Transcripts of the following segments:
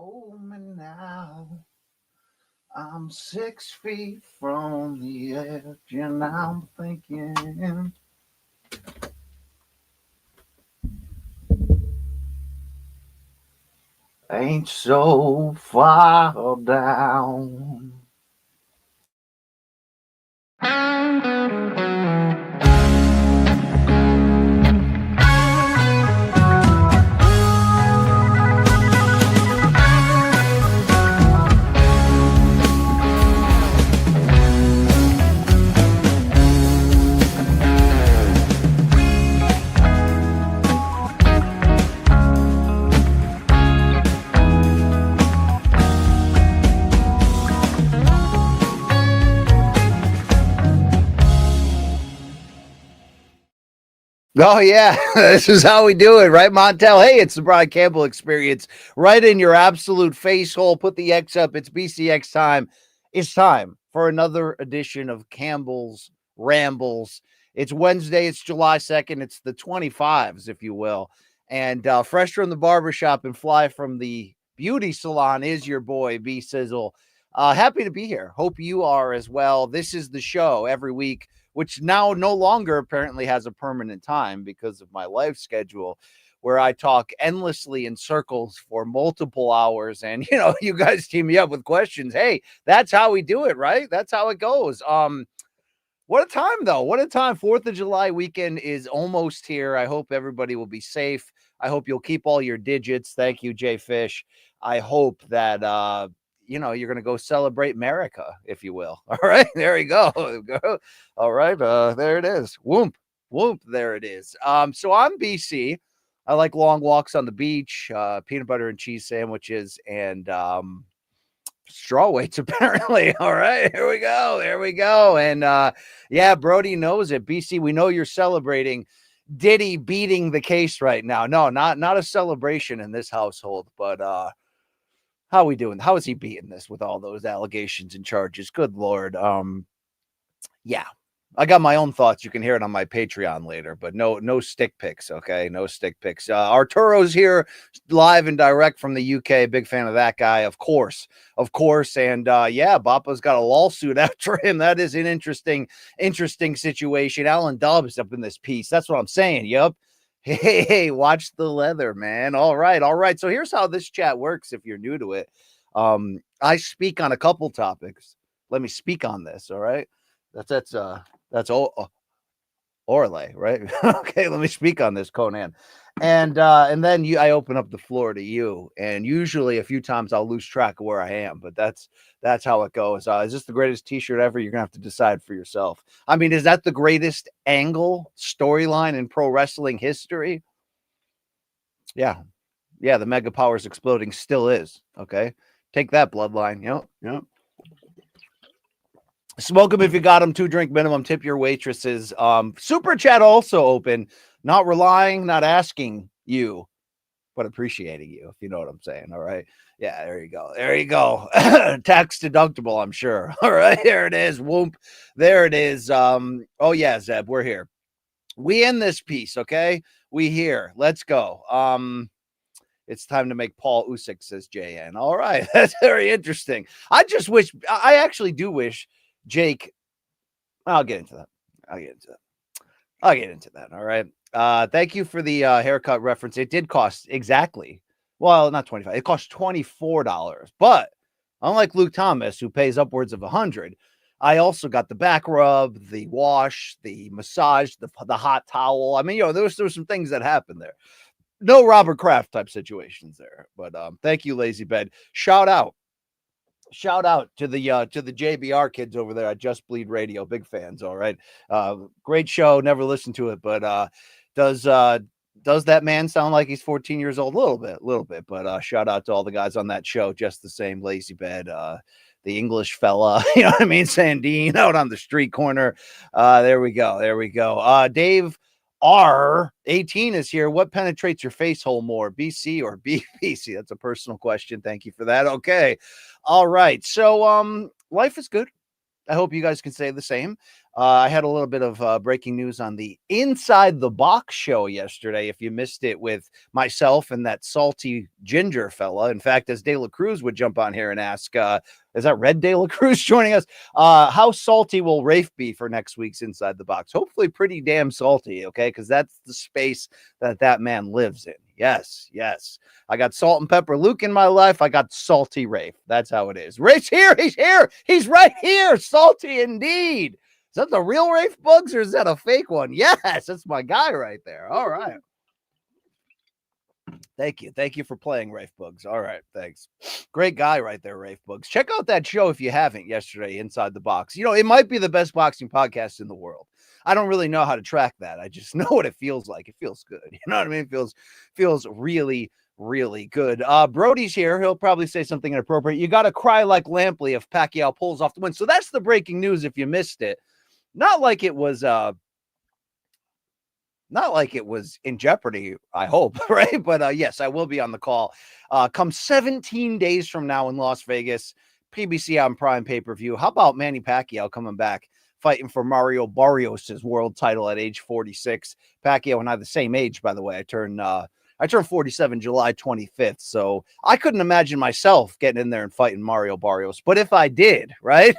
Hold me now. I'm 6 feet from the edge, and I'm thinking, ain't so far down. Oh, yeah. This is how we do it, right, Montel? Hey, it's the Brian Campbell experience right in your absolute face hole. Put the X up. It's BCX time. It's time for another edition of Campbell's Rambles. It's Wednesday. It's July 2nd. It's the 25s, if you will. And fresh from the barbershop and fly from the beauty salon is your boy, B Sizzle. Happy to be here. Hope you are as well. This is the show every week, which now no longer apparently has a permanent time because of my life schedule, where I talk endlessly in circles for multiple hours. And, you guys team me up with questions. Hey, that's how we do it, right? That's how it goes. What a time, though. What a time. 4th of July weekend is almost here. I hope everybody will be safe. I hope you'll keep all your digits. Thank you, Jay Fish. I hope that, you're going to go celebrate America, if you will. All right, there you go. All right, there it is. Whoop, there it is. So I'm BC. I like long walks on the beach, peanut butter and cheese sandwiches, and straw weights, apparently. All right, here we go. And yeah, Brody knows it. BC, we know you're celebrating Diddy beating the case right now. No, not a celebration in this household, but how are we doing? How is he beating this with all those allegations and charges? Good Lord. Yeah, I got my own thoughts. You can hear it on my Patreon later, but no stick pics. Okay. No stick pics. Arturo's here live and direct from the UK. Big fan of that guy. Of course. And yeah, Bapa's got a lawsuit after him. That is an interesting situation. Alan Dobbs up in this piece. That's what I'm saying. Yup. Hey, watch the leather, man. All right. So here's how this chat works if you're new to it. I speak on a couple topics. Let me speak on this, all right? That's Orale, right? Okay, let me speak on this, Conan. And then I open up the floor to you. And usually a few times I'll lose track of where I am, but that's how it goes. Is this the greatest t-shirt ever? You're gonna have to decide for yourself. I mean, is that the greatest angle storyline in pro wrestling history? Yeah, the Mega Powers exploding still is. Okay. Take that, Bloodline. Yep. Smoke them if you got them. 2-drink minimum. Tip your waitresses. Super chat also open. Not relying, not asking you, but appreciating you, if you know what I'm saying. All right. Yeah, there you go. Tax deductible, I'm sure. All right, there it is. Whoop. There it is. Oh yeah, Zeb, we're here. We end this piece, okay? We here. Let's go. It's time to make Paul Usyk, says JN. All right, that's very interesting. I actually do wish Jake. I'll get into that. All right. Thank you for the haircut reference. It did cost exactly. Well, not 25. It cost $24. But unlike Luke Thomas, who pays upwards of 100, I also got the back rub, the wash, the massage, the hot towel. I mean, there was some things that happened there. No Robert Kraft type situations there. But thank you, Lazy Bed. Shout out to the JBR kids over there at Just Bleed Radio. Big fans. All right. Great show. Never listened to it, but does that man sound like he's 14 years old? A little bit, but shout out to all the guys on that show. Just the same. Lazy Bed, the English fella, you know what I mean? Sandine out on the street corner. There we go. Dave R18 is here. What penetrates your face hole more, BC or BBC? That's a personal question. Thank you for that. Okay. All right. So life is good. I hope you guys can say the same. I had a little bit of breaking news on the Inside the Box show yesterday. If you missed it, with myself and that salty ginger fella. In fact, as De La Cruz would jump on here and ask, is that Red De La Cruz joining us? How salty will Rafe be for next week's Inside the Box? Hopefully pretty damn salty, okay? Because that's the space that man lives in. Yes, yes. I got Salt and Pepper Luke in my life. I got salty Rafe. That's how it is. Rafe's here. He's here. He's right here. Salty indeed. Is that the real Rafe Bugs or is that a fake one? Yes, that's my guy right there. All right. Thank you. Thank you for playing, Rafe Bugs. All right. Thanks. Great guy right there, Rafe Bugs. Check out that show if you haven't yesterday, Inside the Box. You know, it might be the best boxing podcast in the world. I don't really know how to track that. I just know what it feels like. It feels good. You know what I mean? It feels really, really good. Brody's here. He'll probably say something inappropriate. You got to cry like Lampley if Pacquiao pulls off the win. So that's the breaking news if you missed it. Not like it was in jeopardy, I hope, right? But yes, I will be on the call. Come 17 days from now in Las Vegas, PBC on Prime pay-per-view. How about Manny Pacquiao coming back, fighting for Mario Barrios' world title at age 46? Pacquiao and I the same age, by the way. I turned 47 July 25th, so I couldn't imagine myself getting in there and fighting Mario Barrios. But if I did, right,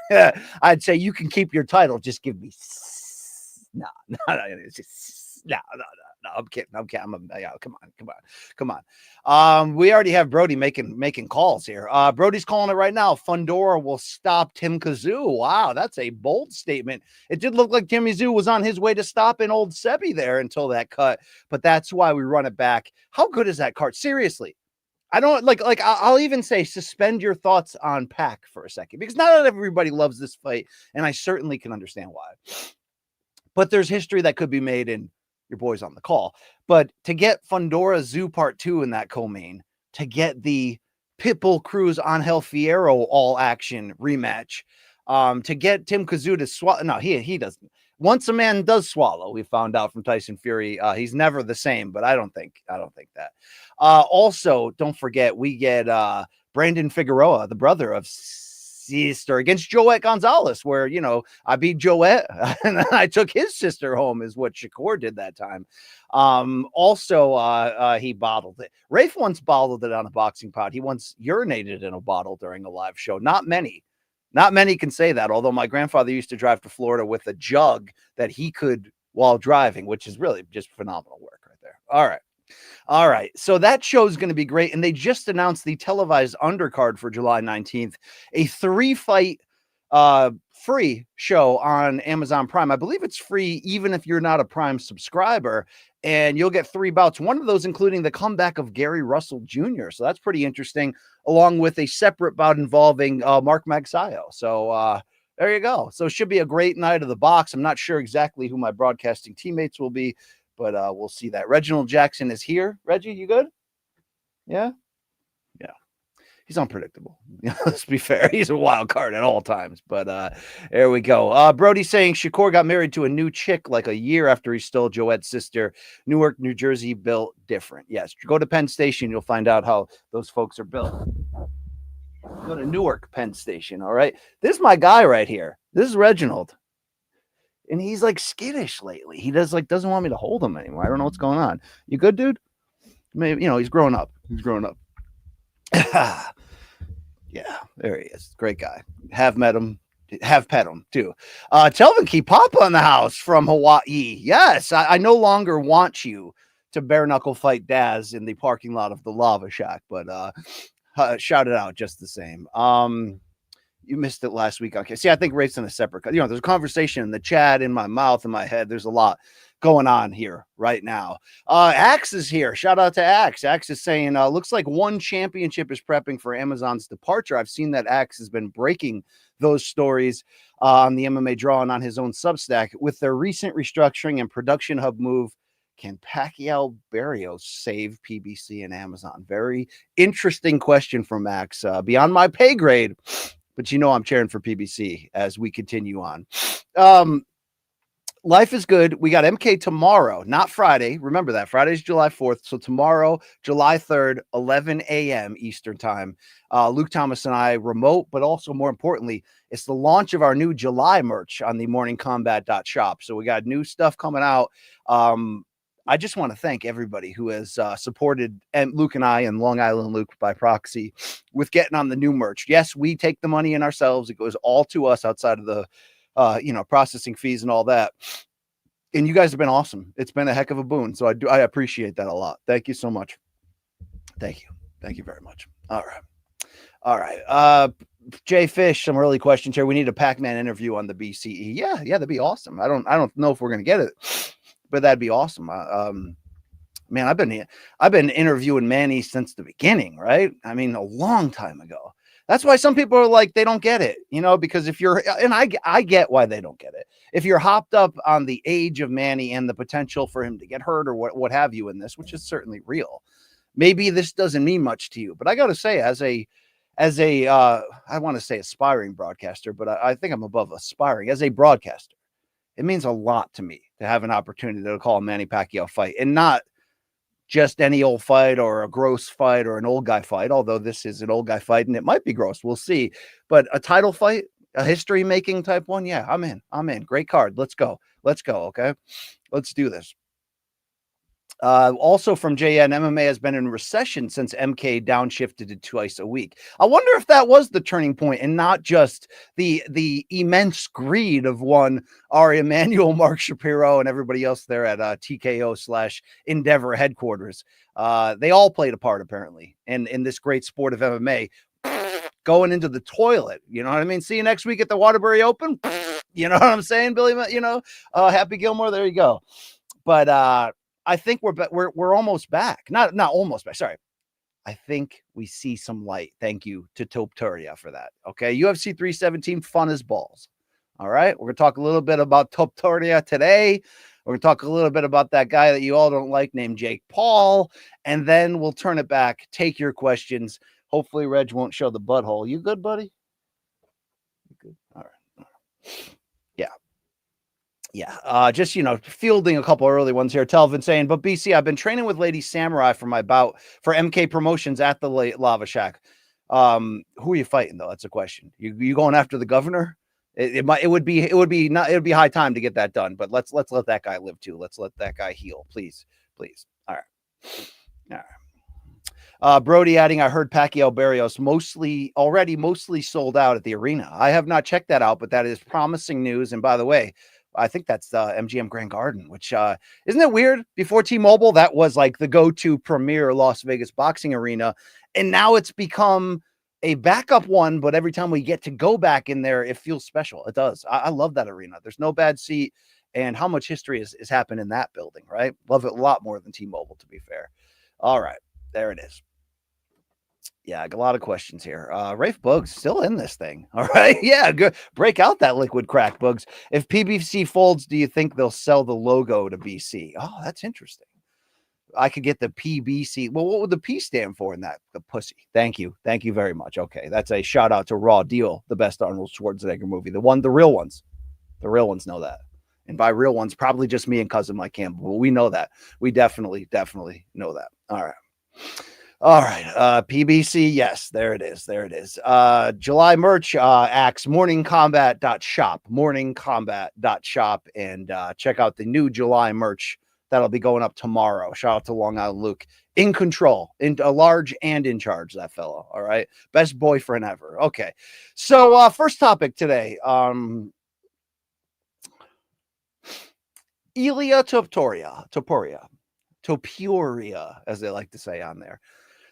I'd say you can keep your title. Just give me no. I'm kidding. Yeah, come on. We already have Brody making calls here. Brody's calling it right now. Fundora will stop Tim Kazoo. Wow, that's a bold statement. It did look like Tim Kazoo was on his way to stopping old Sebi there until that cut, but that's why we run it back. How good is that card? Seriously. I don't like I'll even say suspend your thoughts on Pac for a second, because not everybody loves this fight, and I certainly can understand why. But there's history that could be made in your boys on the call. But to get Fundora Zoo Part 2 in that co-main, to get the Pitbull Cruz Angel Fierro all action rematch, to get Tim Kazoo to swallow. No, he doesn't. Once a man does swallow, we found out from Tyson Fury, he's never the same, but I don't think that. Also, don't forget, we get Brandon Figueroa, the brother of sister, against Joette Gonzalez, where, you know, I beat Joette and I took his sister home, is what Shakur did that time. Also, he bottled it. Rafe once bottled it on a boxing pod. He once urinated in a bottle during a live show. Not many can say that, although my grandfather used to drive to Florida with a jug that he could while driving, which is really just phenomenal work right there. All right. So that show is going to be great. And they just announced the televised undercard for July 19th, a 3-fight free show on Amazon Prime. I believe it's free even if you're not a Prime subscriber, and you'll get 3 bouts, one of those including the comeback of Gary Russell Jr. So that's pretty interesting, along with a separate bout involving Mark Magsayo. So there you go. So it should be a great night of the box. I'm not sure exactly who my broadcasting teammates will be, but we'll see that. Reginald Jackson is here. Reggie, you good? Yeah? Yeah. He's unpredictable. Let's be fair. He's a wild card at all times. But there we go. Brody saying Shakur got married to a new chick like a year after he stole Joette's sister. Newark, New Jersey, built different. Yes. Go to Penn Station. You'll find out how those folks are built. Go to Newark, Penn Station. All right. This is my guy right here. This is Reginald. And he's like skittish lately. He doesn't want me to hold him anymore. I don't know what's going on. You good, dude? Maybe, you know, he's growing up. Yeah, there he is. Great guy. Have met him. Have pet him too. Telvin Key Papa in the house from Hawaii. Yes, I no longer want you to bare knuckle fight Daz in the parking lot of the Lava Shack, but shout it out just the same. You missed it last week. Okay. See, I think Rafe's in a separate, you know, there's a conversation in the chat, in my mouth, in my head. There's a lot going on here right now. Axe is here. Shout out to Axe. Axe is saying, looks like One Championship is prepping for Amazon's departure. I've seen that Axe has been breaking those stories on the MMA Draw and on his own Substack. With their recent restructuring and production hub move, can Pacquiao-Barrios save PBC and Amazon? Very interesting question from Max. Beyond my pay grade, but you know I'm cheering for PBC as we continue on. Life is good. We got MK tomorrow, not Friday. Remember that. Friday's July 4th. So tomorrow, July 3rd, 11 a.m. Eastern time. Luke Thomas and I remote, but also more importantly, it's the launch of our new July merch on the morningcombat.shop. So we got new stuff coming out. I just want to thank everybody who has supported Luke and I and Long Island Luke by proxy with getting on the new merch. Yes, we take the money in ourselves. It goes all to us outside of the processing fees and all that. And you guys have been awesome. It's been a heck of a boon. So I appreciate that a lot. Thank you so much. Thank you. Thank you very much. All right. Jay Fish, some early questions here. We need a Pac-Man interview on the BCE. Yeah, that'd be awesome. I don't know if we're gonna get it, but that'd be awesome. Man, I've been interviewing Manny since the beginning, right? I mean, a long time ago. That's why some people are like, they don't get it, because if you're, and I get why they don't get it. If you're hopped up on the age of Manny and the potential for him to get hurt or what have you in this, which is certainly real, maybe this doesn't mean much to you. But I got to say, as a I want to say aspiring broadcaster, but I think I'm above aspiring. As a broadcaster, it means a lot to me to have an opportunity to call a Manny Pacquiao fight, and not just any old fight or a gross fight or an old guy fight, although this is an old guy fight and it might be gross. We'll see. But a title fight, a history making type one. Yeah, I'm in. Great card. Let's go. Okay. Let's do this. Also from JN, MMA has been in recession since MK downshifted to twice a week. I wonder if that was the turning point and not just the immense greed of one Ari Emanuel, Mark Shapiro, and everybody else there at TKO/Endeavor headquarters. They all played a part, apparently, in this great sport of MMA. Going into the toilet, you know what I mean? See you next week at the Waterbury Open. You know what I'm saying, Billy? Happy Gilmore. There you go. But I think we're almost back. Not almost back. Sorry. I think we see some light. Thank you to Topuria for that. Okay. UFC 317, fun as balls. All right. We're going to talk a little bit about Topuria today. We're going to talk a little bit about that guy that you all don't like named Jake Paul. And then we'll turn it back. Take your questions. Hopefully Reg won't show the butthole. You good, buddy? You good? All right. Yeah. Yeah, just, fielding a couple early ones here. Telvin saying, but BC, I've been training with Lady Samurai for my bout for MK Promotions at the Lava Shack. Who are you fighting, though? That's a question. You going after the governor? It would be high time to get that done, but let's let that guy live too. Let's let that guy heal, please. All right. Brody adding, I heard Pacquiao-Barrios mostly sold out at the arena. I have not checked that out, but that is promising news. And by the way, I think that's MGM Grand Garden, which isn't it weird? Before T-Mobile, that was like the go-to premier Las Vegas boxing arena. And now it's become a backup one. But every time we get to go back in there, it feels special. It does. I love that arena. There's no bad seat. And how much history has happened in that building, right? Love it a lot more than T-Mobile, to be fair. All right. There it is. Yeah, a lot of questions here. Rafe Bugs still in this thing. All right. Yeah, good. Break out that liquid crack, Bugs. If PBC folds, do you think they'll sell the logo to BC? Oh, that's interesting. I could get the PBC. Well, what would the P stand for in that? The pussy. Thank you. Thank you very much. Okay. That's a shout out to Raw Deal, the best Arnold Schwarzenegger movie. The real ones. The real ones know that. And by real ones, probably just me and cousin Mike Campbell. But we know that. We definitely know that. All right. PBC. Yes, there it is. July merch, Axe, morningcombat.shop, and check out the new July merch that'll be going up tomorrow. Shout out to Long Island Luke, in control, in a large and in charge, that fellow. All right. Best boyfriend ever. Okay. So first topic today, Ilia Topuria, as they like to say on there.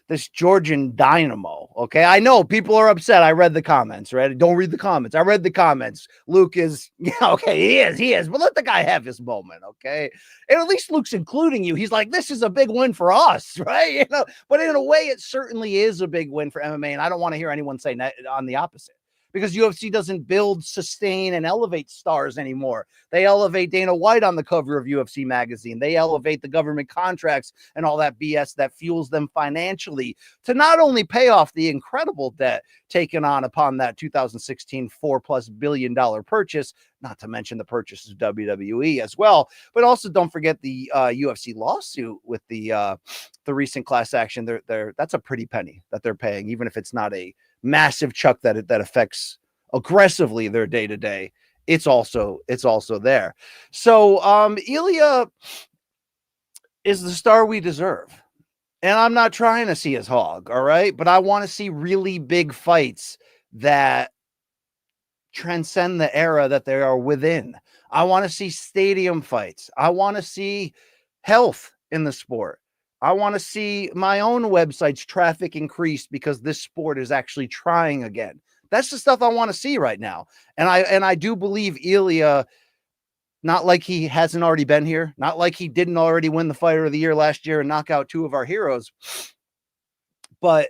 This Georgian dynamo. Okay. I know people are upset. I read the comments, right? Don't read the comments. I read the comments. Luke is, okay, he is, but let the guy have his moment. Okay. And at least Luke's including you. He's like, this is a big win for us, right? But in a way, it certainly is a big win for MMA. And I don't want to hear anyone say on the opposite, because UFC doesn't build, sustain, and elevate stars anymore. They elevate Dana White on the cover of UFC magazine. They elevate the government contracts and all that BS that fuels them financially to not only pay off the incredible debt taken on upon that 2016 $4+ billion purchase, not to mention the purchase of WWE as well, but also don't forget the UFC lawsuit with the recent class action. That's a pretty penny that they're paying, even if it's not a massive chunk that affects aggressively their day to day. It's also there. So Ilia is the star we deserve. And I'm not trying to see his hog, all right? But I want to see really big fights that transcend the era that they are within. I want to see stadium fights. I want to see health in the sport. I want to see my own website's traffic increase because this sport is actually trying again. That's the stuff I want to see right now. And I do believe Ilia, not like he hasn't already been here, not like he didn't already win the Fighter of the Year last year and knock out two of our heroes, but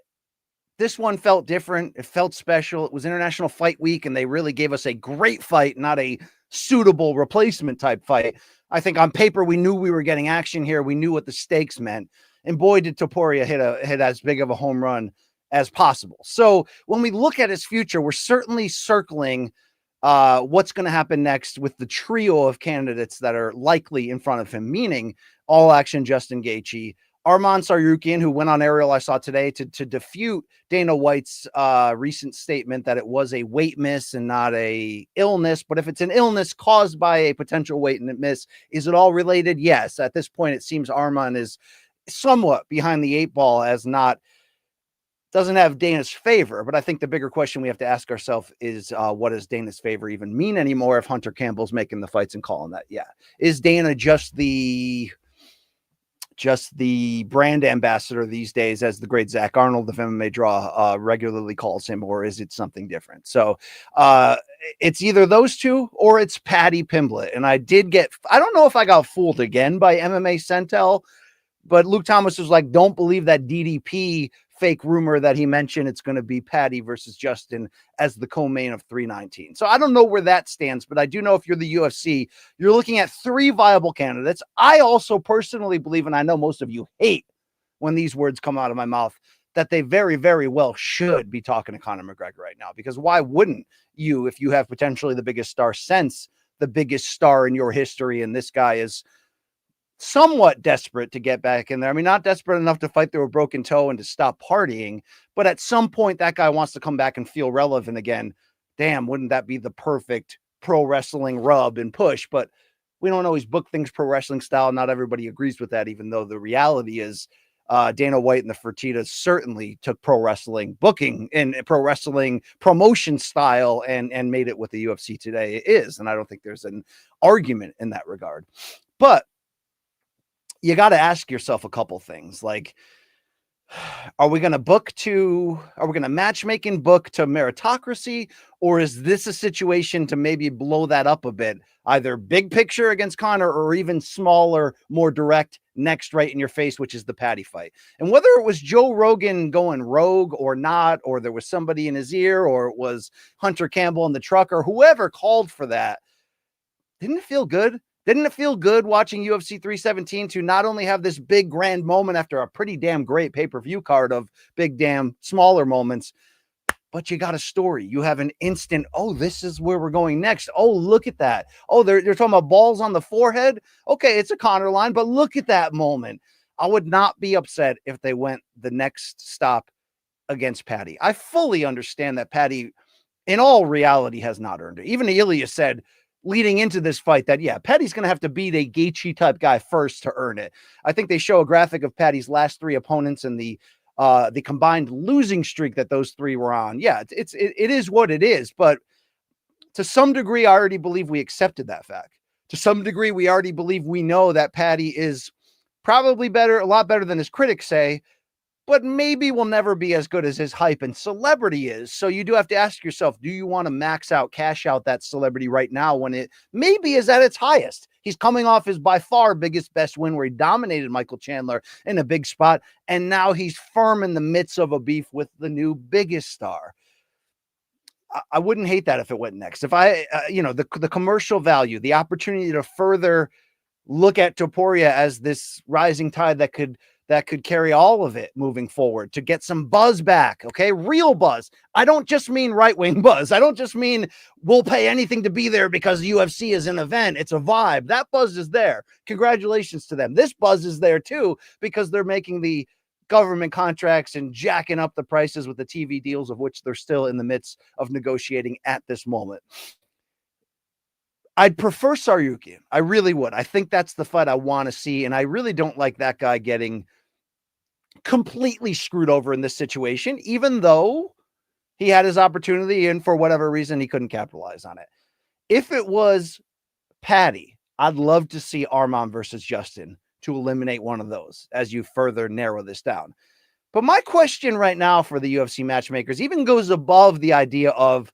this one felt different. It felt special. It was International Fight Week, and they really gave us a great fight, not a suitable replacement type fight. I think on paper, we knew we were getting action here. We knew what the stakes meant. And boy, did Topuria hit as big of a home run as possible. So when we look at his future, we're certainly circling what's going to happen next with the trio of candidates that are likely in front of him, meaning All Action Justin Gaethje, Arman Tsarukyan, who went on Ariel, I saw today, to defute Dana White's recent statement that it was a weight miss and not a illness. But if it's an illness caused by a potential weight miss, is it all related? Yes. At this point, it seems Arman is somewhat behind the eight ball, as doesn't have Dana's favor. But I think the bigger question we have to ask ourselves is, what does Dana's favor even mean anymore if Hunter Campbell's making the fights and calling that? Yeah. Is Dana just the brand ambassador these days, as the great Zach Arnold of MMA Draw regularly calls him, or is it something different? So it's either those two or it's Paddy Pimblett. And I don't know if I got fooled again by MMA Centel, but Luke Thomas was like, don't believe that DDP fake rumor that he mentioned. It's going to be Paddy versus Justin as the co-main of 319. So I don't know where that stands, but I do know if you're the UFC, you're looking at three viable candidates. I also personally believe, and I know most of you hate when these words come out of my mouth, that they very, very well should be talking to Conor McGregor right now, because why wouldn't you, if you have potentially the biggest star since the biggest star in your history, and this guy is somewhat desperate to get back in there. I mean, not desperate enough to fight through a broken toe and to stop partying, but at some point that guy wants to come back and feel relevant again. Damn, wouldn't that be the perfect pro wrestling rub and push? But we don't always book things pro wrestling style. Not everybody agrees with that, even though the reality is Dana White and the Fertitas certainly took pro wrestling booking and pro wrestling promotion style and made it what the UFC today is. And I don't think there's an argument in that regard. But you got to ask yourself a couple things, like, are we going to matchmake and book to meritocracy, or is this a situation to maybe blow that up a bit, either big picture against Conor or even smaller, more direct, next right in your face, which is the Paddy fight? And whether it was Joe Rogan going rogue or not, or there was somebody in his ear, or it was Hunter Campbell in the truck, or whoever called for that, didn't it feel good? Didn't it feel good watching UFC 317 to not only have this big grand moment after a pretty damn great pay-per-view card of big damn smaller moments, but you got a story. You have an instant, oh, this is where we're going next. Oh, look at that. Oh, they're talking about balls on the forehead. Okay, it's a Conor line, but look at that moment. I would not be upset if they went the next stop against Paddy. I fully understand that Paddy, in all reality, has not earned it. Even Ilia said leading into this fight that, yeah, Paddy's going to have to beat a Gaethje type guy first to earn it. I think they show a graphic of Paddy's last three opponents and the combined losing streak that those three were on. Yeah, it is what it is. But to some degree, I already believe we accepted that fact. To some degree, we already believe we know that Paddy is probably better, a lot better than his critics say, but maybe will never be as good as his hype and celebrity is. So you do have to ask yourself, do you want to max out, cash out that celebrity right now when it maybe is at its highest? He's coming off his by far biggest, best win where he dominated Michael Chandler in a big spot. And now he's firm in the midst of a beef with the new biggest star. I wouldn't hate that if it went next. If I, the commercial value, the opportunity to further look at Topuria as this rising tide that could carry all of it moving forward, to get some buzz back. Okay. Real buzz. I don't just mean right-wing buzz. I don't just mean we'll pay anything to be there because UFC is an event. It's a vibe. That buzz is there. Congratulations to them. This buzz is there too, because they're making the government contracts and jacking up the prices with the TV deals, of which they're still in the midst of negotiating at this moment. I'd prefer Saryukian. I really would. I think that's the fight I want to see. And I really don't like that guy getting completely screwed over in this situation, even though he had his opportunity and for whatever reason, he couldn't capitalize on it. If it was Paddy, I'd love to see Arman versus Justin to eliminate one of those as you further narrow this down. But my question right now for the UFC matchmakers even goes above the idea of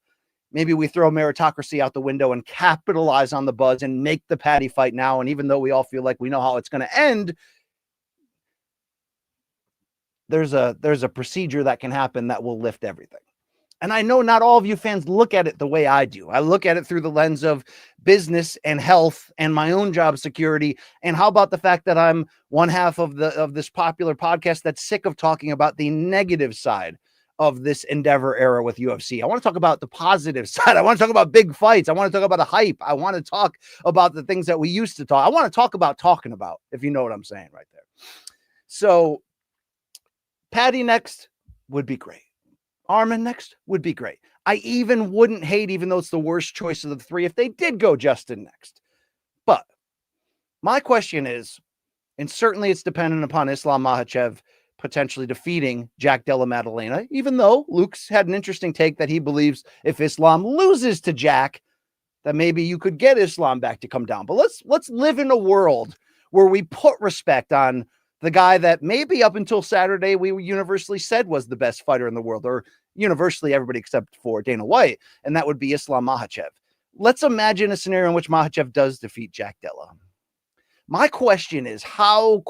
maybe we throw meritocracy out the window and capitalize on the buzz and make the Paddy fight now. And even though we all feel like we know how it's going to end, there's a procedure that can happen that will lift everything. And I know not all of you fans look at it the way I do. I look at it through the lens of business and health and my own job security. And how about the fact that I'm one half of this popular podcast that's sick of talking about the negative side of this endeavor era with UFC. I want to talk about the positive side. I want to talk about big fights. I want to talk about the hype. I want to talk about the things that we used to talk. I want to talk about talking about, if you know what I'm saying right there. So Paddy next would be great. Arman next would be great. I even wouldn't hate, even though it's the worst choice of the three, if they did go Justin next. But my question is, and certainly it's dependent upon Islam Makhachev potentially defeating Jack Della Maddalena, even though Luke's had an interesting take that he believes if Islam loses to Jack, that maybe you could get Islam back to come down. But let's live in a world where we put respect on the guy that maybe up until Saturday we universally said was the best fighter in the world, or universally everybody except for Dana White, and that would be Islam Makhachev. Let's imagine a scenario in which Makhachev does defeat Jack Della. My question is, how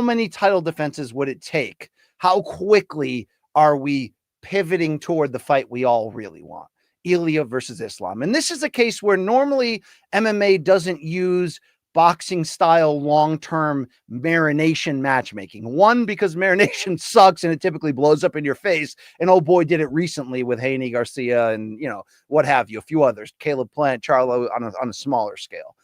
many title defenses would it take? How quickly are we pivoting toward the fight we all really want? Ilia versus Islam. And this is a case where normally MMA doesn't use boxing style long-term marination matchmaking. One, because marination sucks and it typically blows up in your face. And oh boy, did it recently with Haney, Garcia, and what have you, a few others, Caleb Plant, Charlo on a smaller scale.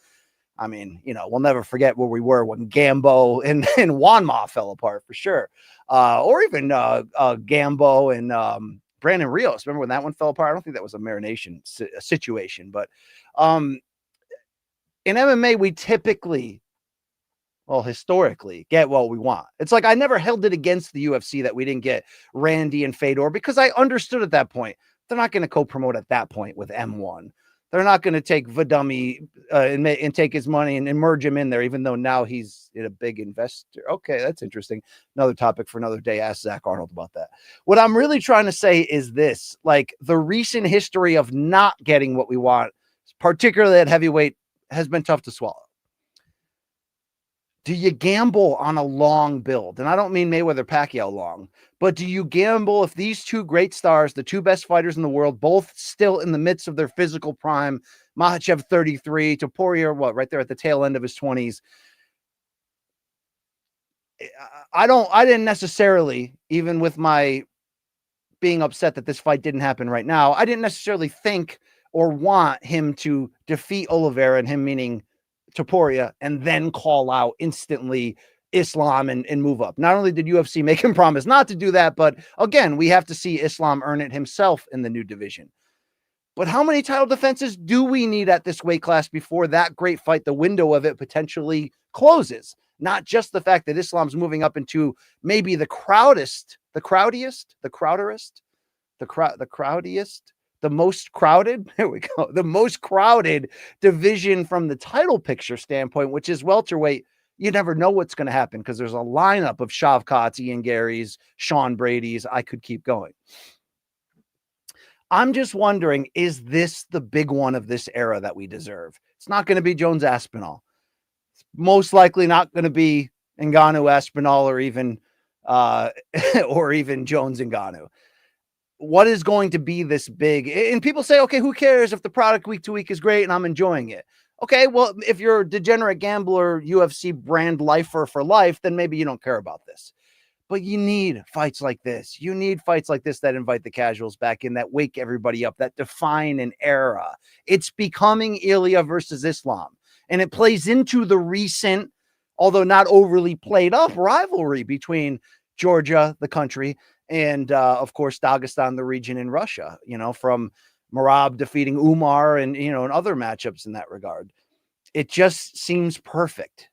I mean, we'll never forget where we were when Gambo and Juanma fell apart for sure. Or even Gambo and Brandon Rios. Remember when that one fell apart? I don't think that was a marination situation, but in MMA, we typically, historically, get what we want. It's like I never held it against the UFC that we didn't get Randy and Fedor, because I understood at that point, they're not going to co-promote at that point with M1. They're not going to take Vadummy and take his money and merge him in there, even though now he's a big investor. Okay, that's interesting. Another topic for another day. Ask Zach Arnold about that. What I'm really trying to say is this, like the recent history of not getting what we want, particularly at heavyweight, has been tough to swallow. Do you gamble on a long build? And I don't mean Mayweather-Pacquiao long, but do you gamble if these two great stars, the two best fighters in the world, both still in the midst of their physical prime, Makhachev 33, Topuria, right there at the tail end of his 20s. I didn't necessarily, even with my being upset that this fight didn't happen right now, I didn't necessarily think or want him to defeat Oliveira, and him meaning Topuria, and then call out instantly Islam and move up. Not only did UFC make him promise not to do that, but again, we have to see Islam earn it himself in the new division. But how many title defenses do we need at this weight class before that great fight, the window of it potentially closes? Not just the fact that Islam's moving up into maybe the most crowded, there we go, the most crowded division from the title picture standpoint, which is welterweight. You never know what's going to happen because there's a lineup of Shavkats, Ian Garys, Sean Brady's. I could keep going. I'm just wondering, is this the big one of this era that we deserve? It's not going to be Jones Aspinall. It's most likely not going to be Ngannou Aspinall or even Jones Ngannou. what is going to be this big? And people say, okay, who cares if the product week to week is great and I'm enjoying it? Okay, well, if you're a degenerate gambler, UFC brand lifer for life, then maybe you don't care about this. But you need fights like this. You need fights like this that invite the casuals back in, that wake everybody up, that define an era. It's becoming Ilia versus Islam. And it plays into the recent, although not overly played up, rivalry between Georgia, the country, and of course, Dagestan, the region in Russia, from Marab defeating Umar and, and other matchups in that regard. It just seems perfect.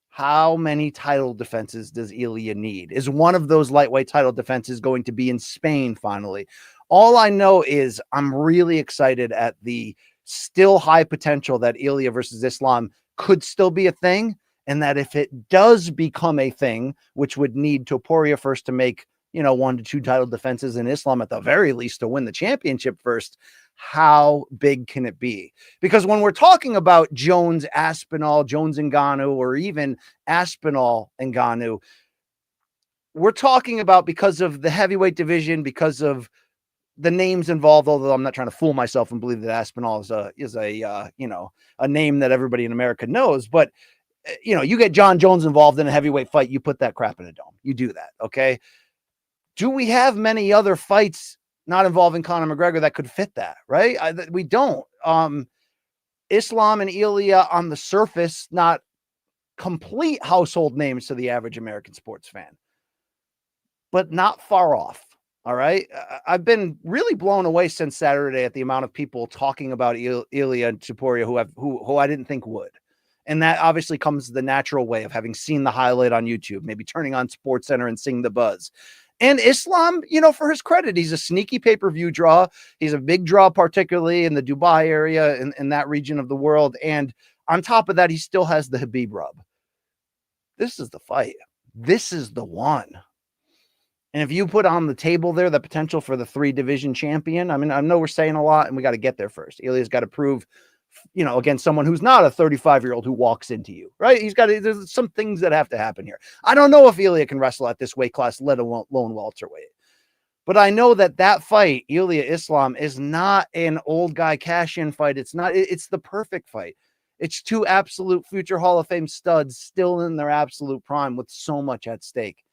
How many title defenses does Ilia need? Is one of those lightweight title defenses going to be in Spain finally? All I know is I'm really excited at the still high potential that Ilia versus Islam could still be a thing. And that if it does become a thing, which would need Topuria first to make, 1 to 2 title defenses, in Islam at the very least to win the championship first, how big can it be? Because when we're talking about Jones, Aspinall, Jones Ngannou, or even Aspinall Ngannou, we're talking about, because of the heavyweight division, because of the names involved, although I'm not trying to fool myself and believe that Aspinall is a name that everybody in America knows, but you get John Jones involved in a heavyweight fight, you put that crap in a dome. You do that, okay? Do we have many other fights not involving Conor McGregor that could fit that, right? We don't. Islam and Ilia on the surface, not complete household names to the average American sports fan, but not far off. All right. I've been really blown away since Saturday at the amount of people talking about Ilia and Topuria who I didn't think would. And that obviously comes the natural way of having seen the highlight on YouTube, maybe turning on SportsCenter and seeing the buzz. And Islam, for his credit, he's a sneaky pay-per-view draw. He's a big draw, particularly in the Dubai area, in that region of the world. And on top of that, he still has the Khabib rub. This is the fight. This is the one. And if you put on the table there the potential for the 3-division champion, I mean, I know we're saying a lot, and we got to get there first. Ilia's got to prove, against someone who's not a 35-year-old who walks into you, right? There's some things that have to happen here. I don't know if Ilia can wrestle at this weight class, let alone welterweight. But I know that fight, Ilia Islam, is not an old guy cash-in fight. It's not. It's the perfect fight. It's 2 absolute future Hall of Fame studs still in their absolute prime with so much at stake.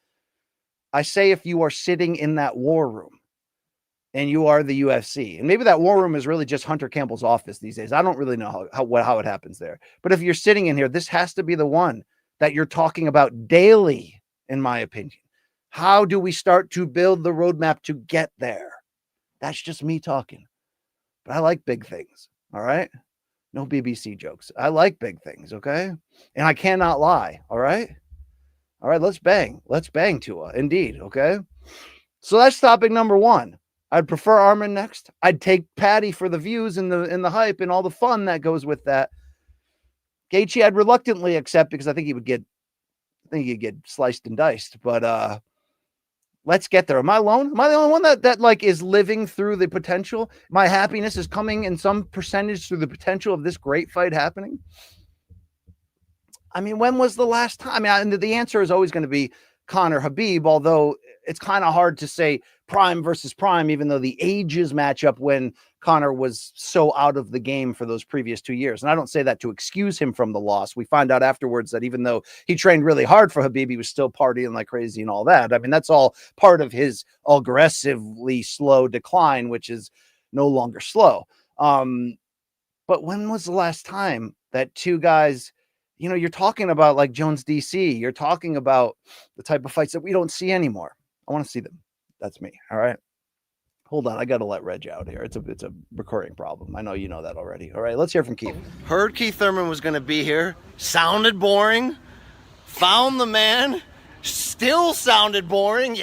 I say, if you are sitting in that war room and you are the UFC, and maybe that war room is really just Hunter Campbell's office these days. I don't really know how it happens there. But if you're sitting in here, this has to be the one that you're talking about daily, in my opinion. How do we start to build the roadmap to get there? That's just me talking. But I like big things, all right? No BBC jokes. I like big things, okay? And I cannot lie, all right? All right, let's bang. Let's bang, Tua. Indeed, okay? So that's topic number 1. I'd prefer Armin next. I'd take Paddy for the views and the hype and all the fun that goes with that. Gaethje I'd reluctantly accept because I think he'd get sliced and diced. But let's get there. Am I alone? Am I the only one that like is living through the potential? My happiness is coming in some percentage through the potential of this great fight happening. I mean, when was the last time? I mean, the answer is always going to be Conor Khabib, although it's kind of hard to say prime versus prime, even though the ages match up when Conor was so out of the game for those previous 2 years. And I don't say that to excuse him from the loss. We find out afterwards that even though he trained really hard for Khabib, he was still partying like crazy and all that. I mean, that's all part of his aggressively slow decline, which is no longer slow. But when was the last time that 2 guys, you're talking about like Jones DC, you're talking about the type of fights that we don't see anymore. I want to see them. That's me. All right. Hold on. I got to let Reg out here. It's a recurring problem. I know you know that already. All right. Let's hear from Keith. Heard Keith Thurman was going to be here. Sounded boring. Found the man. Still sounded boring.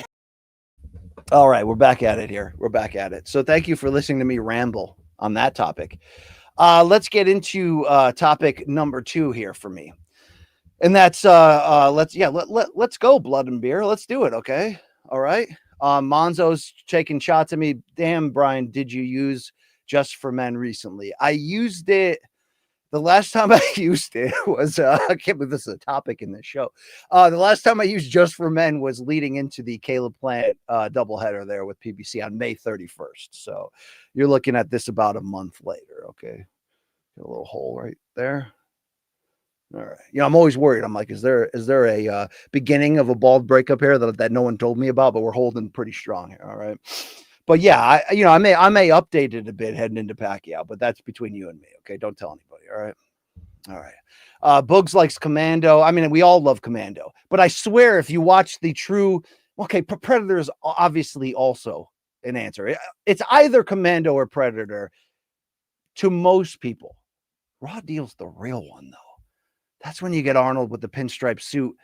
All right. We're back at it here. We're back at it. So thank you for listening to me ramble on that topic. Let's get into topic number 2 here for me. And that's let's go blood and beer. Let's do it. Okay. All right. Monzo's taking shots at me. Damn, Brian, did you use Just for Men recently? I used it The last time I used it was, I can't believe this is a topic in this show. The last time I used Just for Men was leading into the Caleb Plant doubleheader there with PBC on May 31st. So you're looking at this about a month later. Okay. Got a little hole right there. All right. I'm always worried. I'm like, is there a beginning of a bald breakup here that no one told me about, but we're holding pretty strong here. All right. But yeah, I may update it a bit heading into Pacquiao, but that's between you and me. Okay. Don't tell anybody. All right. All right. Bugs likes Commando. I mean, we all love Commando, but I swear if you watch the true, Predator is obviously also an answer. It's either Commando or Predator to most people. Raw Deal's the real one, though. That's when you get Arnold with the pinstripe suit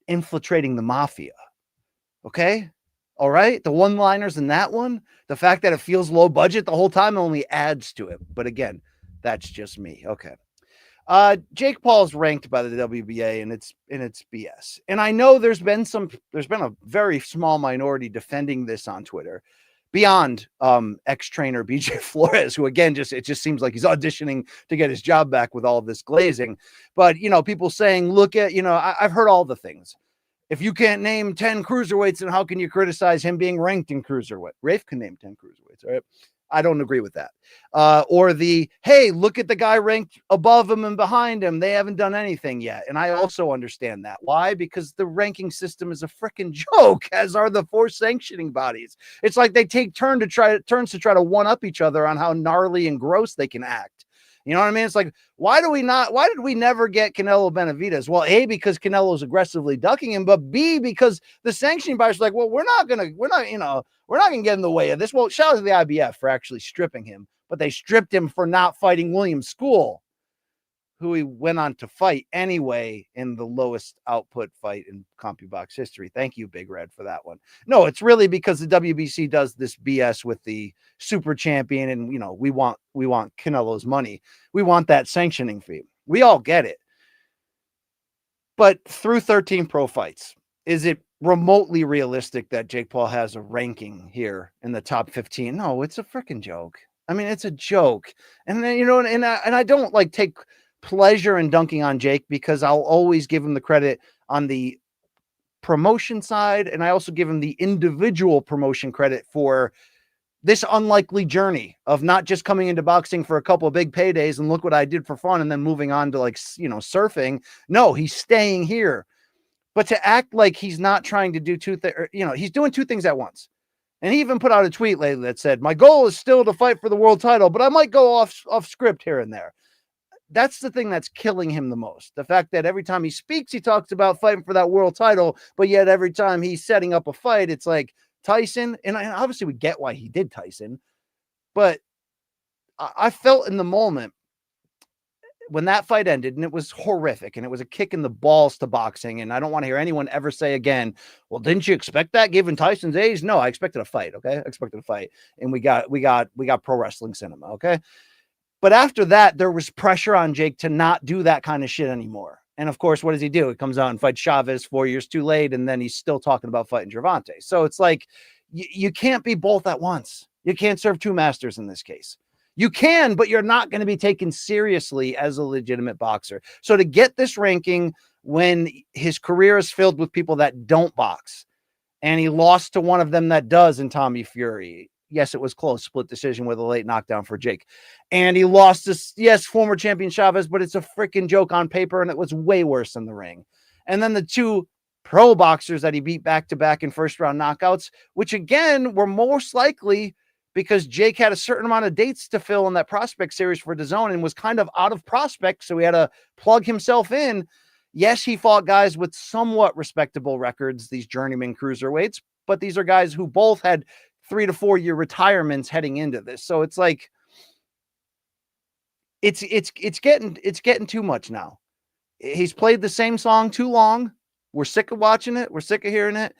infiltrating the mafia. Okay? All right? The one-liners in that one, the fact that it feels low budget the whole time only adds to it. But again, that's just me. Okay. Jake Paul's ranked by the WBA and it's BS. And I know there's been a very small minority defending this on Twitter beyond ex-trainer BJ Flores, who again it just seems like he's auditioning to get his job back with all of this glazing. But people saying, look at, I've heard all the things. If you can't name 10 cruiserweights, then how can you criticize him being ranked in cruiserweight? Rafe can name 10 cruiserweights, all right? I don't agree with that. Or hey, look at the guy ranked above him and behind him. They haven't done anything yet. And I also understand that. Why? Because the ranking system is a freaking joke, as are the 4 sanctioning bodies. It's like they take turns to try to one up each other on how gnarly and gross they can act. You know what I mean? It's like, why did we never get Canelo Benavidez? Well, A, because Canelo's aggressively ducking him, but B, because the sanctioning bodies are like, well, we're not gonna get in the way of this. Well, shout out to the IBF for actually stripping him, but they stripped him for not fighting William School, who he went on to fight anyway in the lowest output fight in CompuBox history. Thank you, Big Red, for that one. No, it's really because the WBC does this BS with the super champion, and we want Canelo's money. We want that sanctioning fee. We all get it. But through 13 pro fights, is it remotely realistic that Jake Paul has a ranking here in the top 15? No, it's a freaking joke. I mean, it's a joke. And then, and I don't take pleasure in dunking on Jake, because I'll always give him the credit on the promotion side, and I also give him the individual promotion credit for this unlikely journey of not just coming into boxing for a couple of big paydays and look what I did for fun and then moving on to surfing. No, he's staying here. But to act like he's not trying to do he's doing 2 things at once. And he even put out a tweet lately that said, my goal is still to fight for the world title, but I might go off script here and there. That's the thing that's killing him the most. The fact that every time he speaks, he talks about fighting for that world title, but yet every time he's setting up a fight, it's like Tyson. And obviously we get why he did Tyson, but I felt in the moment when that fight ended, and it was horrific, and it was a kick in the balls to boxing. And I don't want to hear anyone ever say again, well, didn't you expect that given Tyson's age? No, I expected a fight. Okay. I expected a fight. And we got pro wrestling cinema. Okay. But after that, there was pressure on Jake to not do that kind of shit anymore. And of course, what does he do? He comes out and fights Chavez 4 years too late, and then he's still talking about fighting Gervonta. So it's like, you can't be both at once. You can't serve 2 masters in this case. You can, but you're not going to be taken seriously as a legitimate boxer. So to get this ranking when his career is filled with people that don't box, and he lost to one of them that does in Tommy Fury. Yes, it was close, split decision with a late knockdown for Jake. And he lost to, former champion Chavez, but it's a freaking joke on paper, and it was way worse in the ring. And then the 2 pro boxers that he beat back-to-back in first-round knockouts, which, again, were most likely because Jake had a certain amount of dates to fill in that prospect series for DAZN and was kind of out of prospect, so he had to plug himself in. Yes, he fought guys with somewhat respectable records, these journeyman cruiserweights, but these are guys who both had 3 to 4 year retirements heading into this. So it's like, it's getting too much now. He's played the same song too long. We're sick of watching it. We're sick of hearing it.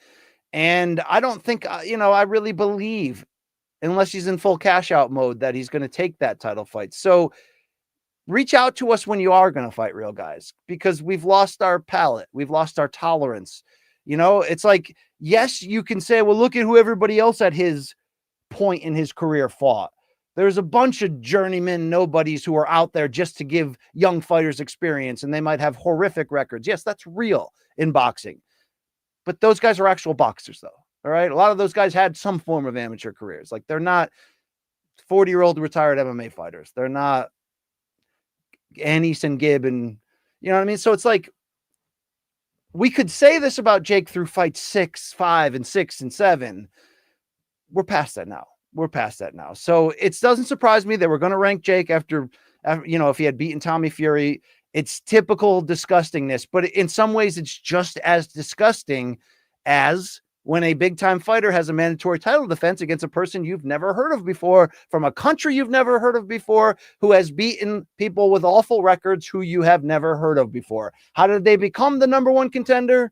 And I don't think, I really believe, unless he's in full cash out mode, that he's going to take that title fight. So reach out to us when you are going to fight real guys, because we've lost our palate. We've lost our tolerance. It's like, yes, you can say, well, look at who everybody else at his point in his career fought. There's a bunch of journeyman nobodies who are out there just to give young fighters experience, and they might have horrific records. Yes, that's real in boxing. But those guys are actual boxers, though. All right. A lot of those guys had some form of amateur careers. Like, they're not 40-year-old retired MMA fighters. They're not Anderson Gibb and, you know what I mean? So it's like, we could say this about Jake through fights 6, 5, and 6 and 7. We're past that now. So it doesn't surprise me that we're going to rank Jake after, you know, if he had beaten Tommy Fury. It's typical disgustingness, but in some ways it's just as disgusting as when a big time fighter has a mandatory title defense against a person you've never heard of before, from a country you've never heard of before, who has beaten people with awful records who you have never heard of before. How did they become the number one contender?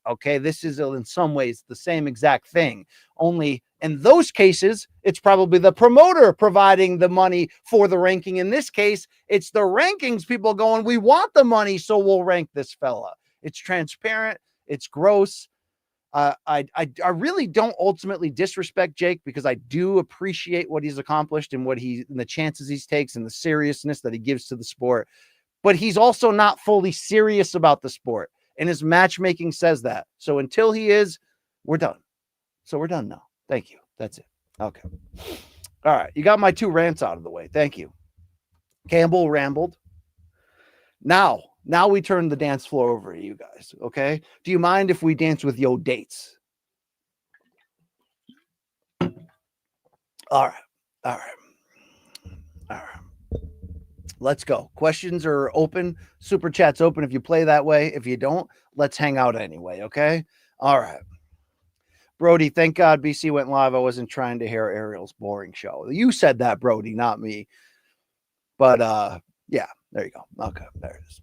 Okay, this is in some ways the same exact thing, only in those cases it's probably the promoter providing the money for the ranking. In this case, it's the rankings people going, we want the money, so we'll rank this fella. It's transparent, it's gross. I really don't ultimately disrespect Jake, because I do appreciate what he's accomplished and and the chances he takes and the seriousness that he gives to the sport, but he's also not fully serious about the sport. And his matchmaking says that. So until he is, we're done. So we're done now. Thank you. That's it. Okay. All right. You got my 2 rants out of the way. Thank you. Campbell rambled. Now we turn the dance floor over to you guys. Okay. Do you mind if we dance with yo dates? All right. All right. All right. Let's go. Questions are open. Super chat's open if you play that way. If you don't, let's hang out anyway. Okay. All right. Brody, thank God BC went live. I wasn't trying to hear Ariel's boring show. You said that, Brody, not me. But yeah, there you go. Okay, there it is.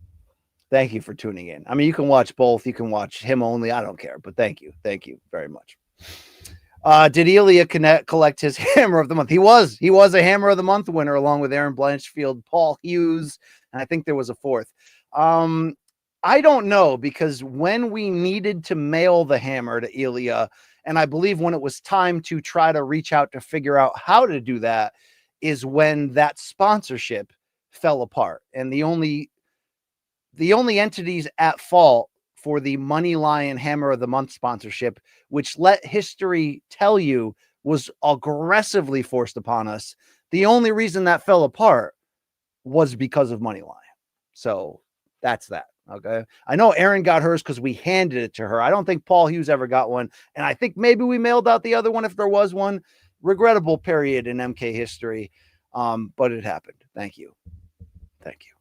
Thank you for tuning in. I mean, you can watch both. You can watch him only. I don't care, but thank you. Thank you very much. Did Ilia collect his Hammer of the Month? He was a Hammer of the Month winner, along with Aaron Blanchfield, Paul Hughes, and I think there was a fourth. I don't know, because when we needed to mail the hammer to Ilia, and I believe when it was time to try to reach out to figure out how to do that, is when that sponsorship fell apart. And the only entities at fault for the Money Lion Hammer of the Month sponsorship, which, let history tell you, was aggressively forced upon us, the only reason that fell apart was because of Money Lion. So that's that. Okay. I know Aaron got hers because we handed it to her. I don't think Paul Hughes ever got one. And I think maybe we mailed out the other one if there was one. Regrettable period in MK history. But it happened. Thank you. Thank you.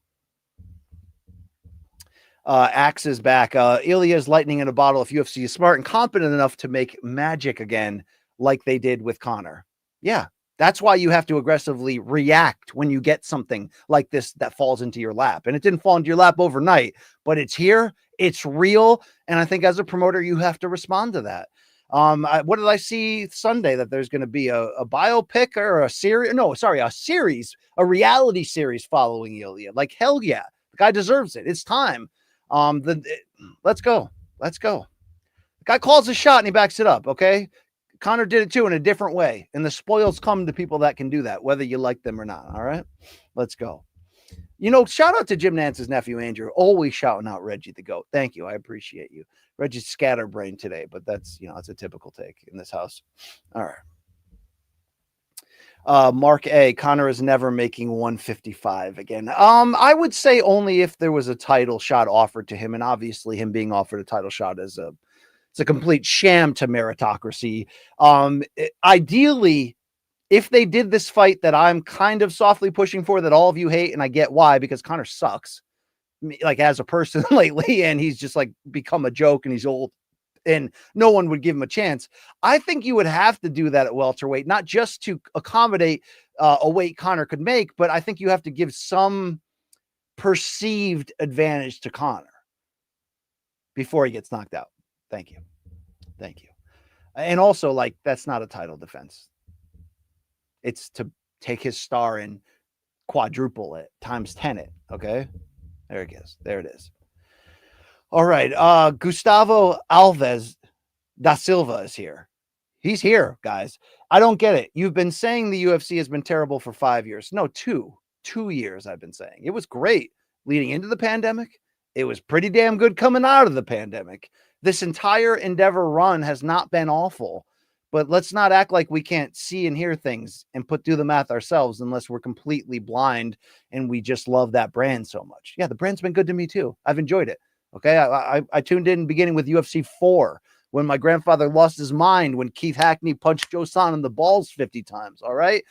Axe is back. Ilia's lightning in a bottle if UFC is smart and competent enough to make magic again, like they did with Conor. Yeah. That's why you have to aggressively react when you get something like this that falls into your lap. And it didn't fall into your lap overnight, but it's here, it's real. And I think as a promoter, you have to respond to that. What did I see Sunday? That there's going to be a biopic or a series? No, sorry, a series, a reality series following Ilia. Like, hell yeah, the guy deserves it. It's time. Let's go. Let's go. The guy calls a shot and he backs it up. Okay. Conor did it too in a different way. And the spoils come to people that can do that, whether you like them or not. All right. Let's go. You know, shout out to Jim Nance's nephew, Andrew, always shouting out Reggie the GOAT. Thank you. I appreciate you. Reggie's scatterbrained today, but that's, you know, it's a typical take in this house. All right. Mark A, Conor is never making 155 again. I would say only if there was a title shot offered to him, and obviously him being offered a title shot is it's a complete sham to meritocracy. Ideally, if they did this fight that I'm kind of softly pushing for, that all of you hate, and I get why, because Conor sucks, like, as a person lately, and he's just like become a joke, and he's old, and no one would give him a chance. I think you would have to do that at welterweight, not just to accommodate a weight Conor could make, but I think you have to give some perceived advantage to Conor before he gets knocked out. Thank you. Thank you. And also, like, that's not a title defense. It's to take his star and quadruple it, times 10 it. Okay. There it is. There it is. All right. Gustavo Alves da Silva is here. He's here, guys. I don't get it. You've been saying the UFC has been terrible for 5 years. No, 2 years I've been saying. It was great leading into the pandemic. It was pretty damn good coming out of the pandemic. This entire Endeavor run has not been awful, but let's not act like we can't see and hear things and do the math ourselves unless we're completely blind and we just love that brand so much. Yeah, the brand's been good to me too. I've enjoyed it. Okay, I tuned in beginning with UFC 4 when my grandfather lost his mind when Keith Hackney punched Joe Son in the balls 50 times. All right.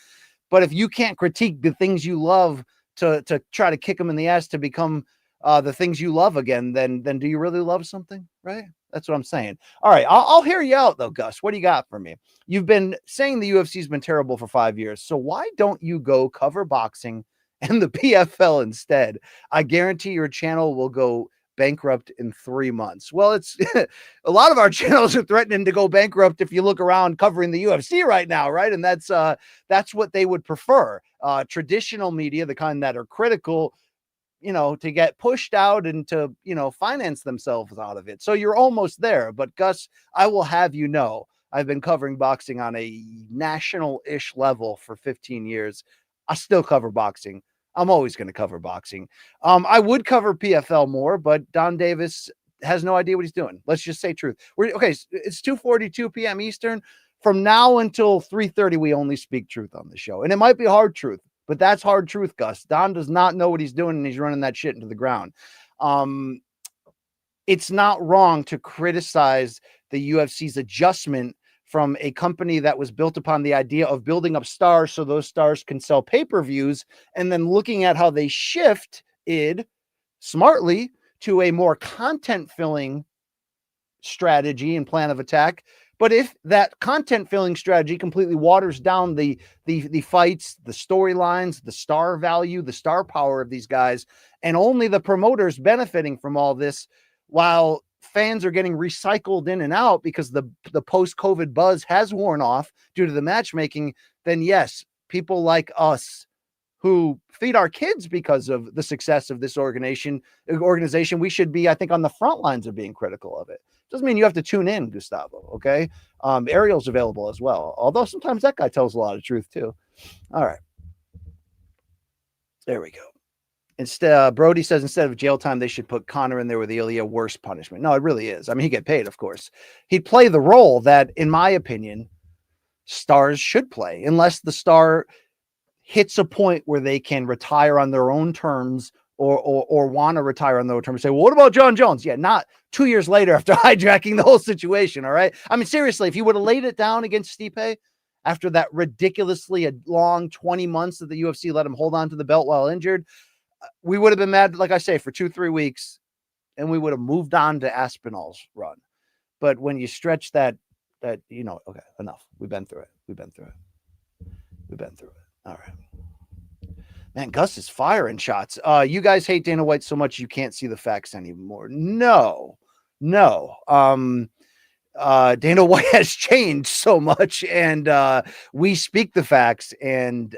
But if you can't critique the things you love to try to kick them in the ass to become the things you love again, then do you really love something? Right. That's what I'm saying. All right. I'll hear you out though, Gus. What do you got for me? You've been saying the UFC's been terrible for 5 years. So why don't you go cover boxing and the PFL instead? I guarantee your channel will go bankrupt in 3 months. Well, it's a lot of our channels are threatening to go bankrupt if you look around covering the UFC right now, right? And that's what they would prefer. Traditional media, the kind that are critical, to get pushed out and to, finance themselves out of it. So you're almost there. But Gus, I will have you know, I've been covering boxing on a national-ish level for 15 years. I still cover boxing. I'm always going to cover boxing. I would cover PFL more, but Don Davis has no idea what he's doing. Let's just say truth. It's 2:42 p.m. Eastern. From now until 3:30, we only speak truth on the show. And it might be hard truth, but that's hard truth, Gus. Don does not know what he's doing, and he's running that shit into the ground. It's not wrong to criticize the UFC's adjustment from a company that was built upon the idea of building up stars so those stars can sell pay-per-views, and then looking at how they shifted smartly to a more content-filling strategy and plan of attack. But if that content-filling strategy completely waters down the fights, the storylines, the star value, the star power of these guys, and only the promoters benefiting from all this, while fans are getting recycled in and out because the post-COVID buzz has worn off due to the matchmaking, then yes, people like us who feed our kids because of the success of this organization, we should be, I think, on the front lines of being critical of it. Doesn't mean you have to tune in, Gustavo. Okay. Ariel's available as well. Although sometimes that guy tells a lot of truth too. All right. There we go. Instead, Brody says instead of jail time, they should put Conor in there with Ilia. Worst punishment. No, it really is. I mean, he'd get paid, of course. He'd play the role that, in my opinion, stars should play, unless the star hits a point where they can retire on their own terms or want to retire on their own terms. Say, well, what about John Jones? Yeah, not 2 years later after hijacking the whole situation. All right. I mean, seriously, if he would have laid it down against Stipe after that ridiculously long 20 months that the UFC let him hold on to the belt while injured, we would have been mad, like I say, for 2-3 weeks, and we would have moved on to Aspinall's run. But when you stretch that, okay, enough. We've been through it. All right. Man, Gus is firing shots. You guys hate Dana White so much you can't see the facts anymore. No. Dana White has changed so much, and we speak the facts, and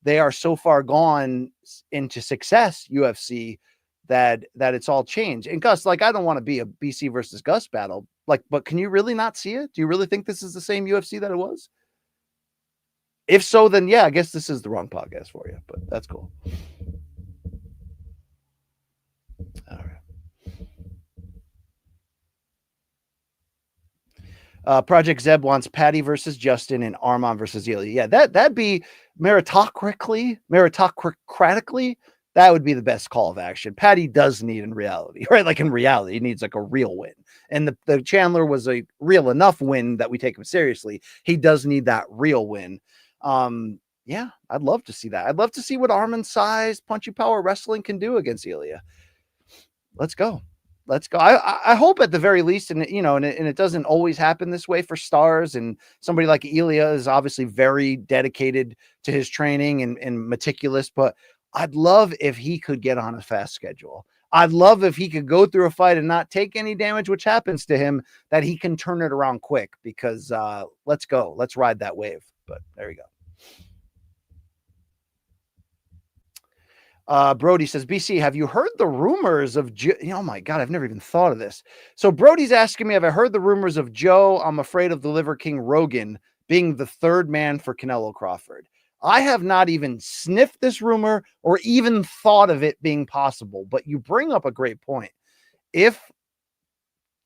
they are so far gone into success, UFC, that it's all changed. And Gus, I don't want to be a BC versus Gus battle, but can you really not see it? Do you really think this is the same UFC that it was? If so, then yeah, I guess this is the wrong podcast for you, but that's cool. All right. Project Zeb wants Paddy versus Justin and Arman versus Ilia. Yeah, that'd be meritocratically, that would be the best call of action. Paddy does need in reality, right? Like in reality, he needs a real win. And the Chandler was a real enough win that we take him seriously. He does need that real win. Yeah, I'd love to see that. I'd love to see what Arman's size punchy power wrestling can do against Ilia. Let's go. I hope at the very least, and it doesn't always happen this way for stars, and somebody like Ilia is obviously very dedicated to his training and meticulous, but I'd love if he could get on a fast schedule. I'd love if he could go through a fight and not take any damage, which happens to him, that he can turn it around quick, because let's go. Let's ride that wave. But there you go. Brody says, BC, have you heard the rumors of Joe? Oh my God, I've never even thought of this. So Brody's asking me, have I heard the rumors of Joe? I'm afraid of the Liver King Rogan being the third man for Canelo-Crawford. I have not even sniffed this rumor or even thought of it being possible, but you bring up a great point. If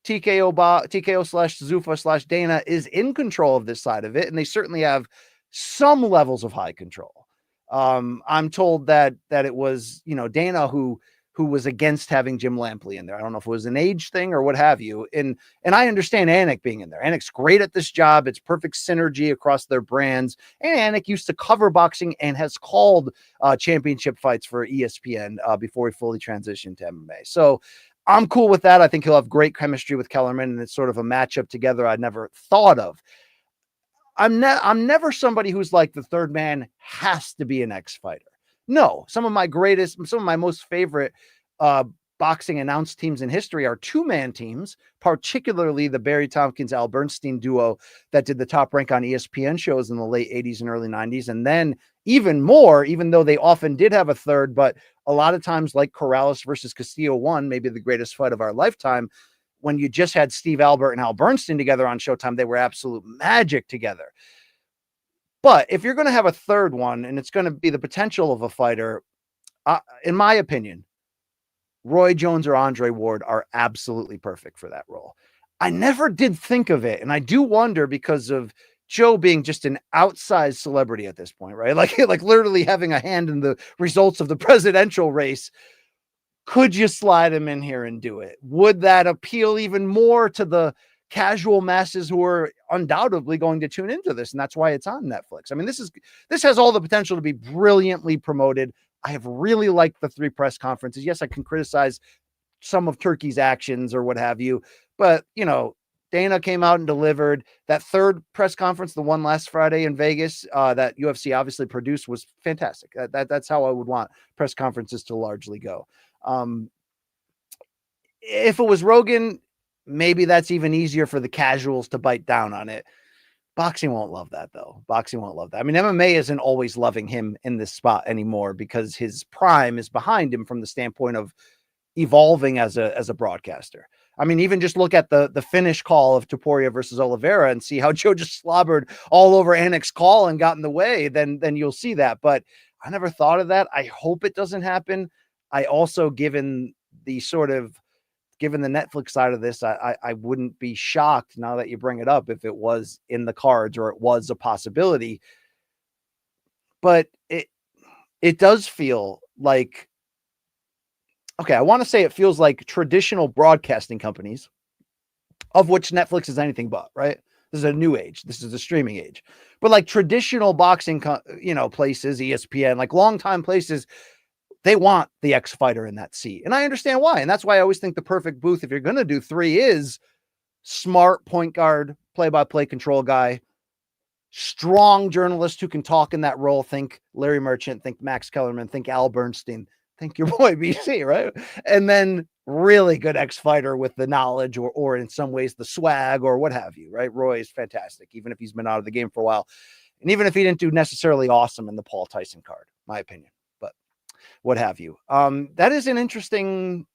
TKO slash Zuffa slash Dana is in control of this side of it, and they certainly have some levels of high control. I'm told that it was, Dana who was against having Jim Lampley in there. I don't know if it was an age thing or what have you. And I understand Anik being in there. Anik's great at this job. It's perfect synergy across their brands. And Anik used to cover boxing and has called championship fights for ESPN before he fully transitioned to MMA. So I'm cool with that. I think he'll have great chemistry with Kellerman, and it's sort of a matchup together I'd never thought of. I'm never somebody who's like the third man has to be an ex-fighter. No, some of my most favorite boxing announced teams in history are two-man teams, particularly the Barry Tompkins, Al Bernstein duo that did the Top Rank on ESPN shows in the late 80s and early 90s. And then even more, even though they often did have a third, but a lot of times like Corrales versus Castillo 1, maybe the greatest fight of our lifetime, when you just had Steve Albert and Al Bernstein together on Showtime, they were absolute magic together. But if you're going to have a third one and it's going to be the potential of a fighter, in my opinion, Roy Jones or Andre Ward are absolutely perfect for that role. I never did think of it. And I do wonder, because of Joe being just an outsized celebrity at this point, right? Like literally having a hand in the results of the presidential race. Could you slide him in here and do it? Would that appeal even more to the casual masses who are undoubtedly going to tune into this? And that's why it's on Netflix. I mean, this has all the potential to be brilliantly promoted. I have really liked the 3 press conferences. Yes, I can criticize some of Turkey's actions or what have you, but Dana came out and delivered. That 3rd press conference, the one last Friday in Vegas, that UFC obviously produced, was fantastic. That's how I would want press conferences to largely go. If it was Rogan, maybe that's even easier for the casuals to bite down on it. Boxing won't love that, though. Boxing won't love that. I mean, MMA isn't always loving him in this spot anymore because his prime is behind him from the standpoint of evolving as a broadcaster. I mean, even just look at the finish call of Topuria versus Oliveira and see how Joe just slobbered all over Anik's call and got in the way. Then you'll see that. But I never thought of that. I hope it doesn't happen. I also, given the Netflix side of this, I wouldn't be shocked, now that you bring it up, if it was in the cards or it was a possibility. But it does feel like, okay, I want to say it feels like traditional broadcasting companies, of which Netflix is anything but, right? This is a new age. This is a streaming age. But like traditional boxing, places, ESPN, like longtime places, they want the ex-fighter in that seat. And I understand why. And that's why I always think the perfect booth, if you're going to do 3, is smart point guard, play-by-play control guy, strong journalist who can talk in that role. Think Larry Merchant, think Max Kellerman, think Al Bernstein, think your boy BC, right? And then really good ex-fighter with the knowledge or in some ways the swag or what have you, right? Roy is fantastic, even if he's been out of the game for a while. And even if he didn't do necessarily awesome in the Paul Tyson card, my opinion. What have you. That is an interesting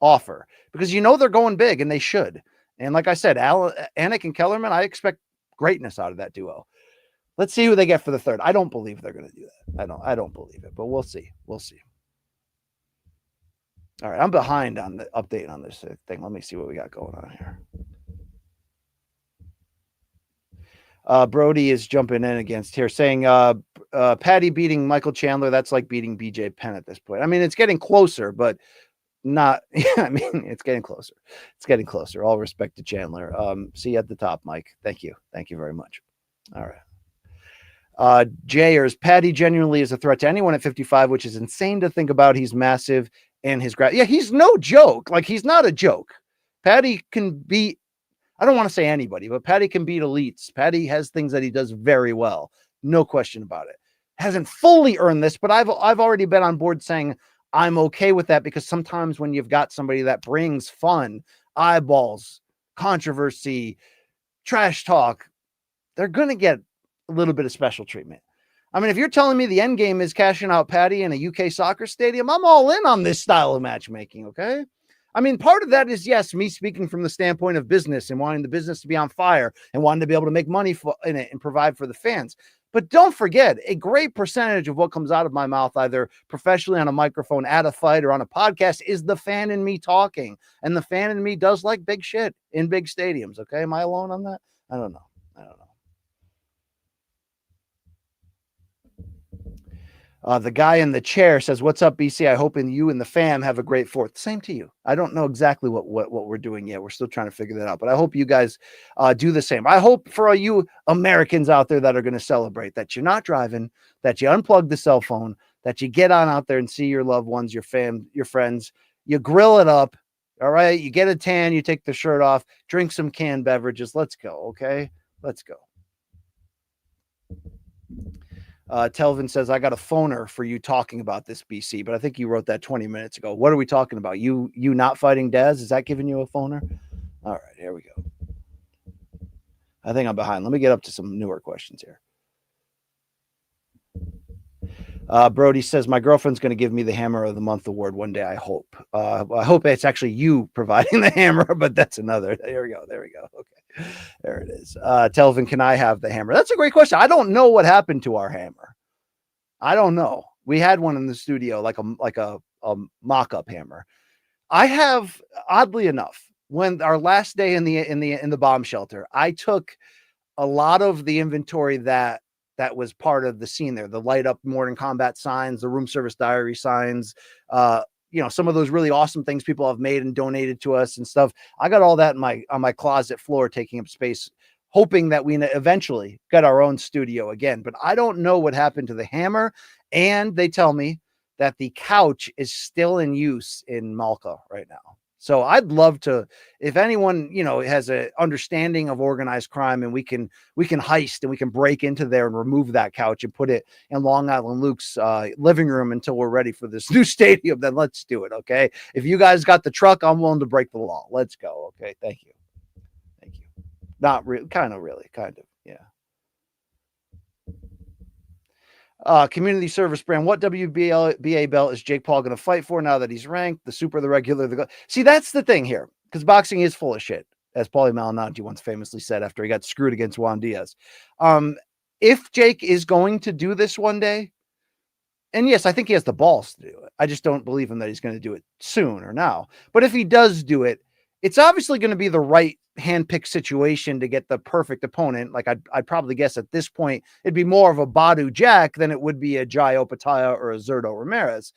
offer because they're going big and they should. And like I said, Anik and Kellerman, I expect greatness out of that duo. Let's see who they get for the 3rd. I don't believe they're going to do that. I don't believe it, but we'll see. We'll see. All right, I'm behind on the update on this thing. Let me see what we got going on here. Brody is jumping in against here saying Paddy beating Michael Chandler, that's like beating BJ Penn at this point. I mean, it's getting closer, but not, I mean, it's getting closer. It's getting closer. All respect to Chandler. See you at the top, Mike. Thank you. Thank you very much. All right. Jayers, Paddy genuinely is a threat to anyone at 55, which is insane to think about. He's massive and he's no joke. Like, he's not a joke. Paddy can beat, I don't want to say anybody, but Paddy can beat elites. Paddy has things that he does very well. No question about it. Hasn't fully earned this, but I've already been on board saying I'm okay with that, because sometimes when you've got somebody that brings fun, eyeballs, controversy, trash talk, they're going to get a little bit of special treatment. I mean, if you're telling me the end game is cashing out Paddy in a UK soccer stadium, I'm all in on this style of matchmaking, okay? I mean, part of that is, yes, me speaking from the standpoint of business and wanting the business to be on fire and wanting to be able to make money in it and provide for the fans. But don't forget, a great percentage of what comes out of my mouth, either professionally on a microphone at a fight or on a podcast, is the fan in me talking. And the fan in me does like big shit in big stadiums. Okay. Am I alone on that? I don't know. The guy in the chair says, "What's up, BC? I hope you and the fam have a great 4th." Same to you. I don't know exactly what we're doing yet. We're still trying to figure that out, but I hope you guys do the same. I hope for all you Americans out there that are going to celebrate that you're not driving, that you unplug the cell phone, that you get on out there and see your loved ones, your fam, your friends. You grill it up. All right. You get a tan. You take the shirt off. Drink some canned beverages. Let's go. Okay. Let's go. Telvin says, I got a phoner for you talking about this, BC, but I think you wrote that 20 minutes ago. What are we talking about? You not fighting Dez? Is that giving you a phoner? All right, here we go. I think I'm behind. Let me get up to some newer questions here. Brody says, my girlfriend's going to give me the Hammer of the Month award one day, I hope. I hope it's actually you providing the hammer, but that's another. There we go. Okay. There it is. Telvin, can I have the hammer? That's a great question. I don't know what happened to our hammer. I don't know. We had one in the studio, like a mock-up hammer. I have, oddly enough, when our last day in the bomb shelter, I took a lot of the inventory that was part of the scene there, the light up Morning Combat signs, the room service diary signs, some of those really awesome things people have made and donated to us and stuff. I got all that on my closet floor, taking up space, hoping that we eventually get our own studio again. But I don't know what happened to the hammer. And they tell me that the couch is still in use in Malka right now. So I'd love to, if anyone, has an understanding of organized crime and we can heist and we can break into there and remove that couch and put it in Long Island Luke's living room until we're ready for this new stadium, then let's do it. Okay. If you guys got the truck, I'm willing to break the law. Let's go. Okay. Thank you. Not really, kind of. Yeah. Community service brand. What WBA belt is Jake Paul going to fight for now that he's ranked? The super, the regular, See, that's the thing here, because boxing is full of shit, as Paulie Malignaggi once famously said after he got screwed against Juan Diaz. If Jake is going to do this one day, and yes, I think he has the balls to do it. I just don't believe him that he's going to do it soon or now. But if he does do it, it's obviously going to be the right handpicked situation to get the perfect opponent. Like I'd probably guess at this point, it'd be more of a Badu Jack than it would be a Jai Opataya or a Zurdo Ramirez.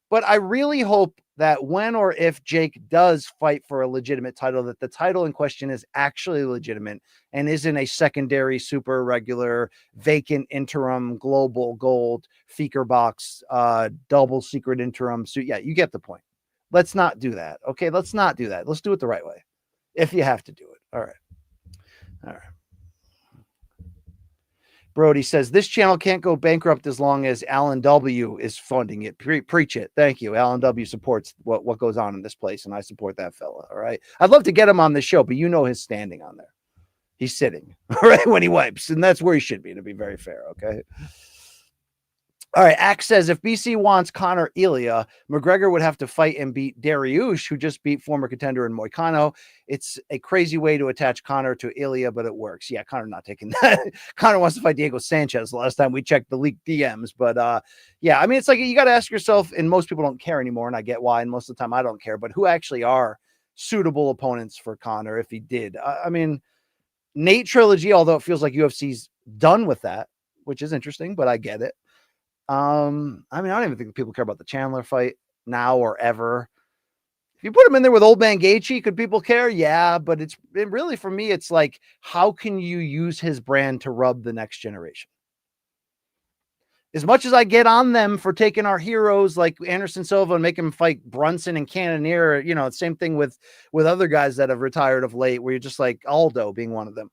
But I really hope that when or if Jake does fight for a legitimate title, that the title in question is actually legitimate and isn't a secondary, super regular, vacant interim, global gold, Feker box, double secret interim. So yeah, you get the point. Let's not do that. Okay, let's not do that. Let's do it the right way. If you have to do it. All right. Brody says, this channel can't go bankrupt as long as Alan W is funding it. Preach it. Thank you. Alan W supports what goes on in this place, and I support that fella. All right. I'd love to get him on the show, but his standing on there. He's sitting, all right, when he wipes, and that's where he should be, to be very fair. Okay. All right, Axe says, if BC wants Conor Ilia, McGregor would have to fight and beat Dariush, who just beat former contender in Moicano. It's a crazy way to attach Conor to Ilia, but it works. Yeah, Conor not taking that. Conor wants to fight Diego Sanchez last time we checked the leaked DMs. But yeah, I mean, it's like you got to ask yourself, and most people don't care anymore, and I get why, and most of the time I don't care, but who actually are suitable opponents for Conor if he did? I mean, Nate Trilogy, although it feels like UFC's done with that, which is interesting, but I get it. I mean, I don't even think people care about the Chandler fight now or ever. If you put him in there with Old Man Gaethje, could people care? Yeah, but it really, for me, it's like, how can you use his brand to rub the next generation? As much as I get on them for taking our heroes like Anderson Silva and making him fight Brunson and Cannonier, same thing with other guys that have retired of late, where you're just like Aldo being one of them.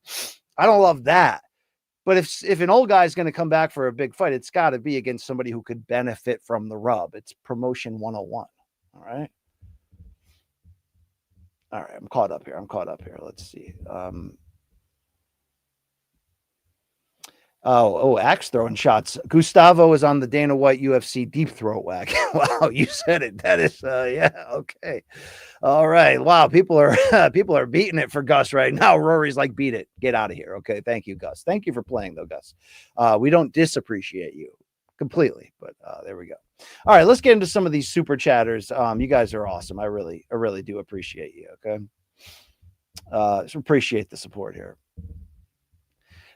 I don't love that. But if an old guy is going to come back for a big fight, it's got to be against somebody who could benefit from the rub. It's promotion 101. All right. I'm caught up here. Let's see. Axe throwing shots. Gustavo is on the Dana White UFC deep throat whack. Wow, you said it. That is, yeah, okay. All right. Wow, people are people are beating it for Gus right now. Rory's like, beat it, get out of here. Okay, thank you, Gus. Thank you for playing though, Gus. We don't disappreciate you completely, but there we go. All right, let's get into some of these super chatters. You guys are awesome. I really do appreciate you. Okay, so appreciate the support here.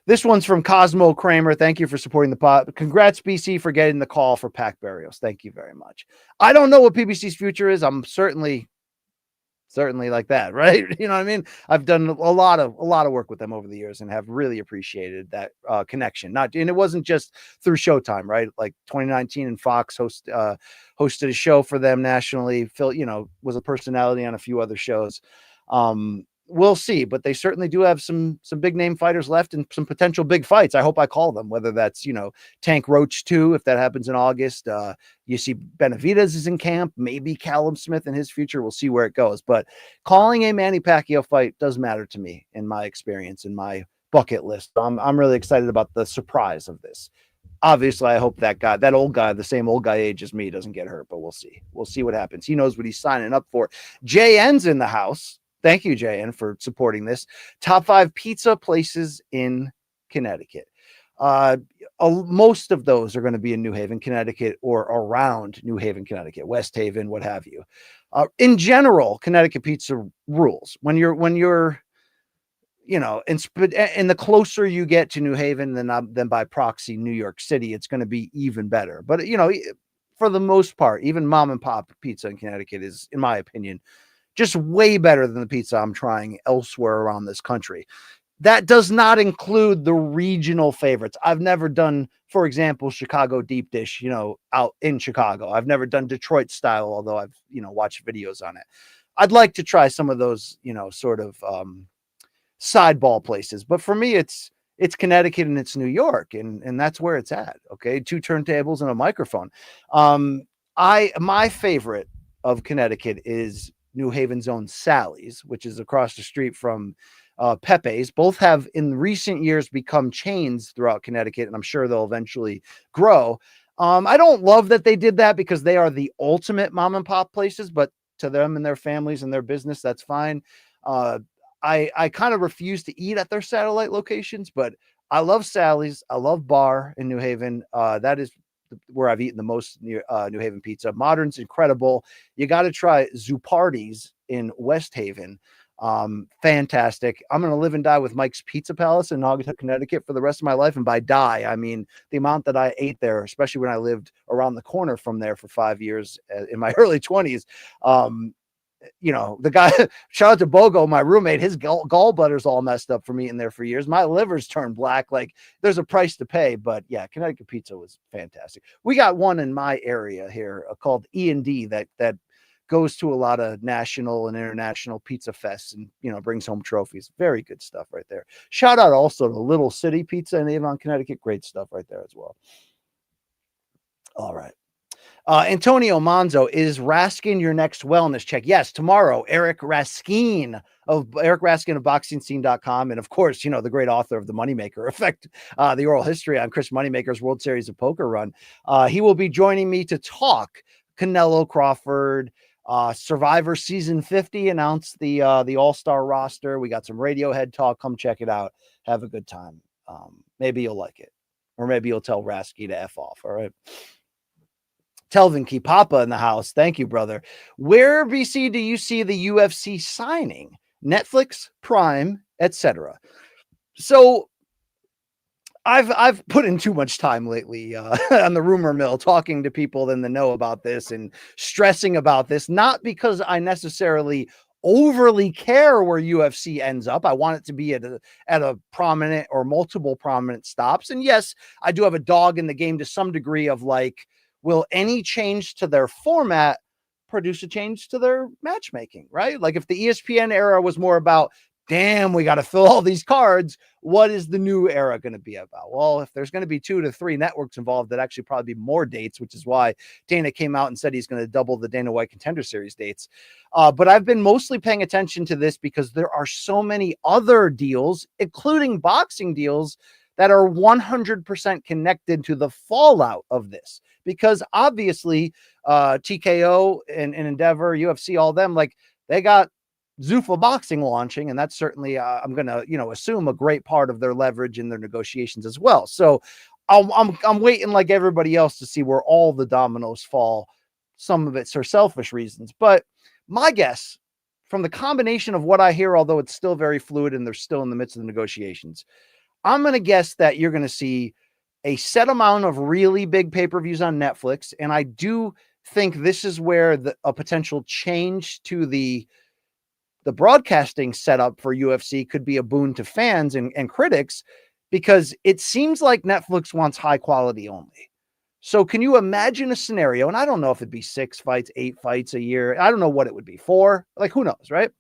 This one's from Cosmo Kramer. Thank you for supporting the pod. Congrats, BC, for getting the call for Pac-Barrios. Thank you very much. I don't know what PBC's future is. I'm certainly like that, right? You know what I mean? I've done a lot of work with them over the years and have really appreciated that connection. And it wasn't just through Showtime, right? Like 2019 and Fox hosted a show for them nationally. Phil, was a personality on a few other shows. We'll see, but they certainly do have some big name fighters left and some potential big fights. I hope I call them, whether that's, Tank Roach 2, if that happens in August. You see Benavidez is in camp, maybe Callum Smith in his future. We'll see where it goes. But calling a Manny Pacquiao fight does matter to me in my experience, in my bucket list. I'm really excited about the surprise of this. Obviously, I hope that old guy, the same old guy age as me, doesn't get hurt, but we'll see. We'll see what happens. He knows what he's signing up for. JN's in the house. Thank you, JN, for supporting this. Top 5 pizza places in Connecticut. Most of those are going to be in New Haven, Connecticut, or around New Haven, Connecticut, West Haven, what have you. In general, Connecticut pizza rules. When you're, and the closer you get to New Haven than by proxy New York City, it's going to be even better. But for the most part, even mom and pop pizza in Connecticut is, in my opinion, just way better than the pizza I'm trying elsewhere around this country. That does not include the regional favorites. I've never done, for example, Chicago deep dish, out in Chicago. I've never done Detroit style, although I've, watched videos on it. I'd like to try some of those, sort of sideball places. But for me, it's Connecticut and it's New York, and that's where it's at. Okay. 2 turntables and a microphone. My favorite of Connecticut is New Haven's own Sally's, which is across the street from Pepe's. Both have in recent years become chains throughout Connecticut, and I'm sure they'll eventually grow. I don't love that they did that because they are the ultimate mom and pop places, but to them and their families and their business, that's fine. I kind of refuse to eat at their satellite locations, but I love Sally's. I love Bar in New Haven. That is where I've eaten the most New Haven pizza. Modern's incredible. You got to try Zupardi's in West Haven. Fantastic. I'm going to live and die with Mike's Pizza Palace in Naugatuck, Connecticut for the rest of my life. And by die, I mean the amount that I ate there, especially when I lived around the corner from there for 5 years in my early 20s. The guy, shout out to Bogo, my roommate, his gallbladder's all messed up from eating there for years. My liver's turned black. Like, there's a price to pay, but yeah, Connecticut pizza was fantastic. We got one in my area here called E&D that goes to a lot of national and international pizza fests and, brings home trophies. Very good stuff right there. Shout out also to Little City Pizza in Avon, Connecticut. Great stuff right there as well. All right. Antonio Manzo, is Raskin your next wellness check? Yes, tomorrow, Eric Raskin of BoxingScene.com. And of course, the great author of The Moneymaker Effect, the oral history on Chris Moneymaker's World Series of Poker run. He will be joining me to talk Canelo-Crawford, Survivor Season 50, announced the all-star roster. We got some Radiohead talk. Come check it out. Have a good time. Maybe you'll like it. Or maybe you'll tell Rasky to F off. All right. Telvin Kipapa in the house. Thank you, brother. Where, BC, do you see the UFC signing? Netflix, Prime, etc. So I've put in too much time lately on the rumor mill, talking to people in the know about this and stressing about this, not because I necessarily overly care where UFC ends up. I want it to be at a prominent or multiple prominent stops. And yes, I do have a dog in the game to some degree of like, will any change to their format produce a change to their matchmaking, right? Like if the ESPN era was more about, damn, we got to fill all these cards, what is the new era going to be about? Well, if there's going to be 2 to 3 networks involved, that actually probably be more dates, which is why Dana came out and said he's going to double the Dana White Contender Series dates. But I've been mostly paying attention to this because there are so many other deals, including boxing deals, that are 100% connected to the fallout of this. Because obviously, TKO and Endeavor, UFC, all them, like they got Zuffa Boxing launching, and that's certainly, I'm going to, assume a great part of their leverage in their negotiations as well. So I'm waiting like everybody else to see where all the dominoes fall. Some of it's for selfish reasons, but my guess from the combination of what I hear, although it's still very fluid and they're still in the midst of the negotiations, I'm going to guess that you're going to see a set amount of really big pay-per-views on Netflix. And I do think this is where a potential change to the broadcasting setup for UFC could be a boon to fans and critics, because it seems like Netflix wants high quality only. So can you imagine a scenario? And I don't know if it'd be 6 fights, 8 fights a year. I don't know what it would be. 4, like who knows, right?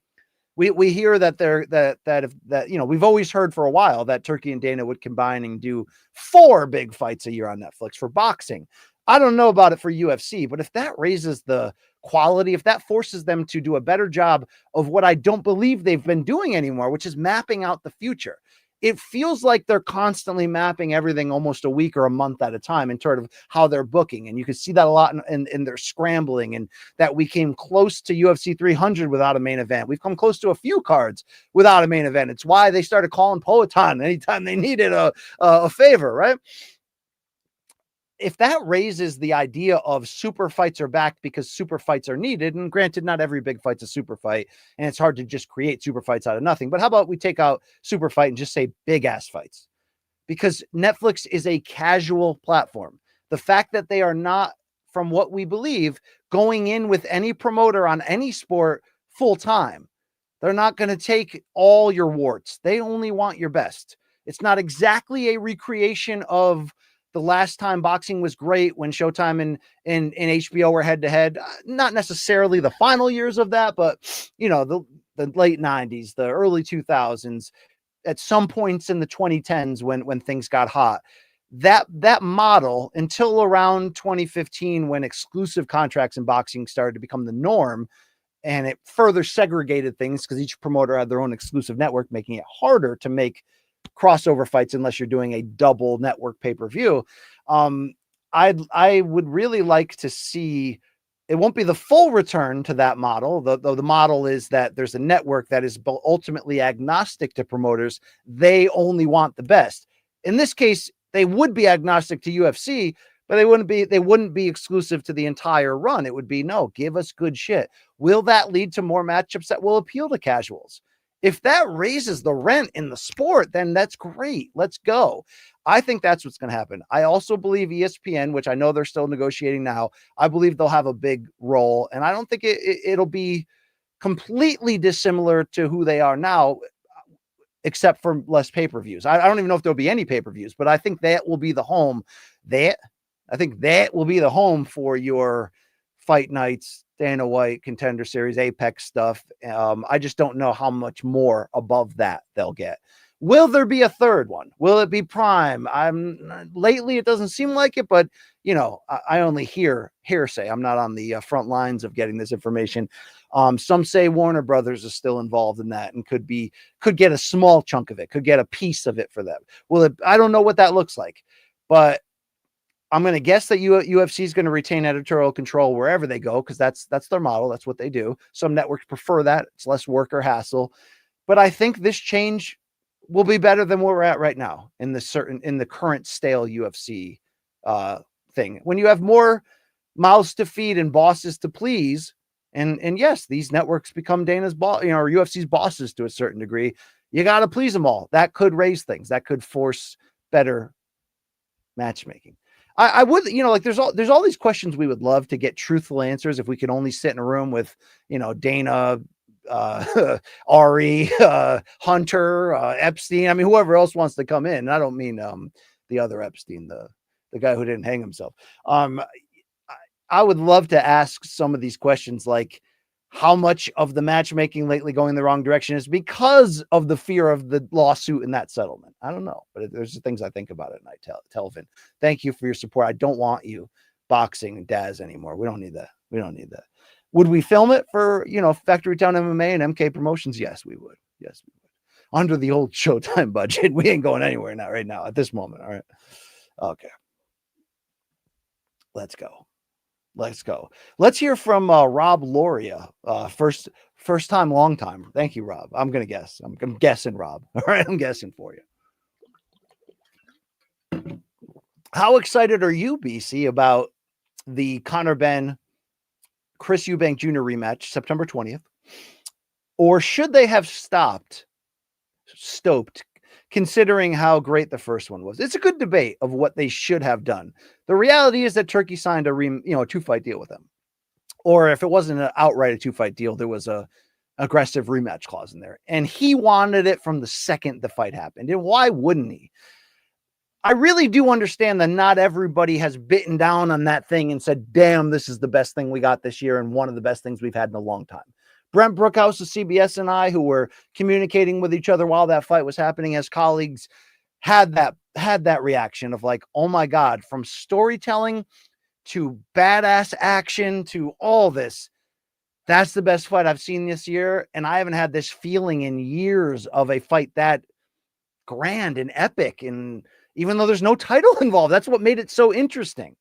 We hear that we've always heard for a while that Turkey and Dana would combine and do 4 big fights a year on Netflix for boxing. I don't know about it for UFC, but if that raises the quality, if that forces them to do a better job of what I don't believe they've been doing anymore, which is mapping out the future. It feels like they're constantly mapping everything almost a week or a month at a time in terms of how they're booking. And you can see that a lot in their scrambling, and that we came close to UFC 300 without a main event. We've come close to a few cards without a main event. It's why they started calling Poetan anytime they needed a favor, right? If that raises the idea of super fights are back because super fights are needed, and granted, not every big fight's a super fight, and it's hard to just create super fights out of nothing, but how about we take out super fight and just say big ass fights? Because Netflix is a casual platform. The fact that they are not, from what we believe, going in with any promoter on any sport full time, they're not going to take all your warts. They only want your best. It's not exactly a recreation of the last time boxing was great when Showtime and HBO were head to head. Not necessarily the final years of that, but the late 90s, the early 2000s, at some points in the 2010s when things got hot. That model until around 2015, when exclusive contracts in boxing started to become the norm, and it further segregated things because each promoter had their own exclusive network, making it harder to make crossover fights unless you're doing a double network pay-per-view. I would really like to see, it won't be the full return to that model, though the model is that there's a network that is ultimately agnostic to promoters. They only want the best. In this case, they would be agnostic to UFC, but they wouldn't be exclusive to the entire run. It would be, no, give us good shit. Will that lead to more matchups that will appeal to casuals? If that raises the rent in the sport, then that's great. Let's go. I think that's what's going to happen. I also believe ESPN, which I know they're still negotiating now, I believe they'll have a big role. And I don't think it'll be completely dissimilar to who they are now, except for less pay-per-views. I don't even know if there'll be any pay-per-views, but I think that will be the home. I think that will be the home for your fight nights, Dana White, Contender Series, Apex stuff. I just don't know how much more above that they'll get. Will there be a third one? Will it be Prime? Lately, it doesn't seem like it, but I only hear hearsay. I'm not on the front lines of getting this information. Some say Warner Brothers is still involved in that and could get a small chunk of it, could get a piece of it for them. I don't know what that looks like, but I'm going to guess that UFC is going to retain editorial control wherever they go, because that's their model. That's what they do. Some networks prefer that. It's less work or hassle. But I think this change will be better than where we're at right now in the current stale UFC thing. When you have more mouths to feed and bosses to please, and yes, these networks become Dana's boss, or UFC's bosses to a certain degree. You got to please them all. That could raise things. That could force better matchmaking. I would, there's all these questions we would love to get truthful answers if we could only sit in a room with, Dana, Ari, Hunter, Epstein. I mean, whoever else wants to come in. And I don't mean the other Epstein, the guy who didn't hang himself. I would love to ask some of these questions, like how much of the matchmaking lately going the wrong direction is because of the fear of the lawsuit and that settlement. I don't know, but there's things I think about at night. Telvin, thank you for your support. I don't want you boxing Daz anymore. We don't need that. Would we film it for, Factory Town MMA and MK Promotions? Yes, we would. under the old Showtime budget. We ain't going anywhere now, right now, at this moment. All right. Okay. Let's go. Let's hear from Rob Loria. First time, long time. Thank you, Rob. I'm going to guess. I'm guessing, Rob. All right. I'm guessing for you. How excited are you, BC, about the Conor Benn, Chris Eubank Jr. rematch, September 20th? Or should they have stoped, considering how great the first one was? It's a good debate of what they should have done. The reality is that Turkey signed a 2-fight deal with them. Or if it wasn't an outright a 2-fight deal, there was a aggressive rematch clause in there. And he wanted it from the second the fight happened. And why wouldn't he? I really do understand that not everybody has bitten down on that thing and said, damn, this is the best thing we got this year and one of the best things we've had in a long time. Brent Brookhouse of CBS and I, who were communicating with each other while that fight was happening as colleagues, had that reaction of like, oh my God, from storytelling to badass action to all this, that's the best fight I've seen this year. And I haven't had this feeling in years of a fight that grand and epic. And even though there's no title involved, that's what made it so interesting.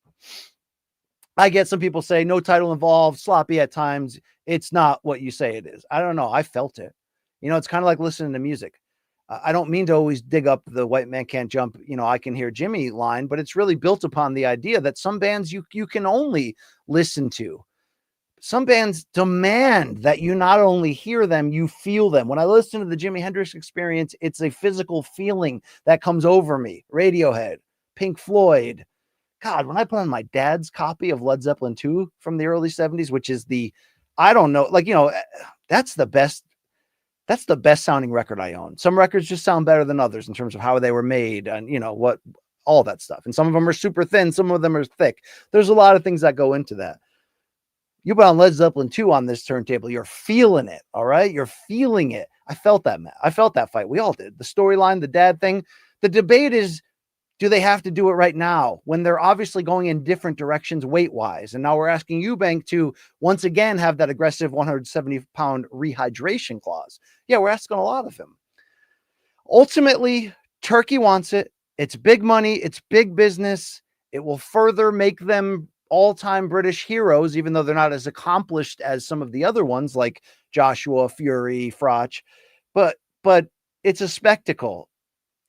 I get some people say no title involved, sloppy at times. It's not what you say it is. I don't know. I felt it. It's kind of like listening to music. I don't mean to always dig up the white man can't jump, I can hear Jimmy line, but it's really built upon the idea that some bands you can only listen to. Some bands demand that you not only hear them, you feel them. When I listen to the Jimi Hendrix Experience, it's a physical feeling that comes over me. Radiohead, Pink Floyd. God, when I put on my dad's copy of Led Zeppelin 2 from the early 70s, which is that's the best sounding record I own. Some records just sound better than others in terms of how they were made and all that stuff. And some of them are super thin. Some of them are thick. There's a lot of things that go into that. You put on Led Zeppelin 2 on this turntable, you're feeling it. All right. You're feeling it. I felt that, man. I felt that fight. We all did. The storyline, the dad thing. The debate is, do they have to do it right now when they're obviously going in different directions weight-wise? And now we're asking Eubank to once again have that aggressive 170-pound rehydration clause. Yeah, we're asking a lot of him. Ultimately, Turkey wants it. It's big money. It's big business. It will further make them all-time British heroes, even though they're not as accomplished as some of the other ones like Joshua, Fury, Froch. But it's a spectacle.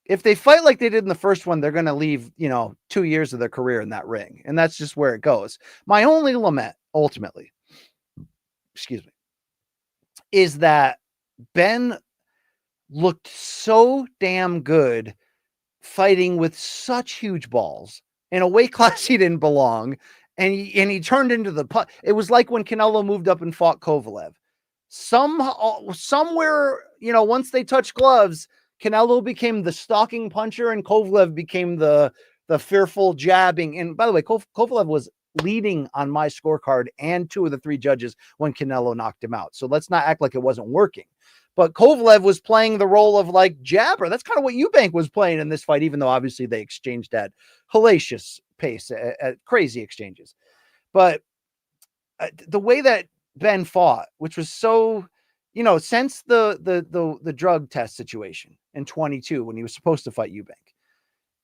If they fight like they did in the first one, they're going to leave, 2 years of their career in that ring. And that's just where it goes. My only lament, ultimately, is that Ben looked so damn good fighting with such huge balls in a weight class he didn't belong. And he turned into the putt. It was like when Canelo moved up and fought Kovalev. Somewhere, once they touched gloves, Canelo became the stalking puncher and Kovalev became the fearful jabbing. And by the way, Kovalev was leading on my scorecard and 2 of the 3 judges when Canelo knocked him out. So let's not act like it wasn't working. But Kovalev was playing the role of like jabber. That's kind of what Eubank was playing in this fight, even though obviously they exchanged at hellacious pace, at crazy exchanges. But the way that Ben fought, which was so, since the drug test situation in 22 when he was supposed to fight Eubank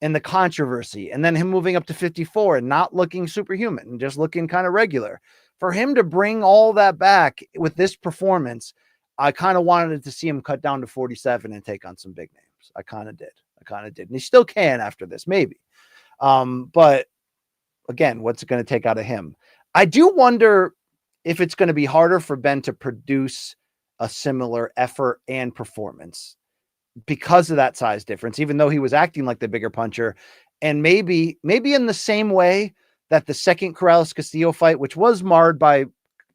and the controversy, and then him moving up to 54 and not looking superhuman and just looking kind of regular, for him to bring all that back with this performance, I kind of wanted to see him cut down to 47 and take on some big names. I kind of did. And he still can after this, maybe. But again, what's it going to take out of him? I do wonder if it's going to be harder for Ben to produce a similar effort and performance because of that size difference, even though he was acting like the bigger puncher. And maybe in the same way that the second Corrales Castillo fight, which was marred by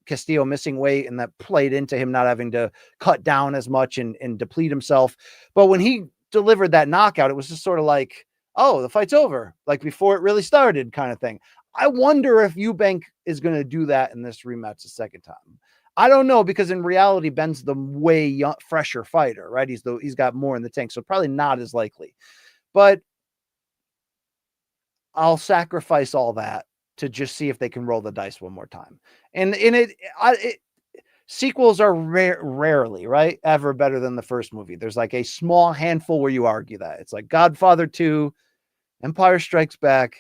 Castillo missing weight and that played into him not having to cut down as much and deplete himself. But when he delivered that knockout, it was just sort of like, oh, the fight's over, like before it really started kind of thing. I wonder if Eubank is going to do that in this rematch the second time. I don't know, because in reality, Ben's the way fresher fighter, right? He's got more in the tank, so probably not as likely. But I'll sacrifice all that to just see if they can roll the dice one more time. And Sequels are rarely, right, ever better than the first movie. There's like a small handful where you argue that. It's like Godfather 2, Empire Strikes Back,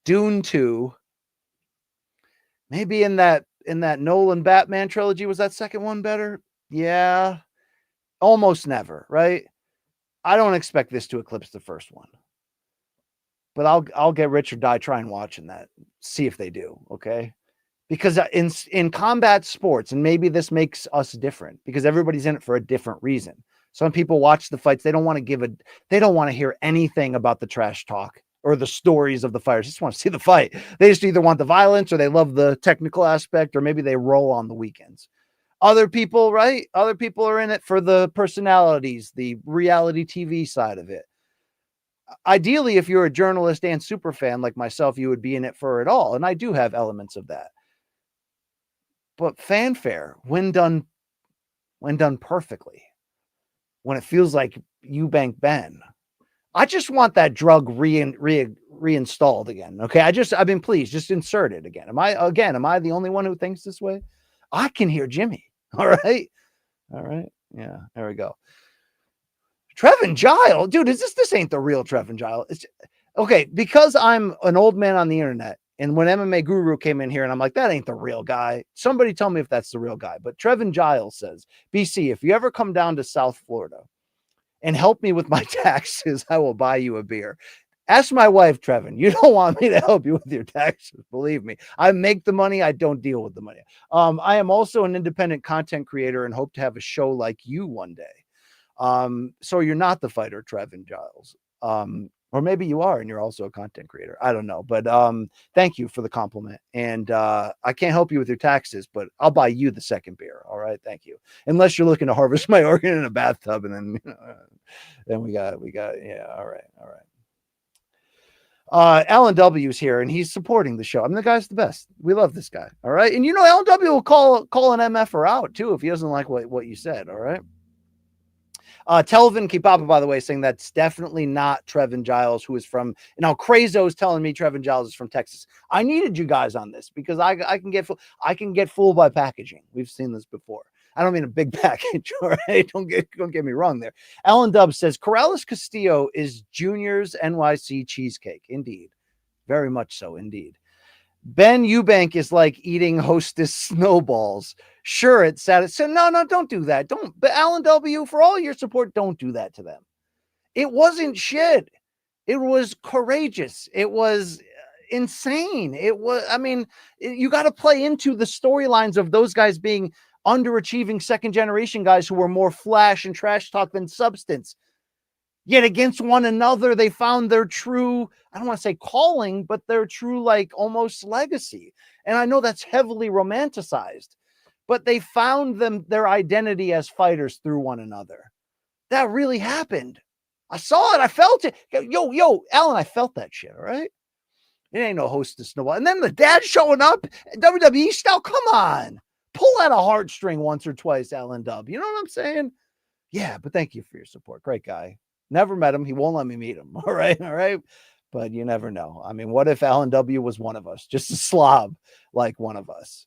Dune 2. Maybe in that Nolan Batman trilogy, was that second one better? Yeah. Almost never, right? I don't expect this to eclipse the first one. But I'll get rich or die trying watching that. See if they do, okay? Because in combat sports, and maybe this makes us different because everybody's in it for a different reason. Some people watch the fights, they don't want to hear anything about the trash talk or the stories of the fighters. They just want to see the fight. They just either want the violence or they love the technical aspect, or maybe they roll on the weekends. Other people, right? Other people are in it for the personalities, the reality TV side of it. Ideally, if you're a journalist and super fan like myself, you would be in it for it all. And I do have elements of that. But fanfare, when done perfectly, when it feels like Eubank Ben, I just want that drug reinstalled again. Okay. I mean, please just insert it again. Am I the only one who thinks this way? I can hear Jimmy. All right. Yeah. There we go. Trevin Giles, dude, this ain't the real Trevin Giles. It's okay. Because I'm an old man on the internet. And when MMA Guru came in here and I'm like, that ain't the real guy. Somebody tell me if that's the real guy. But Trevin Giles says, BC, if you ever come down to South Florida and help me with my taxes, I will buy you a beer. Ask my wife, Trevin. You don't want me to help you with your taxes. Believe me. I make the money. I don't deal with the money. I am also an independent content creator and hope to have a show like you one day. So you're not the fighter, Trevin Giles. Or maybe you are and you're also a content creator. I don't know. But thank you for the compliment. And I can't help you with your taxes, but I'll buy you the second beer. All right. Thank you. Unless you're looking to harvest my organ in a bathtub. And then we got, yeah. All right. Alan W's here and he's supporting the show. I mean, the guy's the best. We love this guy. All right. And Alan W will call an MFer out too if he doesn't like what you said. All right. Telvin Kipapa, by the way, saying that's definitely not Trevin Giles, who is from, Crazo's telling me Trevin Giles is from Texas. I needed you guys on this because I can get fooled by packaging. We've seen this before. I don't mean a big package, all right? Don't get me wrong there. Alan Dubs says Corrales Castillo is Junior's NYC cheesecake. Indeed. Very much so, indeed. Benn-Eubank is like eating Hostess snowballs. Sure, it's sad. So no, don't do that. Don't. But Alan W, for all your support, don't do that to them. It wasn't shit. It was courageous. It was insane. It was. I mean, you got to play into the storylines of those guys being underachieving second generation guys who were more flash and trash talk than substance. Yet against one another, they found their true, I don't want to say calling, but their true, like almost legacy. And I know that's heavily romanticized, but they found their identity as fighters through one another. That really happened. I saw it. I felt it. Yo, Alan, I felt that shit. All right. It ain't no Hostess snowball. And then the dad showing up, WWE style. Come on. Pull out a heartstring once or twice, Alan Dub. You know what I'm saying? Yeah, but thank you for your support. Great guy. Never met him. He won't let me meet him. All right. But you never know. I mean, what if Alan W was one of us, just a slob like one of us?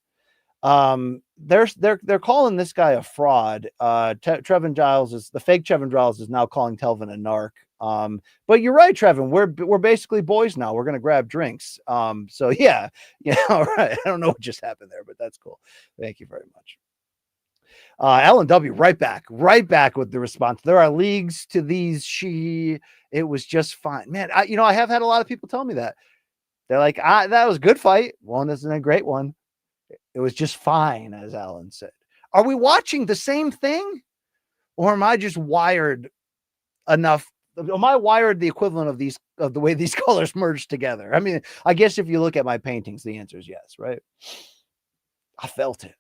They're calling this guy a fraud. Trevin Giles is the fake Trevin Giles is now calling Telvin a narc. But you're right, Trevin. We're basically boys now. We're gonna grab drinks. So yeah. All right. I don't know what just happened there, but that's cool. Thank you very much. Alan W, right back with the response. There are leagues to these. It was just fine, man. I have had a lot of people tell me that. They're like, that was a good fight. One isn't a great one. It was just fine, as Alan said. Are we watching the same thing, or am I just wired enough? Am I wired the equivalent of the way these colors merge together? I mean, I guess if you look at my paintings, the answer is yes, right? I felt it.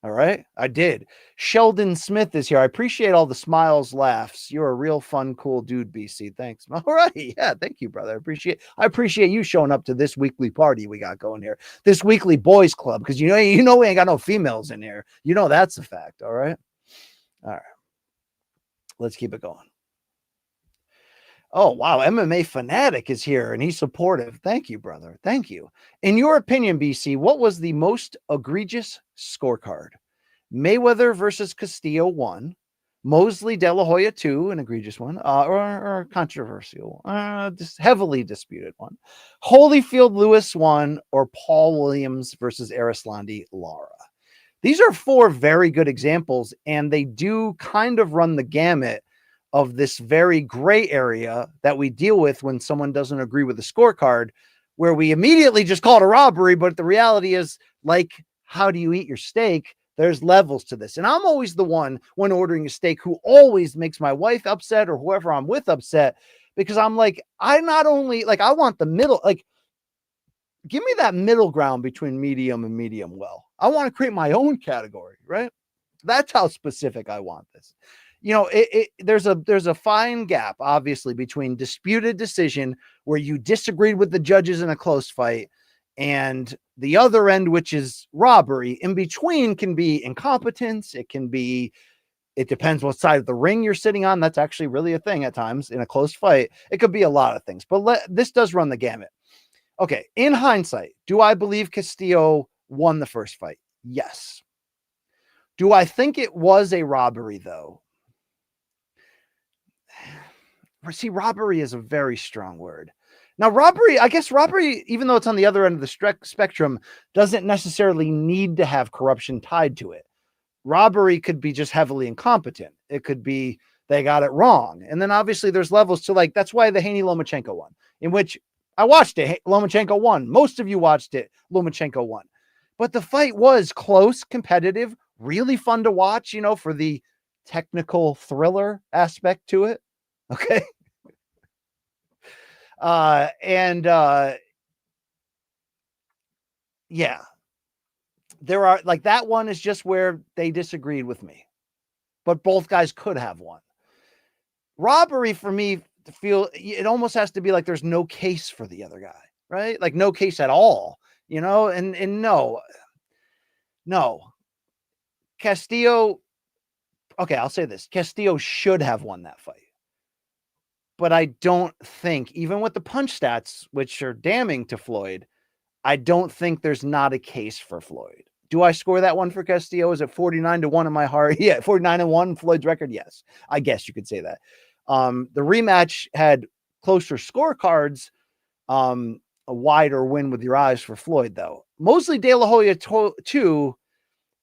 All right. I did. Sheldon Smith is here. I appreciate all the smiles, laughs. You're a real fun, cool dude, BC. Thanks. All right. Yeah. Thank you, brother. I appreciate you showing up to this weekly party we got going here. This weekly boys club. Cause we ain't got no females in here. That's a fact. All right. Let's keep it going. Oh, wow. MMA Fanatic is here and he's supportive. Thank you, brother. Thank you. In your opinion, BC, what was the most egregious scorecard? Mayweather versus Castillo 1, Mosley De La Hoya 2, an egregious one, or controversial, just heavily disputed one, Holyfield Lewis 1, or Paul Williams versus Arislandi Lara. These are 4 very good examples, and they do kind of run the gamut of this very gray area that we deal with when someone doesn't agree with the scorecard, where we immediately just call it a robbery. But the reality is, like, how do you eat your steak? There's levels to this. And I'm always the one when ordering a steak who always makes my wife upset or whoever I'm with upset, because I'm like, I not only like, I want the middle, like, give me that middle ground between medium and medium well. I want to create my own category, right? That's how specific I want this. You know, there's a fine gap, obviously, between disputed decision where you disagreed with the judges in a close fight and the other end, which is robbery. In between can be incompetence. It can be, it depends what side of the ring you're sitting on. That's actually really a thing at times in a close fight. It could be a lot of things, but this does run the gamut. Okay, in hindsight, do I believe Castillo won the first fight? Yes. Do I think it was a robbery, though? See, robbery is a very strong word. Now, robbery, I guess robbery, even though it's on the other end of the spectrum, doesn't necessarily need to have corruption tied to it. Robbery could be just heavily incompetent. It could be they got it wrong. And then obviously there's levels to, like, that's why the Haney Lomachenko one, in which I watched it. Lomachenko won. Most of you watched it. Lomachenko won. But the fight was close, competitive, really fun to watch, you know, for the technical thriller aspect to it. Okay. Yeah, there are, like, that one is just where they disagreed with me, but both guys could have won. Robbery for me to feel, it almost has to be like there's no case for the other guy, right? Like no case at all, you know? And no, Castillo. Okay, I'll say this. Castillo should have won that fight. But I don't think, even with the punch stats, which are damning to Floyd, I don't think there's not a case for Floyd. Do I score that one for Castillo? Is it 49-1 in my heart? Yeah, 49-1, Floyd's record. Yes, I guess you could say that. The rematch had closer scorecards, a wider win with your eyes for Floyd, though. Mosley De La Hoya 2,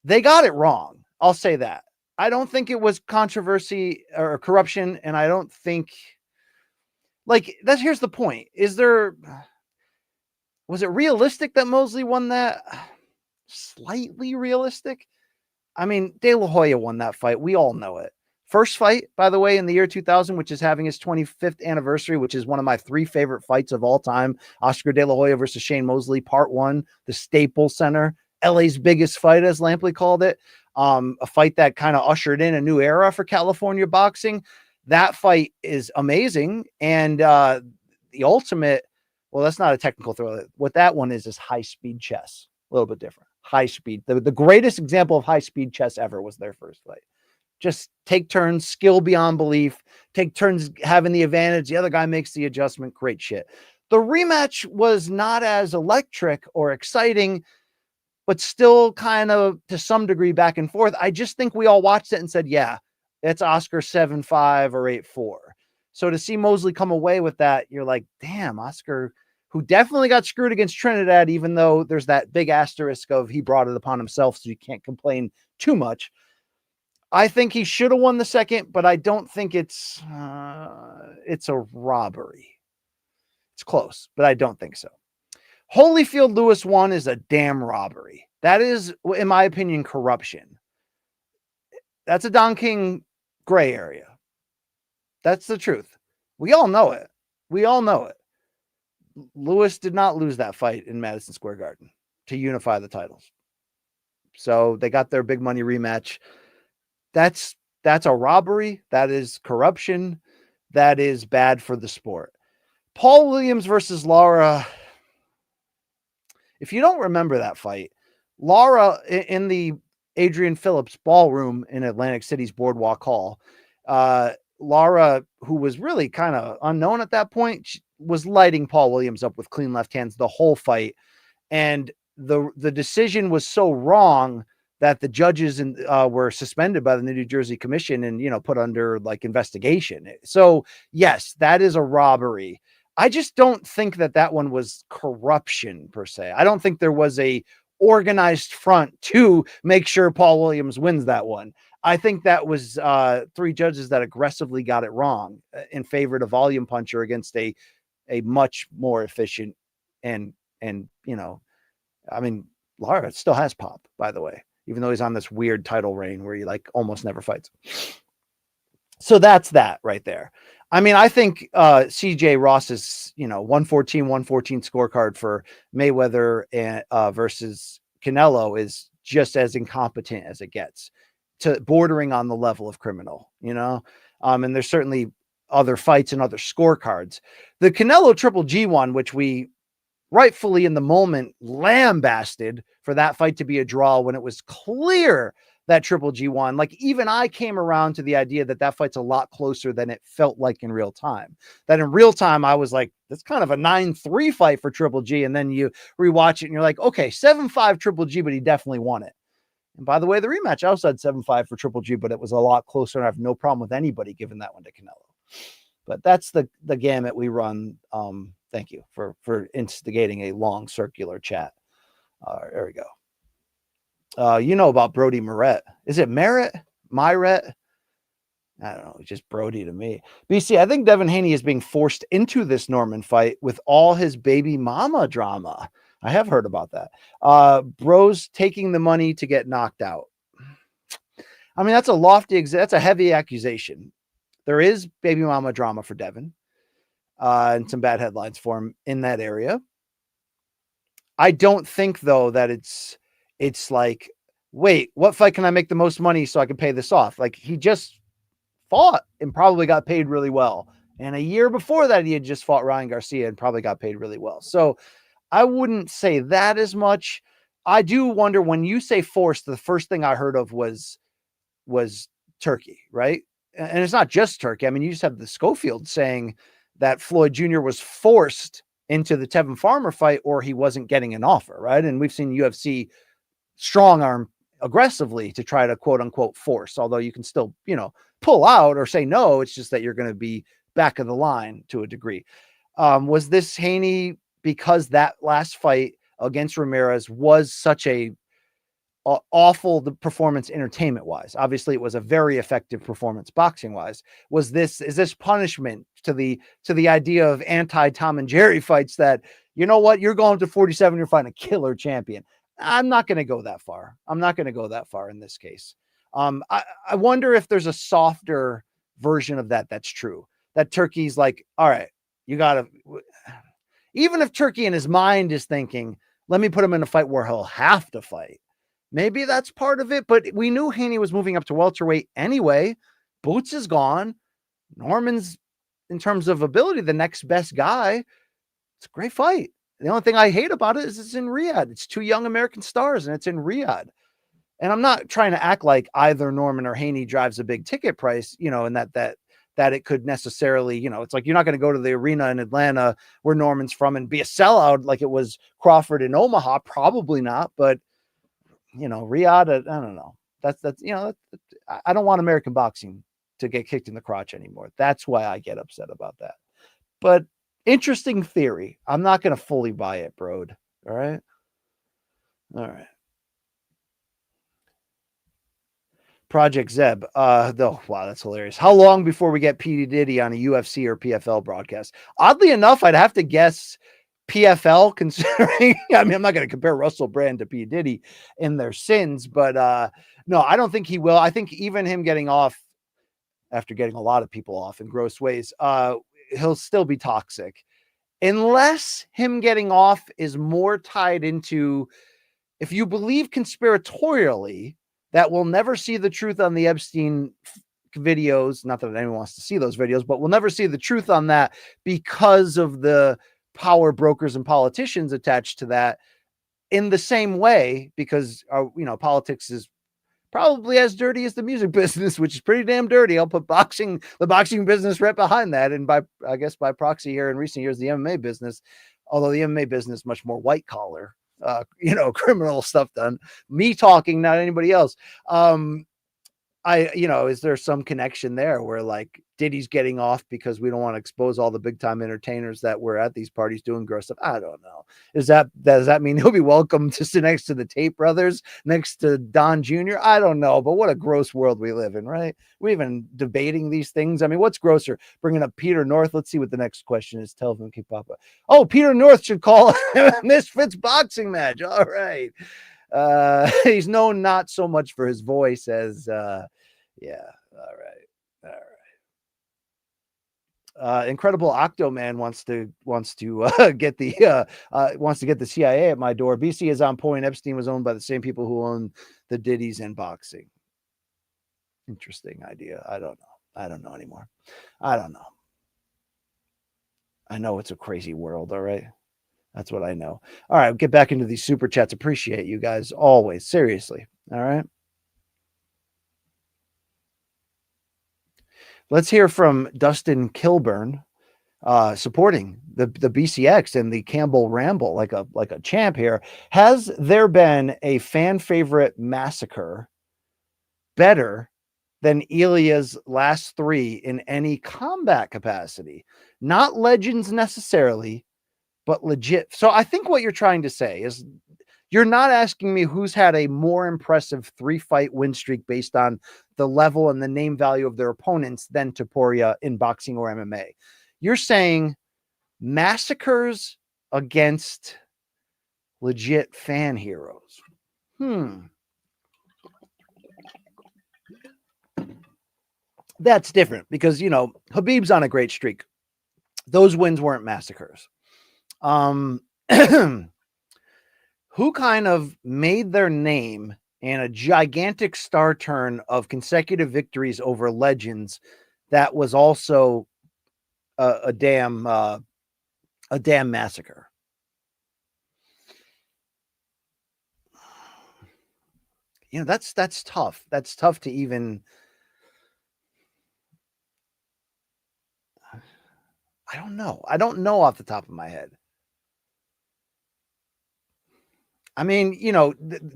they got it wrong. I'll say that. I don't think it was controversy or corruption, and I don't think, like, here's the point. Was it realistic that Mosley won that? Slightly realistic. I mean, De La Hoya won that fight. We all know it. First fight, by the way, in the year 2000, which is having its 25th anniversary, which is one of my 3 favorite fights of all time. Oscar De La Hoya versus Shane Mosley, part 1, the Staples Center, LA's biggest fight, as Lampley called it. A fight that kind of ushered in a new era for California boxing. That fight is amazing. And the ultimate, well, that's not a technical thriller. What that one is high-speed chess. A little bit different. High speed. The greatest example of high-speed chess ever was their first fight. Just take turns, skill beyond belief, take turns having the advantage. The other guy makes the adjustment. Great shit. The rematch was not as electric or exciting, but still kind of to some degree back and forth. I just think we all watched it and said, yeah, it's Oscar 7-5 or 8-4. So to see Mosley come away with that, you're like, damn, Oscar, who definitely got screwed against Trinidad, even though there's that big asterisk of he brought it upon himself, so you can't complain too much. I think he should have won the second, but I don't think it's a robbery. It's close, but I don't think so. Holyfield Lewis 1 is a damn robbery. That is, in my opinion, corruption. That's a Don King gray area. That's the truth. We all know it. We all know it. Lewis did not lose that fight in Madison Square Garden to unify the titles. So they got their big money rematch. That's a robbery. That is corruption. That is bad for the sport. Paul Williams versus Lara. If you don't remember that fight, Lara in the Adrian Phillips ballroom in Atlantic City's Boardwalk Hall, Lara, who was really kind of unknown at that point, was lighting Paul Williams up with clean left hands the whole fight. And the decision was so wrong that the judges were suspended by the New Jersey Commission and, put under like investigation. So yes, that is a robbery. I just don't think that one was corruption per se. I don't think there was a organized front to make sure Paul Williams wins that one. I think that was 3 judges that aggressively got it wrong in favor of a volume puncher against a much more efficient and I mean, Lara still has pop, by the way, even though he's on this weird title reign where he like almost never fights. So that's that right there. I mean, I think CJ Ross's, 114 scorecard for Mayweather and versus Canelo is just as incompetent as it gets, to bordering on the level of criminal, and there's certainly other fights and other scorecards. The Canelo Triple G one, which we rightfully in the moment lambasted for that fight to be a draw when it was clear that Triple G won. Like, even I came around to the idea that fight's a lot closer than it felt like in real time. That in real time, I was like, that's kind of a 9-3 fight for Triple G. And then you rewatch it and you're like, okay, 7-5 Triple G, but he definitely won it. And by the way, the rematch, I also had 7-5 for Triple G, but it was a lot closer. And I have no problem with anybody giving that one to Canelo. But that's the gamut we run. Thank you for instigating a long circular chat. There we go. About Brody Moret. Is it Merritt? Myret? I don't know. It's just Brody to me. BC, I think Devin Haney is being forced into this Norman fight with all his baby mama drama. I have heard about that. Bros taking the money to get knocked out. I mean, that's a heavy accusation. There is baby mama drama for Devin. And some bad headlines for him in that area. I don't think, though, that it's like, wait, what fight can I make the most money so I can pay this off? Like, he just fought and probably got paid really well. And a year before that, he had just fought Ryan Garcia and probably got paid really well. So I wouldn't say that as much. I do wonder, when you say forced, the first thing I heard of was Turkey, right? And it's not just Turkey. I mean, you just have the Schofield saying that Floyd Jr. was forced into the Tevin Farmer fight or he wasn't getting an offer, right? And we've seen UFC strong arm aggressively to try to quote unquote force, although you can still, pull out or say no. It's just that you're going to be back of the line to a degree. Was this Haney because that last fight against Ramirez was such a awful the performance entertainment wise? Obviously it was a very effective performance boxing wise. Is this punishment to the idea of anti Tom and Jerry fights that, you're going to 47, you're fighting a killer champion? I'm not going to go that far. In this case. I wonder if there's a softer version of that's true, that Turkey's like, all right, you gotta, even if Turkey in his mind is thinking, let me put him in a fight where he'll have to fight. Maybe that's part of it, but we knew Haney was moving up to welterweight anyway. Boots is gone. Norman's, in terms of ability, the next best guy. It's a great fight. The only thing I hate about it is it's in Riyadh. It's 2 young American stars and it's in Riyadh. And I'm not trying to act like either Norman or Haney drives a big ticket price, and that it could necessarily, it's like, you're not going to go to the arena in Atlanta where Norman's from and be a sellout like it was Crawford in Omaha. Probably not, but Riyadh, I don't know. That's I don't want American boxing to get kicked in the crotch anymore. That's why I get upset about that. But interesting theory. I'm not going to fully buy it, bro. All right. Project Zeb. Though, wow, that's hilarious. How long before we get P. Diddy on a UFC or PFL broadcast? Oddly enough, I'd have to guess PFL, considering, I mean, I'm not going to compare Russell Brand to P. Diddy in their sins, but no, I don't think he will. I think even him getting off after getting a lot of people off in gross ways, he'll still be toxic unless him getting off is more tied into, if you believe conspiratorially that we'll never see the truth on the Epstein videos, not that anyone wants to see those videos, but we'll never see the truth on that because of the power brokers and politicians attached to that, in the same way, because politics is probably as dirty as the music business, which is pretty damn dirty. I'll put the boxing business right behind that. And I guess by proxy here in recent years, the MMA business, although the MMA business is much more white collar, criminal stuff done. Me talking, not anybody else. Is there some connection there where like Diddy's getting off because we don't want to expose all the big time entertainers that were at these parties doing gross stuff? I don't know. Does that mean he'll be welcome to sit next to the Tate brothers, next to Don Jr.? I don't know, but what a gross world we live in, right? We're even debating these things. I mean, what's grosser? Bringing up Peter North. Let's see what the next question is. Telvin Kipapa. Oh, Peter North should call Misfits boxing match. All right. He's known not so much for his voice as yeah. All right. Incredible Octoman wants to get the CIA at my door. BC is on point. Epstein was owned by the same people who own the Diddys and boxing. Interesting idea. I don't know anymore. I don't know. I know it's a crazy world. All right. That's what I know. All right. We'll get back into these super chats. Appreciate you guys always. Seriously. All right. Let's hear from Dustin Kilburn, supporting the BCX and the Campbell Ramble like a champ here. Has there been a fan favorite massacre better than Ilia's last three in any combat capacity? Not legends necessarily, but legit. So I think what you're trying to say is you're not asking me who's had a more impressive 3-fight win streak based on the level and the name value of their opponents than Topuria in boxing or MMA. You're saying massacres against legit fan heroes. That's different because, Khabib's on a great streak. Those wins weren't massacres. Who kind of made their name and a gigantic star turn of consecutive victories over legends that was also a damn massacre? That's tough. That's tough to even. I don't know. I don't know off the top of my head. I mean,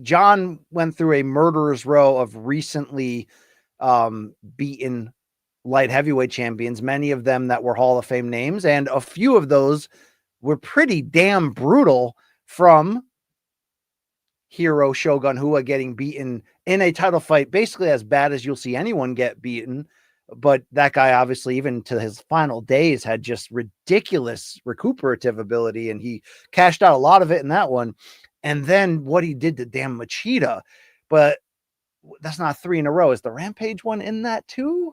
John went through a murderer's row of recently beaten light heavyweight champions, many of them that were Hall of Fame names, and a few of those were pretty damn brutal, from Hero Shogun Hua getting beaten in a title fight, basically as bad as you'll see anyone get beaten. But that guy, obviously, even to his final days, had just ridiculous recuperative ability, and he cashed out a lot of it in that one. And then what he did to damn Machida, but that's not 3 in a row. Is the Rampage one in that too?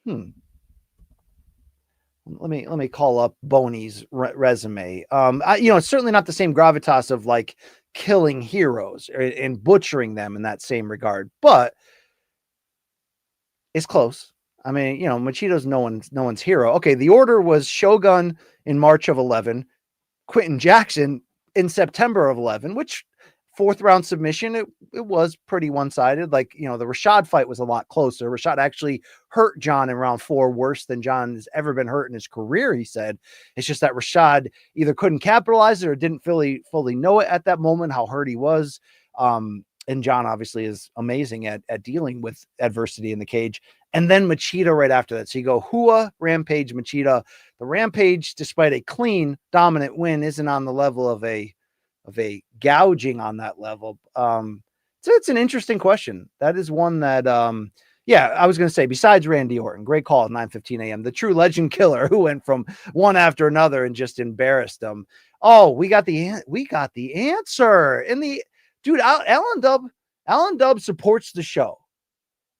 Let me call up Boney's resume. It's certainly not the same gravitas of like killing heroes and butchering them in that same regard, but it's close. I mean, Machida's no one's hero. Okay, the order was Shogun in March of 11, Quentin Jackson in September of 11, which 4th round submission, it was pretty one-sided. Like, the Rashad fight was a lot closer. Rashad actually hurt John in round 4 worse than John has ever been hurt in his career, he said. It's just that Rashad either couldn't capitalize it or didn't fully know it at that moment, how hurt he was. And John obviously is amazing at dealing with adversity in the cage. And then Machida right after that. So you go Hua, Rampage, Machida. The Rampage, despite a clean, dominant win, isn't on the level of a gouging on that level. So it's an interesting question. That is one that, I was going to say, besides Randy Orton, great call at 9:15 a.m., the true legend killer who went from one after another and just embarrassed them. Oh, we got the answer in the dude. Alan Dubb supports the show.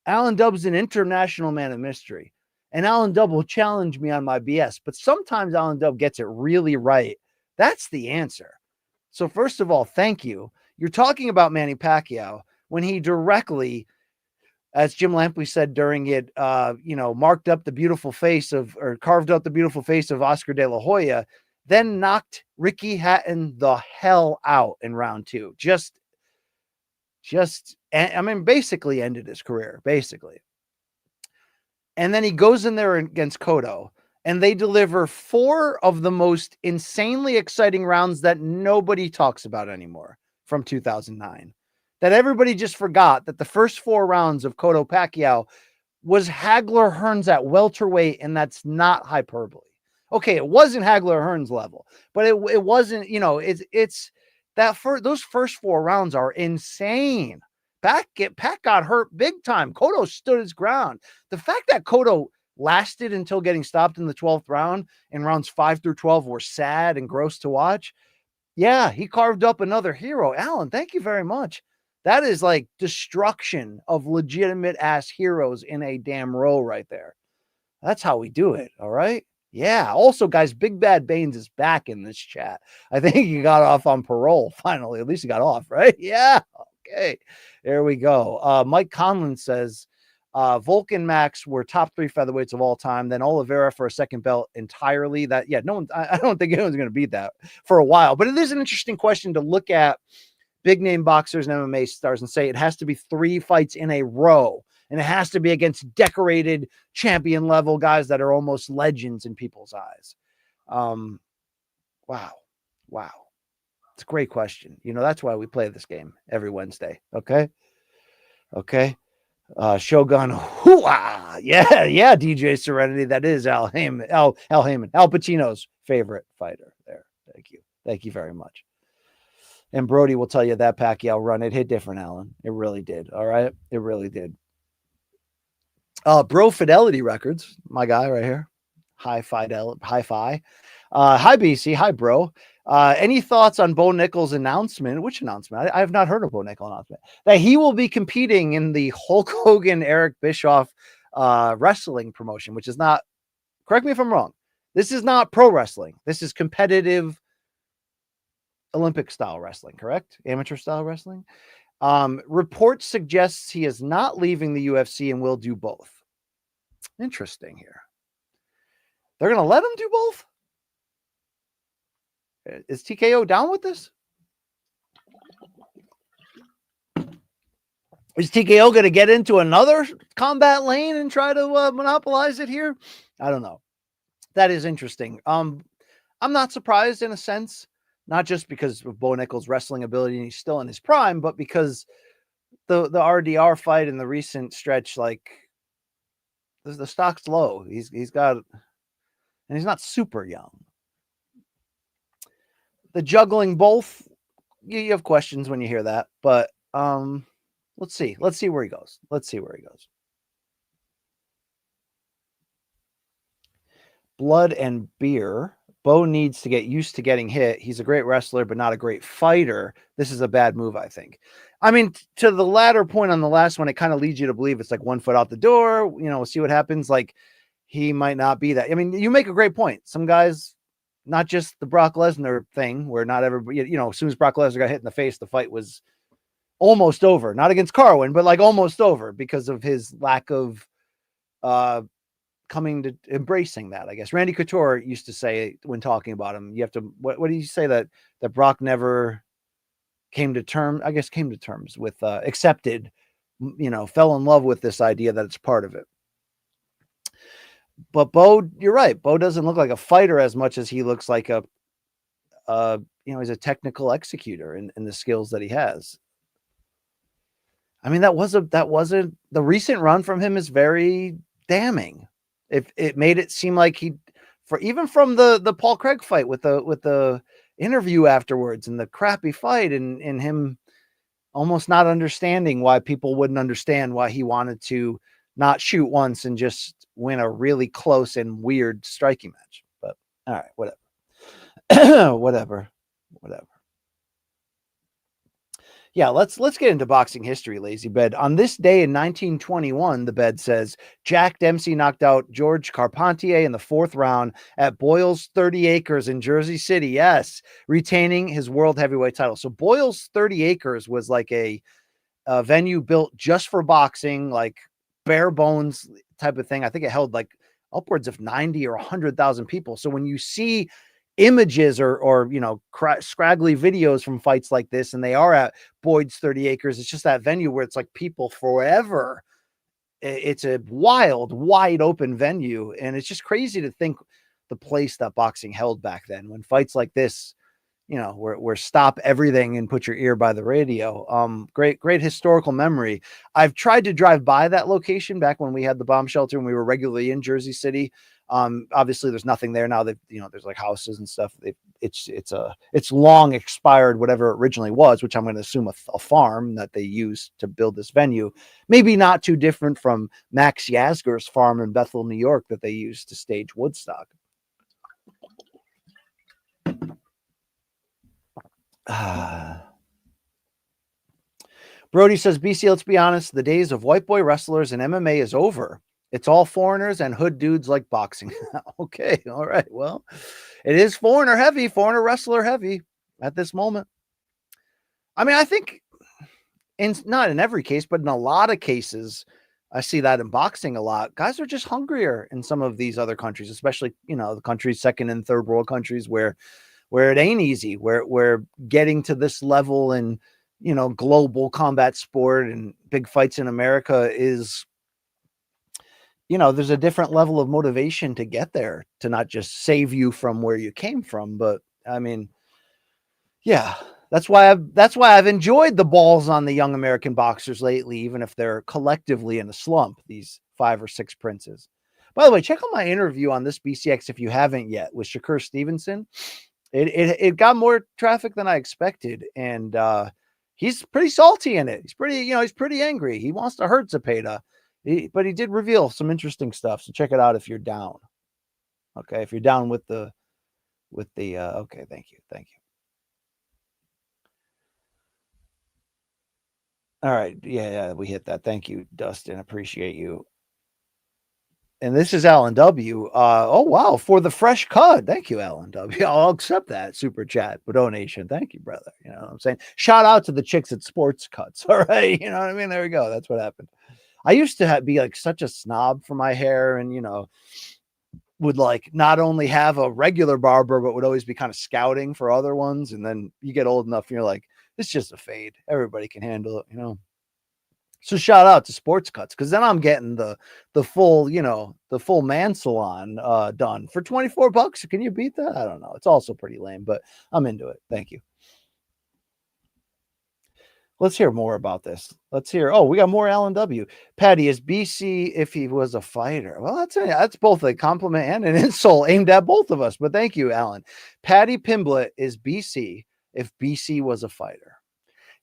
Alan Dubb's an international man of mystery, and Alan Dubb will challenge me on my BS, but sometimes Alan Dubb gets it really right. That's the answer. So first of all, thank you. You're talking about Manny Pacquiao when he directly, as Jim Lampley said during it, carved up the beautiful face of Oscar De La Hoya, then knocked Ricky Hatton the hell out in round 2. Just I mean, basically ended his career, basically. And then he goes in there against Cotto, and they deliver 4 of the most insanely exciting rounds that nobody talks about anymore from 2009. That everybody just forgot that the first 4 rounds of Cotto Pacquiao was Hagler Hearns at welterweight, and that's not hyperbole. Okay, it wasn't Hagler Hearns level, but it wasn't, it's that those first 4 rounds are insane. Pat got hurt big time. Cotto stood his ground. The fact that Cotto lasted until getting stopped in the 12th round and rounds 5 through 12 were sad and gross to watch. Yeah, he carved up another hero. Alan, thank you very much. That is like destruction of legitimate ass heroes in a damn row right there. That's how we do it. All right. Yeah. Also, guys, Big Bad Baines is back in this chat. I think he got off on parole finally. At least he got off, right? Yeah. Okay. There we go. Mike Conlon says Volk and Max were top 3 featherweights of all time. Then Oliveira for a second belt entirely. That, yeah, no one, I don't think anyone's going to beat that for a while. But it is an interesting question to look at big name boxers and MMA stars and say it has to be 3 fights in a row. And it has to be against decorated champion level guys that are almost legends in people's eyes. Wow. It's a great question. That's why we play this game every Wednesday. Okay. Shogun. Hoo-ah! Yeah. DJ Serenity. That is Al Heyman. Al Heyman. Al Pacino's favorite fighter there. Thank you very much. And Brody will tell you that Pacquiao run, it hit different, Alan. It really did. All right. It really did. Bro Fidelity Records, my guy right here. Hi-Fi. Hi, BC. Hi, bro. Any thoughts on Bo Nickal's announcement? Which announcement? I have not heard of Bo Nickal announcement. That he will be competing in the Hulk Hogan, Eric Bischoff wrestling promotion, which is not, correct me if I'm wrong, this is not pro wrestling. This is competitive Olympic style wrestling, correct? Amateur style wrestling. Report suggests he is not leaving the UFC and will do both. Interesting here. They're going to let him do both? Is TKO down with this? Is TKO going to get into another combat lane and try to monopolize it here? I don't know. That is interesting. I'm not surprised in a sense, not just because of Bo Nickal's wrestling ability and he's still in his prime, but because the RDR fight in the recent stretch, like the stock's low. He's got, and he's not super young. The juggling both, you have questions when you hear that, but let's see where he goes. Blood and beer. Bo needs to get used to getting hit. He's a great wrestler, but not a great fighter. This is a bad move, I think. I mean, to the latter point on the last one, it kind of leads you to believe it's like 1 foot out the door, see what happens. Like he might not be that. I mean, you make a great point. Some guys, not just the Brock Lesnar thing where not everybody, as soon as Brock Lesnar got hit in the face, the fight was almost over. Not against Carwin, but like almost over because of his lack of coming to embracing that, I guess. Randy Couture used to say when talking about him, you have to, what did he say, that Brock never came to terms with, accepted, fell in love with this idea that it's part of it. But Bo, you're right. Bo doesn't look like a fighter as much as he looks like he's a technical executor in the skills that he has. I mean, the recent run from him is very damning. It made it seem like even from the Paul Craig fight with the interview afterwards and the crappy fight and him almost not understanding why people wouldn't understand why he wanted to not shoot once and just win a really close and weird striking match. But all right, whatever. Yeah, let's get into boxing history, Lazy Bed. On this day in 1921, the bed says, Jack Dempsey knocked out George Carpentier in the 4th round at Boyle's 30 Acres in Jersey City. Yes, retaining his world heavyweight title. So Boyle's 30 Acres was like a venue built just for boxing, like bare bones type of thing. I think it held like upwards of 90 or 100,000 people. So when you see images or scraggly videos from fights like this, and they are at Boyd's 30 Acres. It's just that venue where it's like people forever. It's a wild, wide open venue, and it's just crazy to think the place that boxing held back then, when fights like this, where stop everything and put your ear by the radio. Great historical memory. I've tried to drive by that location back when we had the bomb shelter and we were regularly in Jersey City. Obviously there's nothing there now that, there's like houses and stuff. It's long expired, whatever it originally was, which I'm going to assume a farm that they used to build this venue. Maybe not too different from Max Yasgur's farm in Bethel, New York, that they used to stage Woodstock. Brody says, BC, let's be honest, the days of white boy wrestlers and MMA is over. It's all foreigners and hood dudes like boxing. Okay, all right. Well, it is foreigner wrestler heavy at this moment. I mean, I think not in every case, but in a lot of cases, I see that in boxing a lot. Guys are just hungrier in some of these other countries, especially, the countries, second and third world countries where it ain't easy, where getting to this level in, global combat sport and big fights in America is, there's a different level of motivation to get there, to not just save you from where you came from. But I mean, yeah, that's why I've enjoyed the balls on the young American boxers lately, even if they're collectively in a slump, these 5 or 6 princes. By the way, check out my interview on this BCX if you haven't yet with Shakur Stevenson. It got more traffic than I expected, and he's pretty salty in it. He's pretty angry. He wants to hurt Zepeda, but he did reveal some interesting stuff. So check it out if you're down. Okay, if you're down with the okay, thank you. All right, yeah, we hit that. Thank you, Dustin. Appreciate you. And this is Alan W. Oh, wow. For the fresh cut. Thank you, Alan W. I'll accept that super chat, but donation. Thank you, brother. You know what I'm saying? Shout out to the chicks at Sports Cuts. All right. You know what I mean? There we go. That's what happened. I used to be like such a snob for my hair, and, would like not only have a regular barber, but would always be kind of scouting for other ones. And then you get old enough and you're like, it's just a fade. Everybody can handle it, So shout out to Sports Cuts, because then I'm getting the full, the full man salon done for $24. Can you beat that? I don't know. It's also pretty lame, but I'm into it. Thank you. Let's hear more about this. Let's hear. Oh, we got more Alan W. Paddy, is BC if he was a fighter? Well, that's both a compliment and an insult aimed at both of us. But thank you, Alan. Paddy Pimblett is BC if BC was a fighter.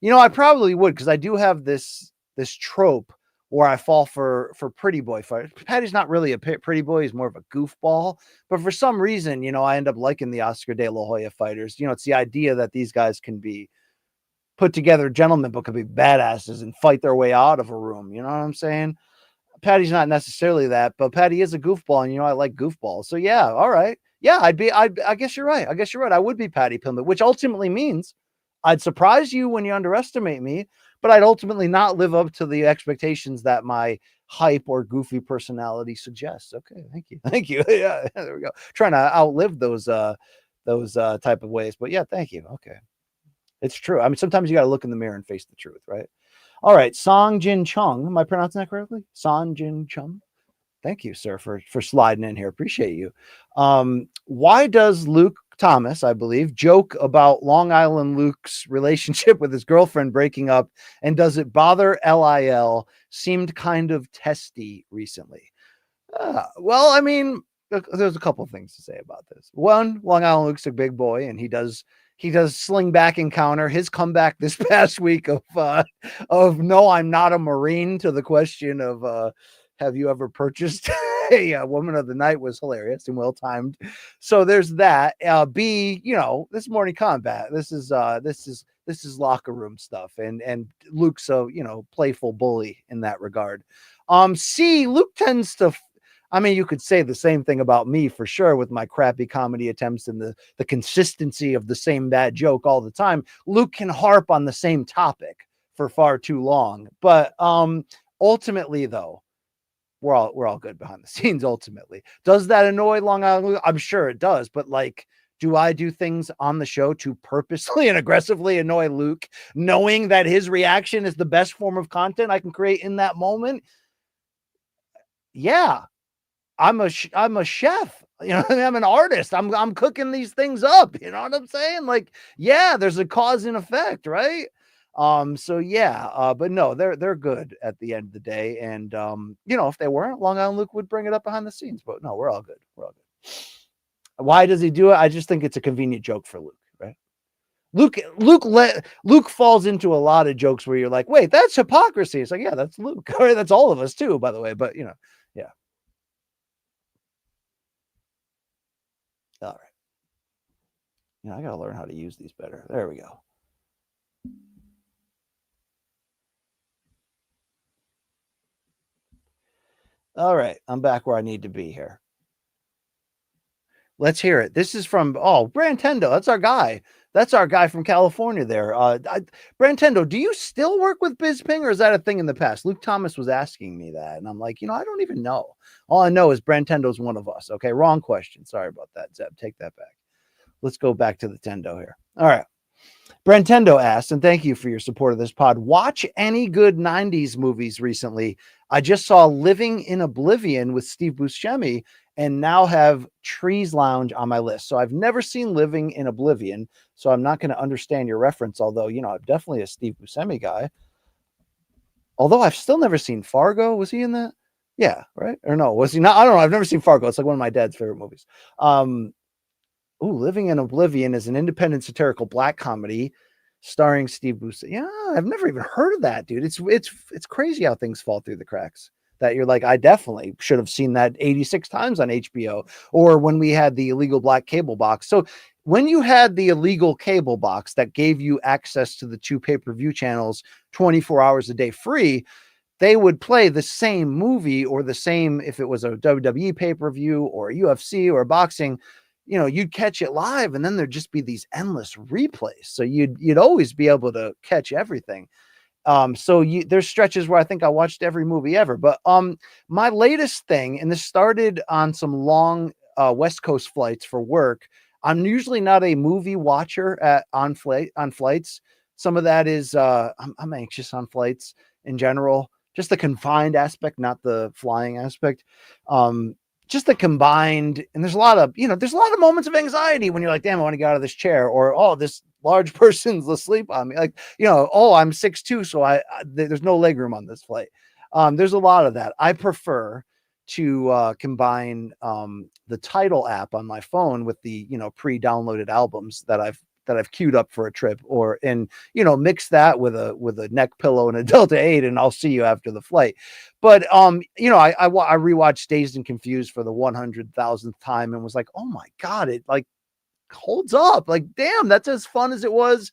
I probably would, because I do have this trope where I fall for pretty boy fighters. Paddy's not really a pretty boy. He's more of a goofball. But for some reason, I end up liking the Oscar De La Hoya fighters. It's the idea that these guys can be put together gentlemen, but could be badasses and fight their way out of a room. You know what I'm saying? Paddy's not necessarily that, but Paddy is a goofball, and I like goofballs. So yeah, all right. Yeah, I guess you're right. I would be Paddy Pimblett, which ultimately means I'd surprise you when you underestimate me, but I'd ultimately not live up to the expectations that my hype or goofy personality suggests. Okay, thank you. Yeah, there we go. Trying to outlive those type of ways, but yeah, thank you. Okay. It's true. I mean, sometimes you got to look in the mirror and face the truth, right? All right. Song Jin Chung. Am I pronouncing that correctly? Song Jin Chung. Thank you, sir, for sliding in here. Appreciate you. Why does Luke Thomas, I believe, joke about Long Island Luke's relationship with his girlfriend breaking up? And does it bother LIL? Seemed kind of testy recently. Well, I mean, there's a couple of things to say about this. One, Long Island Luke's a big boy, and he does sling back and counter. His comeback this past week of no, I'm not a Marine, to the question of have you ever purchased a woman of the night was hilarious and well timed. So there's that. B, this morning combat. This is locker room stuff, and Luke's a playful bully in that regard. C, Luke tends to. I mean, you could say the same thing about me for sure with my crappy comedy attempts and the consistency of the same bad joke all the time. Luke can harp on the same topic for far too long. But ultimately, though, we're all good behind the scenes. Ultimately, does that annoy Long Island Luke? I'm sure it does. But like, Do I do things on the show to purposely and aggressively annoy Luke, knowing that his reaction is the best form of content I can create in that moment? Yeah, I'm a chef. You know, I'm an artist. I'm cooking these things up. You know what I'm saying? Like, yeah, there's a cause and effect, right? So yeah, but no, they're good at the end of the day. And if they weren't, Long Island Luke would bring it up behind the scenes. But no, we're all good. We're all good. Why does he do it? I just think it's a convenient joke for Luke, right? Luke falls into a lot of jokes where you're like, wait, that's hypocrisy. It's like, yeah, that's Luke. Or that's all of us too, by the way. But yeah. All right. I gotta learn how to use these better. There we go. All right, I'm back where I need to be here. Let's hear it. This is from Brantendo. That's our guy. That's our guy from California there. Brantendo, do you still work with BizPing, or is that a thing in the past? Luke Thomas was asking me that, and I'm like, I don't even know. All I know is Brantendo's one of us. Okay, wrong question. Sorry about that, Zeb. Take that back. Let's go back to the Tendo here. All right. Brentendo asked, and thank you for your support of this pod. Watch any good 90s movies recently? I just saw Living in Oblivion with Steve Buscemi and now have Trees Lounge on my list. So I've never seen Living in Oblivion, so I'm not going to understand your reference, although, I'm definitely a Steve Buscemi guy. Although I've still never seen Fargo. Was he in that? Yeah, right? Or no, was he not? I don't know. I've never seen Fargo. It's like one of my dad's favorite movies. Living in Oblivion is an independent satirical black comedy starring Steve Buscemi. Yeah, I've never even heard of that, dude. It's crazy how things fall through the cracks. That you're like, I definitely should have seen that 86 times on HBO, or when we had the illegal black cable box. So when you had the illegal cable box that gave you access to the 2 pay-per-view channels 24 hours a day free, they would play the same movie, or the same, if it was a WWE pay-per-view or a UFC or boxing, you'd catch it live, and then there'd just be these endless replays. So you'd always be able to catch everything. There's stretches where I think I watched every movie ever. But my latest thing, and this started on some long West Coast flights for work. I'm usually not a movie watcher on flights. Some of that is I'm anxious on flights in general. Just the confined aspect, not the flying aspect. Just the combined, and there's a lot of moments of anxiety when you're like, damn, I want to get out of this chair, or this large person's asleep on me. Like, I'm 6'2", so there's no leg room on this flight. There's a lot of that. I prefer to combine the Tidal app on my phone with the pre-downloaded albums that I've queued up for a trip, mix that with a neck pillow and a Delta 8, and I'll see you after the flight. But I rewatched Dazed and Confused for the 100,000th time and was like, oh my God, it like holds up. Like, damn, that's as fun as it was,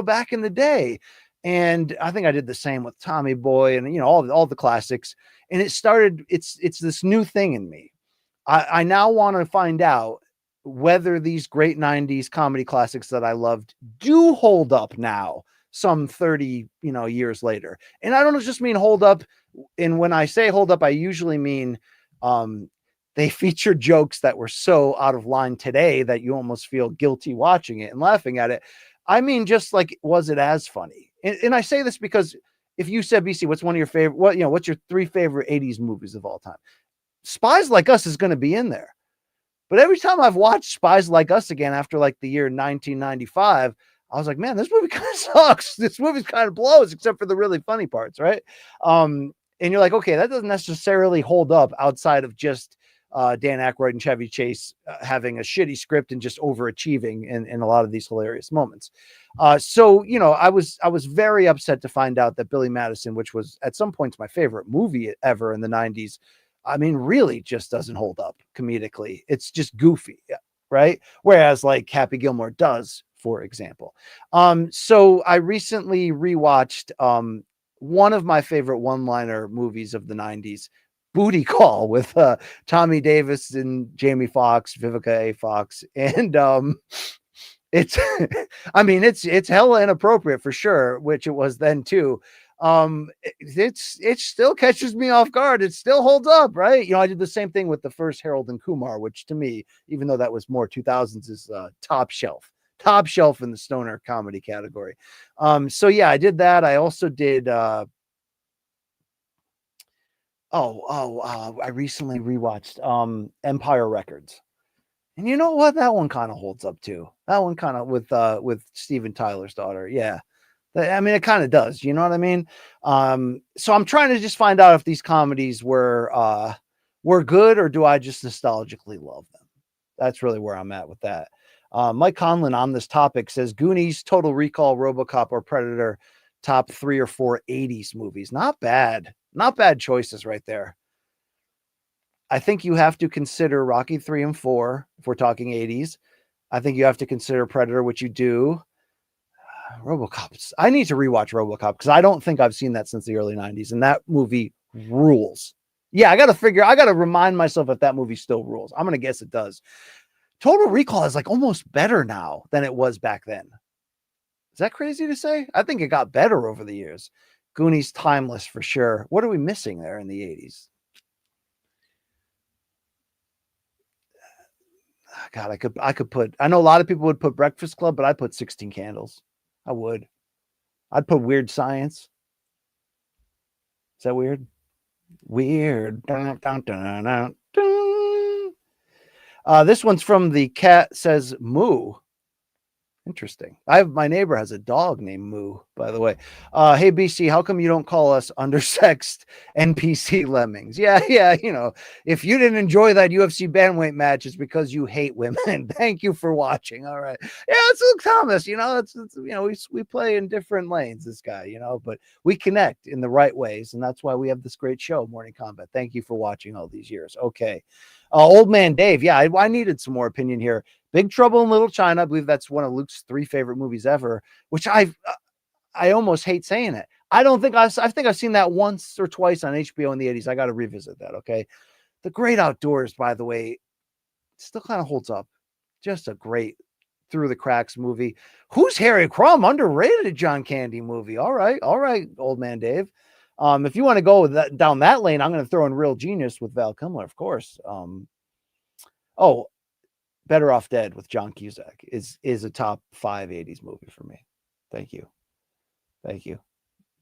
back in the day. And I think I did the same with Tommy Boy and all the classics. And it's this new thing in me. I now want to find out whether these great 90s comedy classics that I loved do hold up now, some 30 years later. And I don't just mean hold up, and when I say hold up, I usually mean they feature jokes that were so out of line today that you almost feel guilty watching it and laughing at it. I mean, just like, was it as funny? And I say this because if you said, BC, what's one of your favorite, what's your 3 favorite 80s movies of all time? Spies Like Us is going to be in there. But every time I've watched Spies Like Us again after like the year 1995, I was like, man, this movie kind of sucks. This movie kind of blows, except for the really funny parts, right? And you're like, okay, that doesn't necessarily hold up outside of just Dan Aykroyd and Chevy Chase having a shitty script and just overachieving in a lot of these hilarious moments. So I was very upset to find out that Billy Madison, which was at some points my favorite movie ever in the 90s, I mean, really just doesn't hold up comedically. It's just goofy, right? Whereas like Happy Gilmore does, for example. So I recently rewatched one of my favorite one-liner movies of the 90s, Booty Call, with Tommy Davis and Jamie Foxx, Vivica A. Fox. And it's, I mean, it's hella inappropriate for sure, which it was then too. It still catches me off guard. It still holds up, right? You know, I did the same thing with the first Harold and Kumar, which to me, even though that was more 2000s, is top shelf in the stoner comedy category. So yeah, I did that. I also did I recently rewatched Empire Records. And you know what? That one kind of holds up too. That one kind of with Steven Tyler's daughter. Yeah. I mean, it kind of does. You know what I mean? So I'm trying to just find out if these comedies were good, or do I just nostalgically love them? That's really where I'm at with that. Mike Conlon on this topic says Goonies, Total Recall, RoboCop, or Predator, top 3 or 4 80s movies. Not bad. Not bad choices right there. I think you have to consider Rocky 3 and 4 if we're talking 80s. I think you have to consider Predator, which you do. RoboCop. I need to rewatch RoboCop because I don't think I've seen that since the early 90s, and that movie rules. Yeah, I got to remind myself if that movie still rules. I'm going to guess it does. Total Recall is like almost better now than it was back then. Is that crazy to say? I think it got better over the years. Goonies, timeless for sure. What are we missing there in the 80s? God, I could put, I know a lot of people would put Breakfast Club, but I'd put 16 Candles. I would. I'd put Weird Science. Is that weird? Weird. Dun, dun, dun, dun, dun. This one's from the cat says Moo. Interesting. My neighbor has a dog named Moo, by the way. Hey BC, how come you don't call us undersexed NPC lemmings? Yeah. You know, if you didn't enjoy that UFC bantamweight match, it's because you hate women. Thank you for watching. All right. Yeah, it's Luke Thomas. You know, it's you know, we play in different lanes, this guy, you know, but we connect in the right ways, and that's why we have this great show, Morning Combat. Thank you for watching all these years. Okay. Old man Dave. Yeah, I needed some more opinion here. Big Trouble in Little China. I believe that's one of Luke's 3 favorite movies ever, which I almost hate saying it. I think I've seen that once or twice on HBO in the 80s. I got to revisit that. Okay. The Great Outdoors, by the way, still kind of holds up. Just a great through the cracks movie. Who's Harry Crumb? Underrated John Candy movie. All right, old man Dave. If you want to go down that lane, I'm going to throw in Real Genius with Val Kilmer, of course. Better Off Dead with John Cusack is a top 5 80s movie for me. Thank you.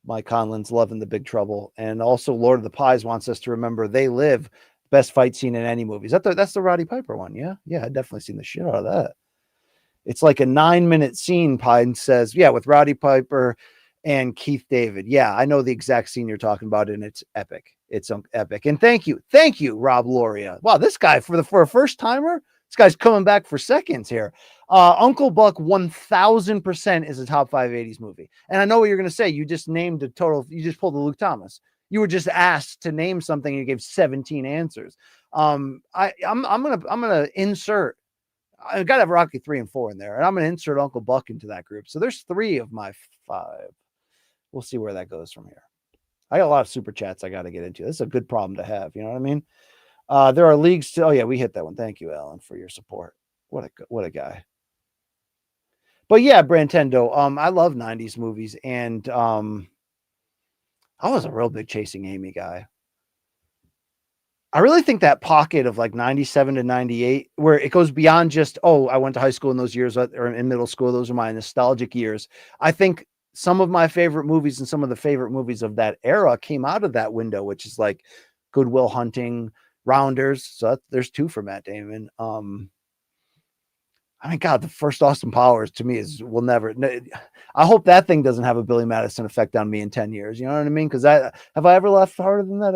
Mike Conlon's loving The Big Trouble, and also Lord of the Pies wants us to remember They Live, best fight scene in any movie. That's the Roddy Piper one. Yeah, I've definitely seen the shit out of that. It's like a 9-minute scene. Pine says, yeah, with Roddy Piper and Keith David. Yeah, I know the exact scene you're talking about, and it's epic. It's epic. And thank you, Rob Loria. Wow, this guy for a first timer. This guy's coming back for seconds here. Uncle Buck 1000% is a top 5 80s movie. And I know what you're going to say. You just named a total. You just pulled the Luke Thomas. You were just asked to name something and you gave 17 answers. I'm gonna insert. I got to have Rocky 3 and 4 in there, and I'm going to insert Uncle Buck into that group. So there's 3 of my 5. We'll see where that goes from here. I got a lot of super chats I got to get into. This is a good problem to have. You know what I mean? There are leagues to, oh yeah, we hit that one. Thank you, Alan, for your support. What a guy. But yeah, Brantendo, I love 90s movies, and I was a real big Chasing Amy guy. I really think that pocket of like 97 to 98, where it goes beyond just, oh, I went to high school in those years, or in middle school, those are my nostalgic years. I think some of my favorite movies and some of the favorite movies of that era came out of that window, which is like Good Will Hunting, Rounders. So there's 2 for Matt Damon. I mean, God, the first Austin Powers to me will never. I hope that thing doesn't have a Billy Madison effect on me in 10 years. You know what I mean? Because have I ever laughed harder than that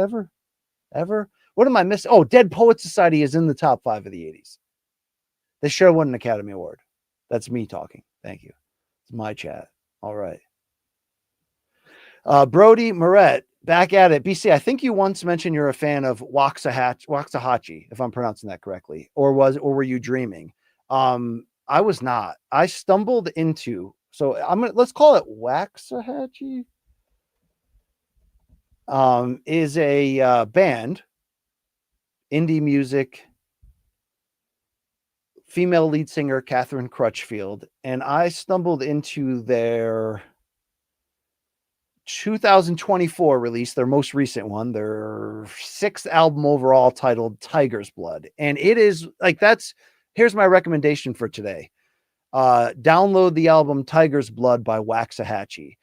ever? What am I missing? Oh, Dead Poets Society is in the top 5 of the 80s. They should have won an Academy Award. That's me talking. Thank you. It's my chat. All right. Brody Moret, back at it. BC, I think you once mentioned you're a fan of Waxahachie, if I'm pronouncing that correctly. Or were you dreaming? I was not. I stumbled into, so let's call it Waxahachie. Is a band, indie music, female lead singer Catherine Crutchfield, and I stumbled into their 2024 release, their most recent one, their 6th album overall, titled Tiger's Blood. And it is like, here's my recommendation for today. Download the album Tiger's Blood by Waxahachie.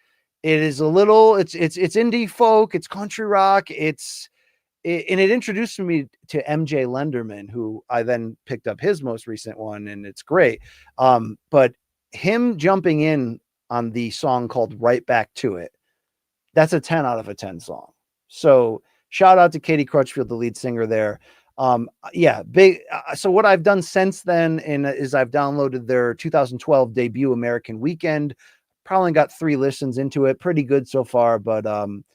It is it's indie folk, it's country rock, and it introduced me to MJ Lenderman, who I then picked up his most recent one, and it's great. But him jumping in on the song called Right Back to It, that's a 10 out of a 10 song. So shout out to Katie Crutchfield, the lead singer there. Yeah, big. So what I've done since then is I've downloaded their 2012 debut, American Weekend. Probably got 3 listens into it. Pretty good so far, but I'm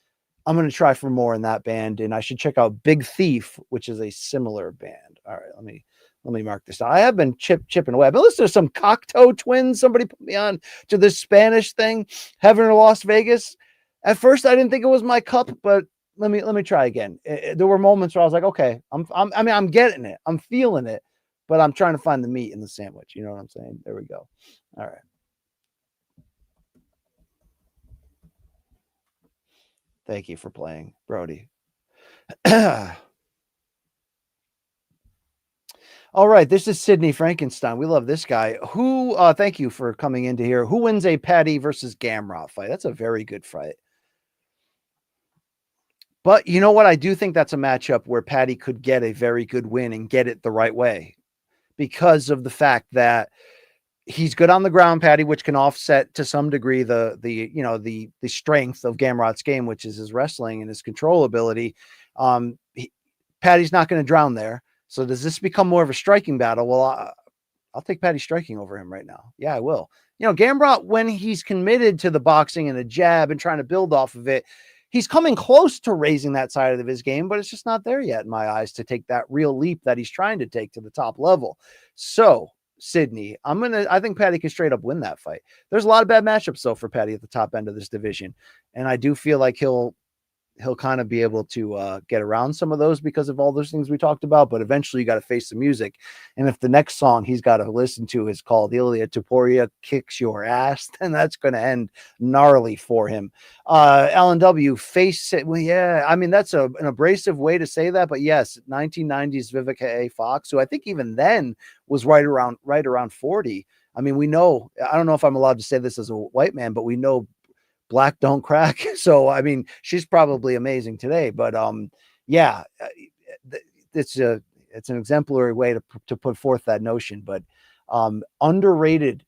going to try for more in that band, and I should check out Big Thief, which is a similar band. All right, let me mark this down. I have been chipping away. I've been listening to some Cocteau Twins. Somebody put me on to this Spanish thing, Heaven or Las Vegas. At first, I didn't think it was my cup, but let me try again. There were moments where I was like, okay, I'm getting it, I'm feeling it, but I'm trying to find the meat in the sandwich. You know what I'm saying? There we go. All right. Thank you for playing, Brody. All right, this is Sydney Frankenstein. We love this guy. Who? Thank you for coming into here. Who wins a Paddy versus Gamrot fight? That's a very good fight. But you know what? I do think that's a matchup where Paddy could get a very good win and get it the right way, because of the fact that he's good on the ground, Paddy, which can offset to some degree the strength of Gamrot's game, which is his wrestling and his control ability. Paddy's not going to drown there. So does this become more of a striking battle? Well, I'll take Paddy striking over him right now. Yeah, I will. Gamrot, when he's committed to the boxing and the jab and trying to build off of it, he's coming close to raising that side of his game, but it's just not there yet in my eyes to take that real leap that he's trying to take to the top level. So, Sydney, I think Paddy can straight up win that fight. There's a lot of bad matchups though for Paddy at the top end of this division, and I do feel like he'll kind of be able to get around some of those because of all those things we talked about. But eventually you got to face the music. And if the next song he's got to listen to is called Ilia Topuria Kicks Your Ass, then that's going to end gnarly for him. Alan W. face it. Well, yeah, I mean, that's an abrasive way to say that, but yes, 1990s Vivica A. Fox, who I think even then was right around 40. I mean, we know, I don't know if I'm allowed to say this as a white man, but we know black don't crack. So, I mean, she's probably amazing today, but yeah, it's an exemplary way to put forth that notion, but underrated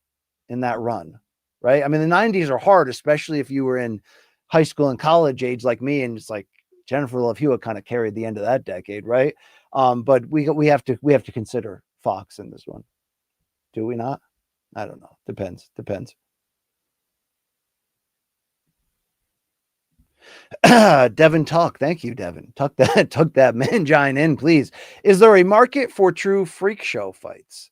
in that run, right? I mean, the 90s are hard, especially if you were in high school and college age like me, and it's like Jennifer Love Hewitt kind of carried the end of that decade, right? But we have to consider Fox in this one. Do we not? I don't know. Depends. Devin Tuck. Thank you, Devin. Tuck that mangine in, please. Is there a market for true freak show fights?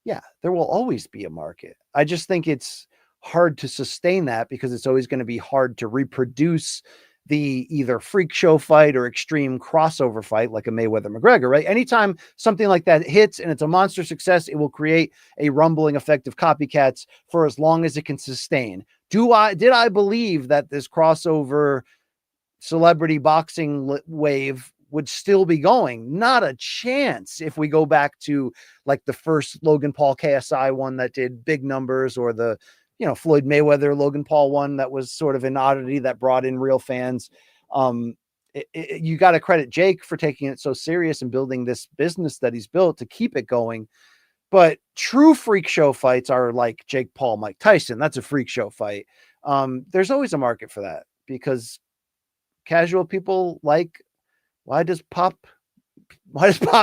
Yeah, there will always be a market. I just think it's hard to sustain that because it's always going to be hard to reproduce the either freak show fight or extreme crossover fight like a Mayweather McGregor, right? Anytime something like that hits and it's a monster success, it will create a rumbling effect of copycats for as long as it can sustain. Did I believe that this crossover celebrity boxing wave would still be going? Not a chance. If we go back to like the first Logan Paul KSI one that did big numbers, or the Floyd Mayweather Logan Paul one that was sort of an oddity that brought in real fans. You got to credit Jake for taking it so serious and building this business that he's built to keep it going. But true freak show fights are like Jake Paul, Mike Tyson. That's a freak show fight. There's always a market for that because casual people like, why does pop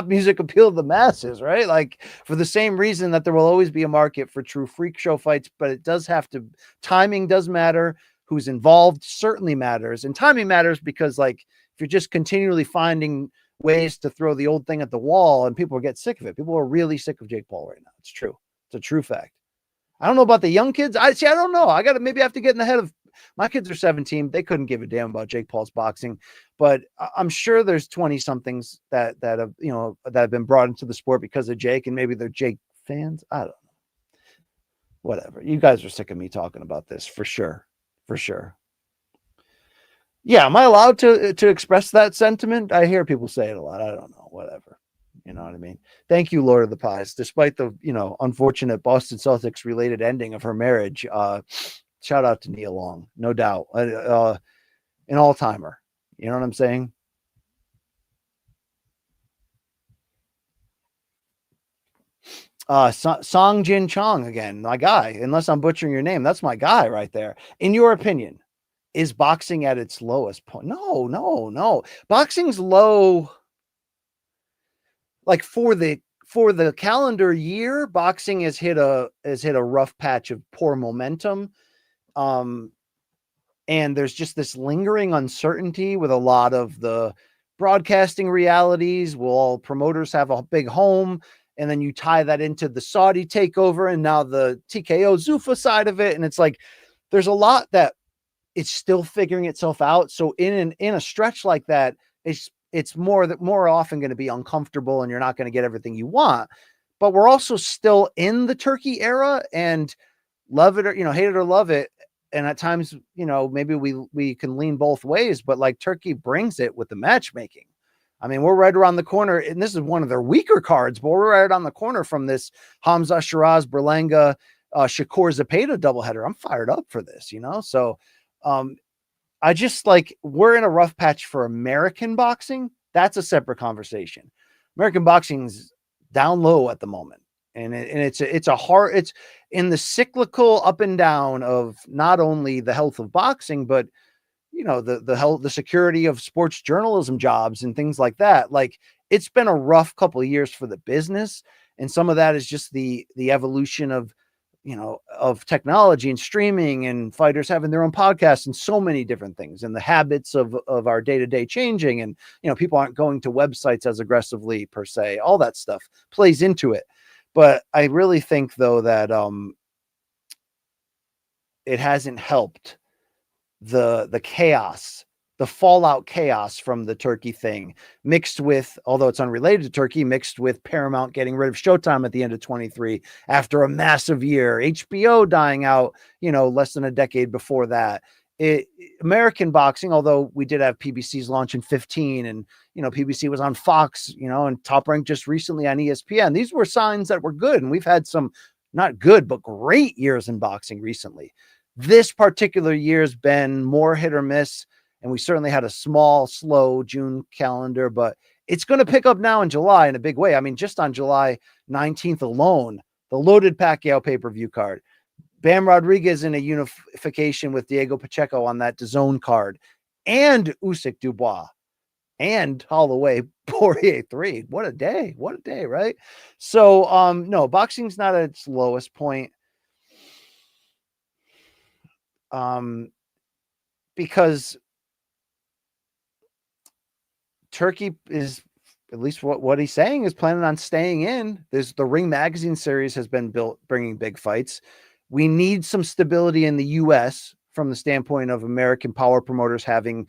music appeal to the masses, right? Like, for the same reason that there will always be a market for true freak show fights, but it does have to, timing does matter. Who's involved certainly matters. And timing matters because, like, if you're just continually finding ways to throw the old thing at the wall and people get sick of it, people are really sick of Jake Paul right now. It's true. It's a true fact. I don't know about the young kids. I don't know. I have to get in the head of, my kids are 17. They couldn't give a damn about Jake Paul's boxing, but I'm sure there's 20 somethings that have been brought into the sport because of Jake, and maybe they're Jake fans. I don't know. Whatever. You guys are sick of me talking about this for sure. Yeah, am I allowed to express that sentiment? I hear people say it a lot. I don't know, whatever. You know what I mean? Thank you, Lord of the Pies. Despite the, unfortunate Boston Celtics related ending of her marriage, shout out to Nia Long, no doubt. An all-timer. You know what I'm saying? Song Jin Chong again, my guy. Unless I'm butchering your name, that's my guy right there. In your opinion, is boxing at its lowest point? No, no, no. Boxing's low, like for the calendar year. Boxing has hit a rough patch of poor momentum. Um, and there's just this lingering uncertainty with a lot of the broadcasting realities. Will all promoters have a big home? And then you tie that into the Saudi takeover and now the TKO Zuffa side of it. And it's like, there's a lot that it's still figuring itself out. So in a stretch like that, it's more often going to be uncomfortable and you're not going to get everything you want. But we're also still in the turkey era, and love it or hate it or love it. And at times, maybe we can lean both ways, but like Turkey brings it with the matchmaking. I mean, we're right around the corner, and this is one of their weaker cards, but we're right on the corner from this Hamza Shiraz Berlanga Shakur Zapata doubleheader. I'm fired up for this, So um, I just like, we're in a rough patch for American boxing. That's a separate conversation. American boxing's down low at the moment. And it's in the cyclical up and down of not only the health of boxing, but the health, the security of sports journalism jobs and things like that. Like, it's been a rough couple of years for the business. And some of that is just the evolution of technology and streaming and fighters having their own podcasts and so many different things, and the habits of our day-to-day changing. And, people aren't going to websites as aggressively per se. All that stuff plays into it. But I really think though that, it hasn't helped the chaos, the fallout chaos from the Turkey thing, mixed with, although it's unrelated to Turkey, mixed with Paramount getting rid of Showtime at the end of 23 after a massive year, HBO dying out, less than a decade before that. American boxing, although we did have PBC's launch in 15, and PBC was on Fox, and Top Rank just recently on ESPN. These were signs that were good, and we've had some not good but great years in boxing recently. This particular year's been more hit or miss, and we certainly had a small, slow June calendar, but it's going to pick up now in July in a big way. I mean, just on July 19th alone, the loaded Pacquiao pay-per-view card, Bam Rodriguez in a unification with Diego Pacheco on that DAZN card, and Usyk Dubois and Holloway Poirier 3. What a day, right? So no, boxing's not at its lowest point. Because Turkey is, at least what he's saying, is planning on staying in. There's the Ring Magazine series has been built, bringing big fights. We need some stability in the U.S. from the standpoint of American power promoters having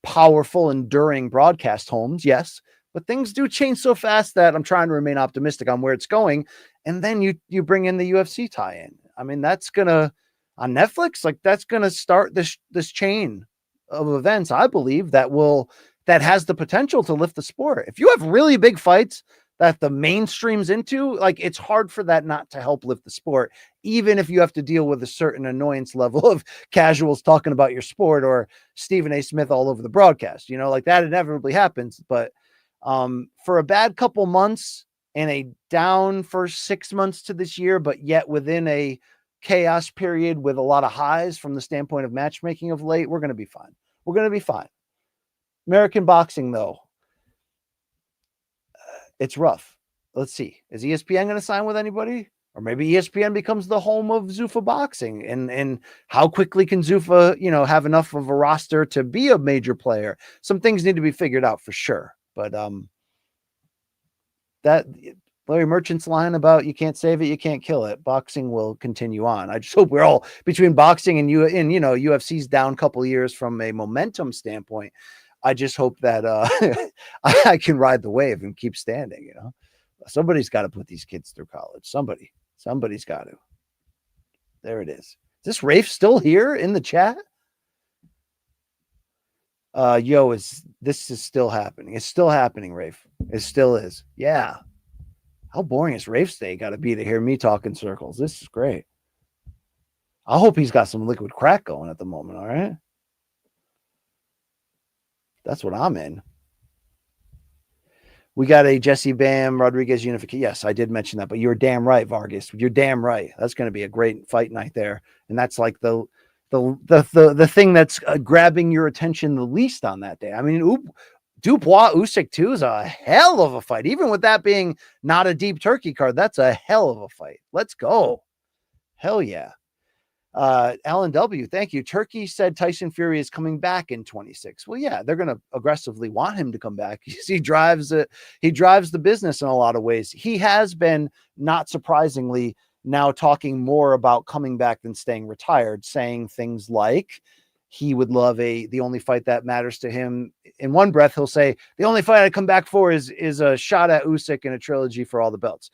powerful, enduring broadcast homes. Yes, but things do change so fast that I'm trying to remain optimistic on where it's going. And then you bring in the UFC tie-in. I mean, that's gonna, on Netflix, like, that's gonna start this chain of events, I believe, that has the potential to lift the sport. If you have really big fights that the mainstream's into, like, it's hard for that not to help lift the sport, even if you have to deal with a certain annoyance level of casuals talking about your sport or Stephen A. Smith all over the broadcast, like that inevitably happens. But for a bad couple months and a down first 6 months to this year, but yet within a chaos period with a lot of highs from the standpoint of matchmaking of late, we're going to be fine. We're going to be fine. American boxing, though, it's rough. Let's see. Is ESPN going to sign with anybody? Or maybe ESPN becomes the home of Zuffa boxing. And how quickly can Zuffa, have enough of a roster to be a major player? Some things need to be figured out for sure. But that Larry Merchant's line about you can't save it, you can't kill it. Boxing will continue on. I just hope we're all, between boxing and UFC's down a couple of years from a momentum standpoint, I just hope that I can ride the wave and keep standing. Somebody's got to put these kids through college. Somebody's got to. There it is. Is this Rafe still here in the chat? This is still happening. It's still happening, Rafe. It still is. Yeah. How boring is Rafe's day got to be to hear me talk in circles? This is great. I hope he's got some liquid crack going at the moment. All right. That's what I'm in. We got a Jesse Bam Rodriguez unification. Yes, I did mention that, but you're damn right, Vargas. You're damn right. That's going to be a great fight night there, and that's like the thing that's grabbing your attention the least on that day. I mean, Dubois Usyk 2 is a hell of a fight, even with that being not a deep turkey card. That's a hell of a fight. Let's go. Hell yeah. Alan W, thank you. Turkey said Tyson Fury is coming back in 26. Well, yeah, they're going to aggressively want him to come back. He drives the business in a lot of ways. He has been, not surprisingly, now talking more about coming back than staying retired, saying things like he would love the only fight that matters to him. In one breath, he'll say, the only fight I'd come back for is a shot at Usyk in a trilogy for all the belts.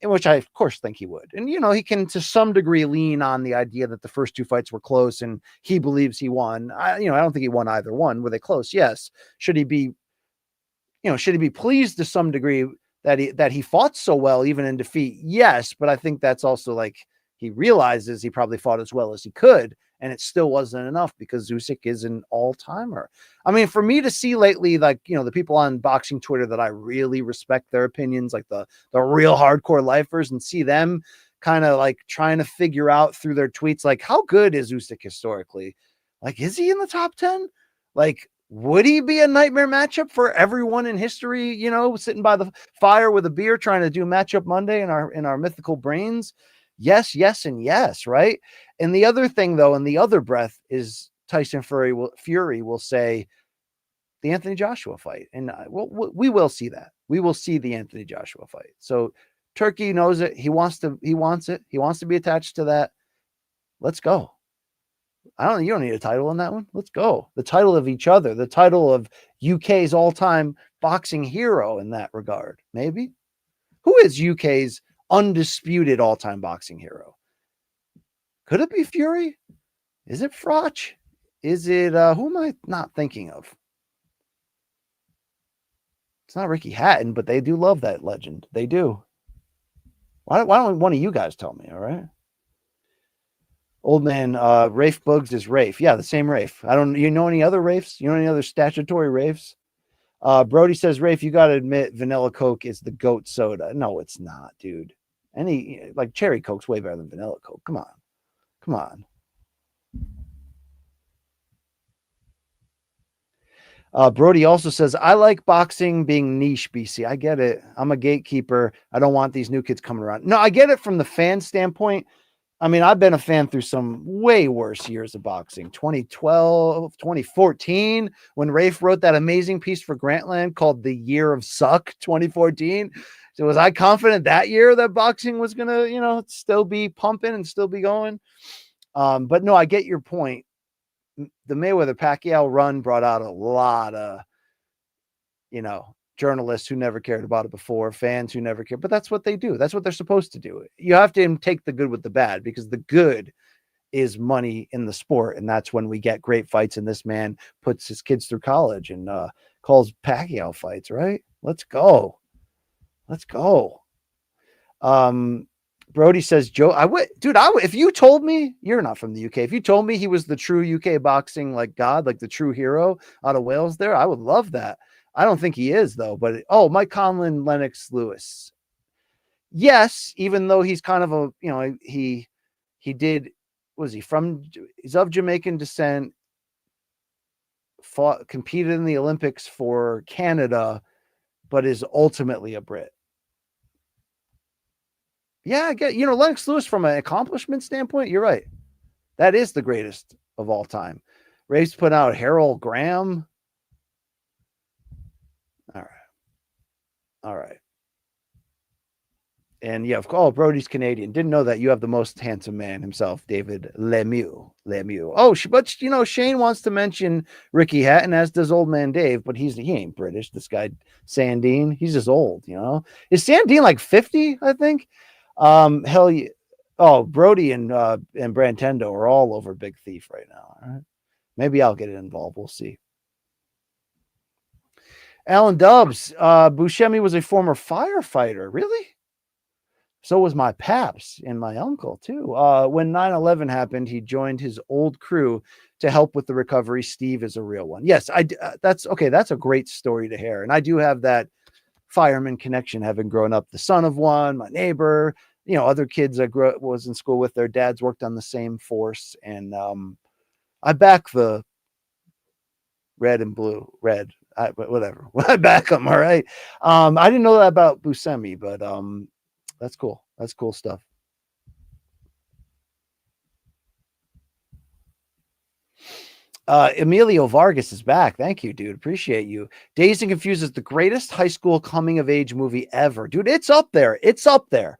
In which I, of course, think he would. And, he can to some degree lean on the idea that the first two fights were close and he believes he won. I don't think he won either one. Were they close? Yes. Should he be pleased to some degree that he fought so well, even in defeat? Yes. But I think that's also like he realizes he probably fought as well as he could, and it still wasn't enough because Usyk is an all-timer. I mean, for me to see lately, like, the people on boxing Twitter that I really respect their opinions, like the real hardcore lifers, and see them kind of like trying to figure out through their tweets, like, how good is Usyk historically? Like, is he in the top 10? Like, would he be a nightmare matchup for everyone in history, sitting by the fire with a beer trying to do Matchup Monday in our mythical brains? Yes, yes, and yes, right? And the other thing, though, in the other breath, is Tyson Fury will say the Anthony Joshua fight. And we will see that. We will see the Anthony Joshua fight. So Turkey knows it. He wants it. He wants to be attached to that. Let's go. You don't need a title on that one. Let's go. The title of each other, the title of UK's all-time boxing hero in that regard. Maybe. Who is UK's undisputed all-time boxing hero? Could it be Fury? Is it Froch? Is it who am I not thinking of? It's not Ricky Hatton, but they do love that legend. They do. Why don't one of you guys tell me? All right. Old man, Rafe Bugs is Rafe. Yeah, the same Rafe. You know any other Rafes? You know any other statutory Rafes? Brody says, Rafe, you got to admit vanilla Coke is the GOAT soda. No, it's not, dude. Like cherry Coke's way better than vanilla Coke. Come on. Brody also says, I like boxing being niche, BC. I get it. I'm a gatekeeper. I don't want these new kids coming around. No, I get it from the fan standpoint. I mean, I've been a fan through some way worse years of boxing. 2012, 2014, when Rafe wrote that amazing piece for Grantland called The Year of Suck 2014. So was I confident that year that boxing was going to, still be pumping and still be going? But no, I get your point. The Mayweather-Pacquiao run brought out a lot of, journalists who never cared about it before, fans who never cared, but that's what they do. That's what they're supposed to do. You have to take the good with the bad, because the good is money in the sport. And that's when we get great fights. And this man puts his kids through college and calls Pacquiao fights, right? Let's go. Brody says, Joe, if you told me, you're not from the UK, if you told me he was the true UK boxing, like God, like the true hero out of Wales there, I would love that. I don't think he is, though. But Mike Conlon, Lennox Lewis. Yes, even though he's kind of a, he's of Jamaican descent, competed in the Olympics for Canada, but is ultimately a Brit. Yeah, I get, Lennox Lewis from an accomplishment standpoint, you're right. That is the greatest of all time. Rafe's put out Harold Graham. All right. And yeah, Brody's Canadian. Didn't know that. You have the most handsome man himself, David Lemieux. Oh, but Shane wants to mention Ricky Hatton, as does old man Dave, but he ain't British. This guy Sandine, he's just old. Is Sandine like 50? I think. Hell yeah. Oh, Brody and Brantendo are all over Big Thief right now. All right, maybe I'll get involved. We'll see. Alan Dubs, Buscemi was a former firefighter. Really? So was my paps and my uncle too. When 9/11 happened, he joined his old crew to help with the recovery. Steve is a real one. Yes, that's okay. That's a great story to hear. And I do have that fireman connection, having grown up the son of one, my neighbor, other kids I was in school with, their dads worked on the same force. And I back the red and blue, whatever. I back them. All right. I didn't know that about Buscemi, but that's cool. That's cool stuff. Emilio Vargas is back. Thank you, dude. Appreciate you. Dazed and Confused is the greatest high school coming of age movie ever. Dude, it's up there. It's up there.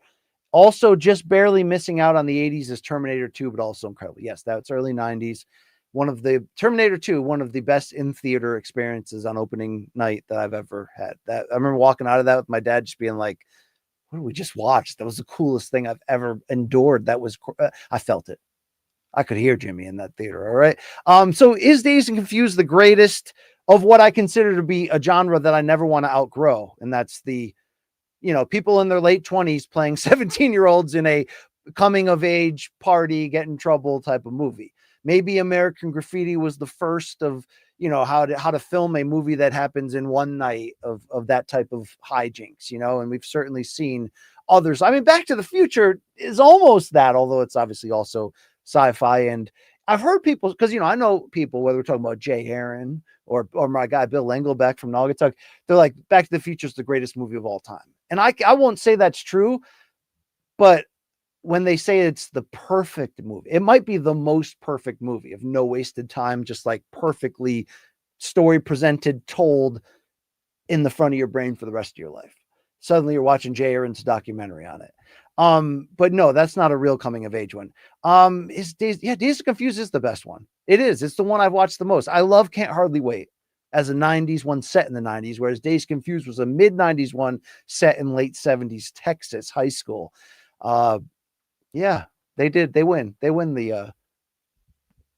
Also, just barely missing out on the 80s is Terminator 2, but also incredible. Yes, that's early 90s. One of the Terminator 2, one of the best in theater experiences on opening night that I've ever had. That I remember walking out of that with my dad just being like, what did we just watch? That was the coolest thing I've ever endured. That was, I felt it. I could hear Jimmy in that theater. All right. So is Dazed and Confused the greatest of what I consider to be a genre that I never want to outgrow? And that's the, people in their late 20s playing 17-year-olds in a coming of age party, get in trouble type of movie. Maybe American Graffiti was the first of, how to film a movie that happens in one night of that type of hijinks, and we've certainly seen others. I mean, Back to the Future is almost that, although it's obviously also sci-fi. And I've heard people, because I know people, whether we're talking about Jay Aaron or my guy Bill Engelbeck from Naugatuck, they're like, Back to the Future is the greatest movie of all time. And I won't say that's true, but when they say it's the perfect movie, it might be the most perfect movie of no wasted time, just like perfectly story presented, told in the front of your brain for the rest of your life. Suddenly you're watching Jay Aaron's documentary on it. But no, that's not a real coming of age one. Dazed and Confused is the best one. It is. It's the one I've watched the most. I love Can't Hardly Wait as a 90s one set in the 90s, whereas Dazed and Confused was a mid 90s one set in late 70s Texas high school. Yeah, they did. They win. They win the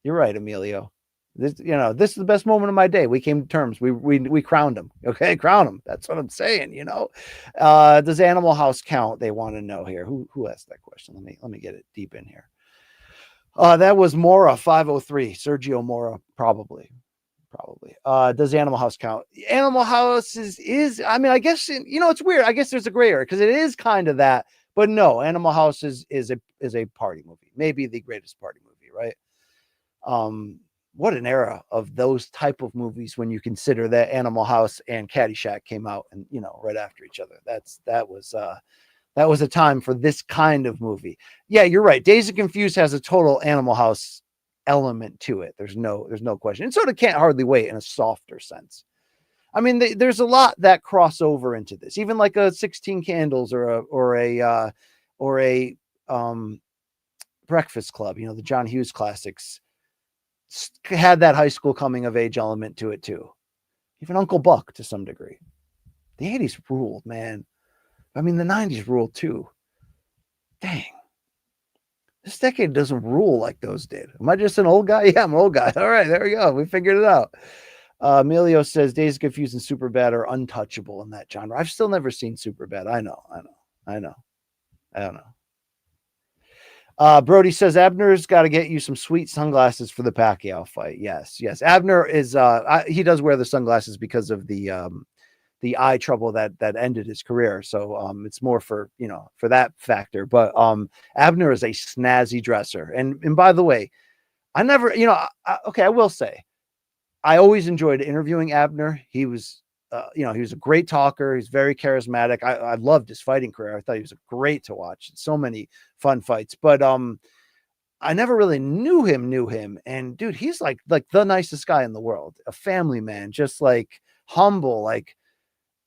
you're right, Emilio. This is the best moment of my day. We came to terms. We crowned him. Okay, crown him. That's what I'm saying. Does Animal House count? They want to know here. Who asked that question? Let me get it deep in here. That was Mora 503. Sergio Mora, probably. Does Animal House count? Animal House is I mean, I guess it's weird. I guess there's a gray area because it is kind of that, but no, Animal House is a party movie, maybe the greatest party movie, right? What an era of those type of movies when you consider that Animal House and Caddyshack came out and right after each other. That was a time for this kind of movie. Yeah, you're right. Dazed and Confused has a total Animal House element to it. There's no question. And so it Can't Hardly Wait in a softer sense. I mean, there's a lot that cross over into this, even like a 16 Candles or a Breakfast Club, the John Hughes classics had that high school coming of age element to it too. Even Uncle Buck to some degree. The 80s ruled, man. I mean, the 90s ruled too. Dang. This decade doesn't rule like those did. Am I just an old guy? Yeah, I'm an old guy. All right, there we go. We figured it out. Emilio says Dazed, Confused, and Superbad are untouchable in that genre. I've still never seen Superbad. I know. I don't know. Brody says Abner's got to get you some sweet sunglasses for the Pacquiao fight. Yes. Abner is he does wear the sunglasses because of the eye trouble that ended his career. So it's more for that factor. But Abner is a snazzy dresser. And by the way, I never, I will say I always enjoyed interviewing Abner. He was he was a great talker. He's very charismatic. I loved his fighting career. I thought he was great to watch. So many fun fights, but I never really knew him. And dude, he's like the nicest guy in the world, a family man, just like humble,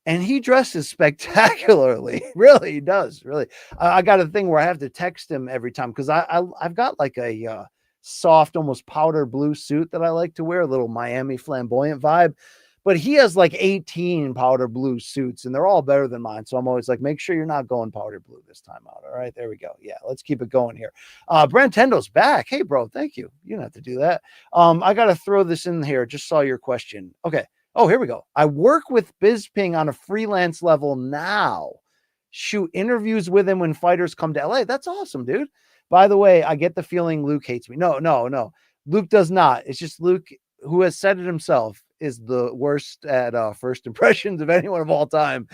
and he dresses spectacularly. Really, he does. Really, I got a thing where I have to text him every time because I've got like a soft, almost powder blue suit that I like to wear, a little Miami flamboyant vibe. But he has like 18 powder blue suits and they're all better than mine. So I'm always like, make sure you're not going powder blue this time out. All right, there we go. Yeah, let's keep it going here. Brent Tendo's back. Hey, bro, thank you. You don't have to do that. I got to throw this in here. Just saw your question. Okay. Oh, here we go. I work with Bisping on a freelance level now. Shoot interviews with him when fighters come to LA. That's awesome, dude. By the way, I get the feeling Luke hates me. No. Luke does not. It's just Luke, who has said it himself, is the worst at first impressions of anyone of all time.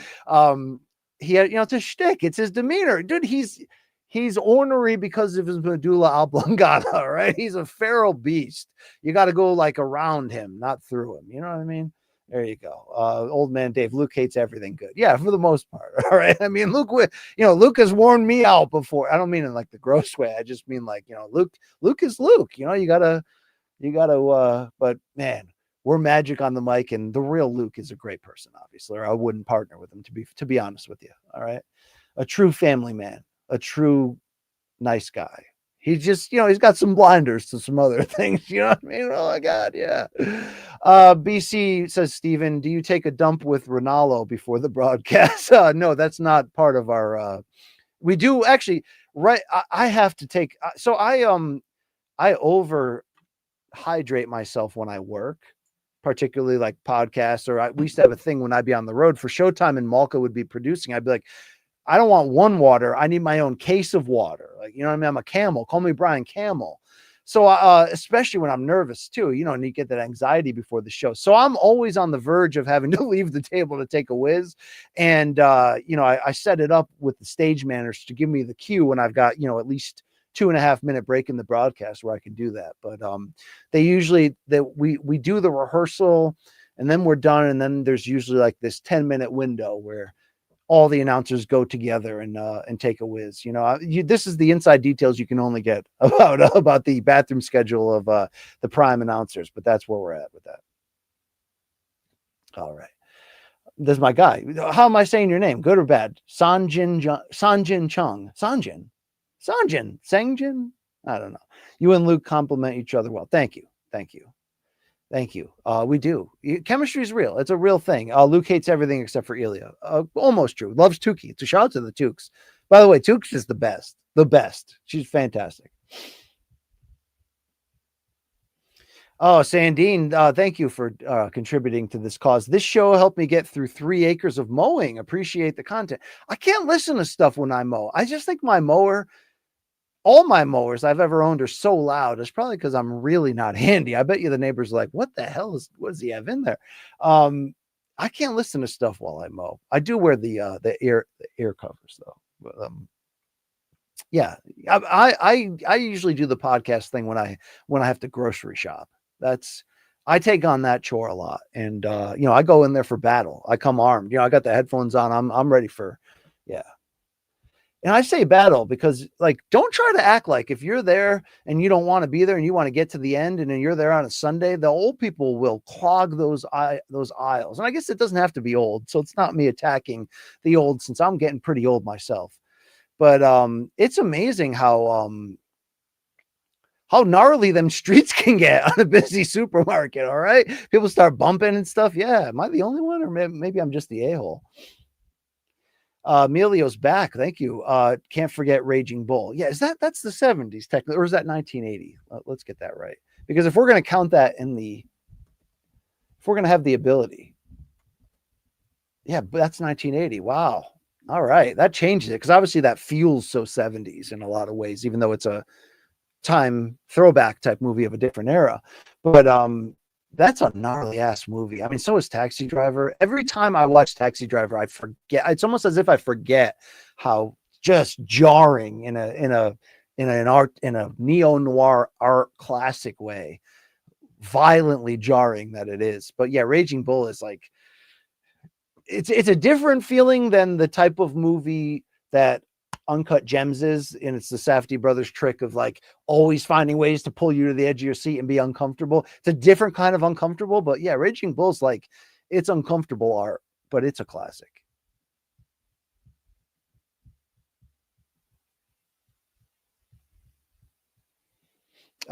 He had, it's a shtick. It's his demeanor, dude. He's ornery because of his medulla oblongata, right? He's a feral beast. You got to go like around him, not through him. You know what I mean? There you go. Old man Dave. Luke hates everything good. Yeah, for the most part. All right. I mean, Luke has worn me out before. I don't mean in like the gross way. I just mean like, Luke is Luke. You gotta, but man, we're magic on the mic, and the real Luke is a great person, obviously, or I wouldn't partner with him, to be honest with you. All right. A true family man, a true nice guy. He just, he's got some blinders to some other things. You know what I mean? Oh my God. Yeah. BC says, Steven, do you take a dump with Ronaldo before the broadcast? No, that's not part of our, we do actually, right. I have to take, so I over hydrate myself when I work, particularly like podcasts, or we used to have a thing when I'd be on the road for Showtime and Malka would be producing. I'd be like, I don't want one water. I need my own case of water. Like, you know what I mean? I'm a camel. Call me Brian Camel. So, especially when I'm nervous too, and you get that anxiety before the show. So I'm always on the verge of having to leave the table to take a whiz. And, I set it up with the stage managers to give me the cue when I've got, at least 2.5 minute break in the broadcast where I can do that. But, they usually we do the rehearsal and then we're done. And then there's usually like this 10-minute window where all the announcers go together and take a whiz. This is the inside details you can only get about the bathroom schedule of the prime announcers, but that's where we're at with that. All right. This is my guy. How am I saying your name? Good or bad? Sanjin Chung. Sangjin? I don't know. You and Luke compliment each other well. Thank you. We do. Chemistry is real. It's a real thing. Luke hates everything except for Ilia. Almost true. Loves Tukey. So shout out to the Tukes. By the way, Tukes is the best. She's fantastic. Oh, Sandine, thank you for contributing to this cause. This show helped me get through 3 acres of mowing. Appreciate the content. I can't listen to stuff when I mow. I just think my mower, all my mowers I've ever owned are so loud. It's probably because I'm really not handy. I bet you the neighbors are like, what the hell what does he have in there? I can't listen to stuff while I mow. I do wear the ear covers though. But, yeah, I usually do the podcast thing when I have to grocery shop. I take on that chore a lot. And, I go in there for battle. I come armed, I got the headphones on. I'm ready for, yeah. And I say battle because, like, don't try to act like if you're there and you don't want to be there and you want to get to the end and then you're there on a Sunday, the old people will clog those aisles. And I guess it doesn't have to be old. So it's not me attacking the old since I'm getting pretty old myself. But it's amazing how gnarly them streets can get on a busy supermarket. All right. People start bumping and stuff. Yeah. Am I the only one? Or maybe I'm just the a-hole. Emilio's back. Thank you. Can't forget Raging Bull. Yeah, that's the 70s technically, or is that 1980? Let's get that right. Because if we're going to count that if we're going to have the ability. Yeah, but that's 1980. Wow. All right. That changes it because obviously that feels so 70s in a lot of ways, even though it's a time throwback type movie of a different era. But that's a gnarly ass movie. I mean, so is Taxi Driver. Every time I watch Taxi Driver, I forget. It's almost as if I forget how just jarring in a neo-noir art classic way, violently jarring that it is. But yeah, Raging Bull is like, it's a different feeling than the type of movie that Uncut Gems is, and it's the Safdie brothers trick of like always finding ways to pull you to the edge of your seat and be uncomfortable. It's a different kind of uncomfortable, but yeah, Raging Bull's like, it's uncomfortable art, but it's a classic.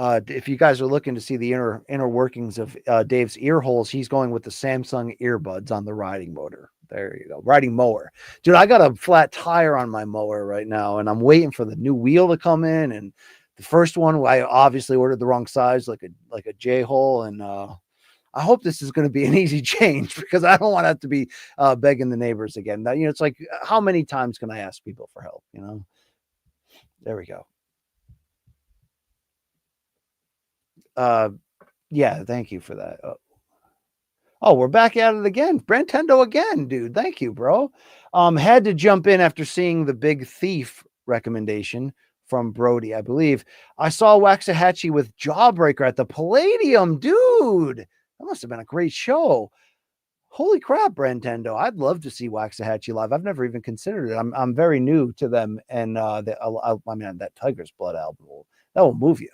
If you guys are looking to see the inner workings of Dave's ear holes, he's going with the Samsung earbuds on the riding motor. There you go. Riding mower. Dude, I got a flat tire on my mower right now, and I'm waiting for the new wheel to come in. And the first one, I obviously ordered the wrong size, like a J-hole. And I hope this is going to be an easy change because I don't want to have to be begging the neighbors again. You know, it's like, how many times can I ask people for help? You know, there we go. Yeah, thank you for that. Oh, we're back at it again. Brentendo again, dude. Thank you, bro. Had to jump in after seeing the Big Thief recommendation from Brody, I believe. I saw Waxahachie with Jawbreaker at the Palladium, dude. That must have been a great show. Holy crap, Brentendo. I'd love to see Waxahachie live. I've never even considered it. I'm very new to them. And I mean, that Tiger's Blood album, that will move you.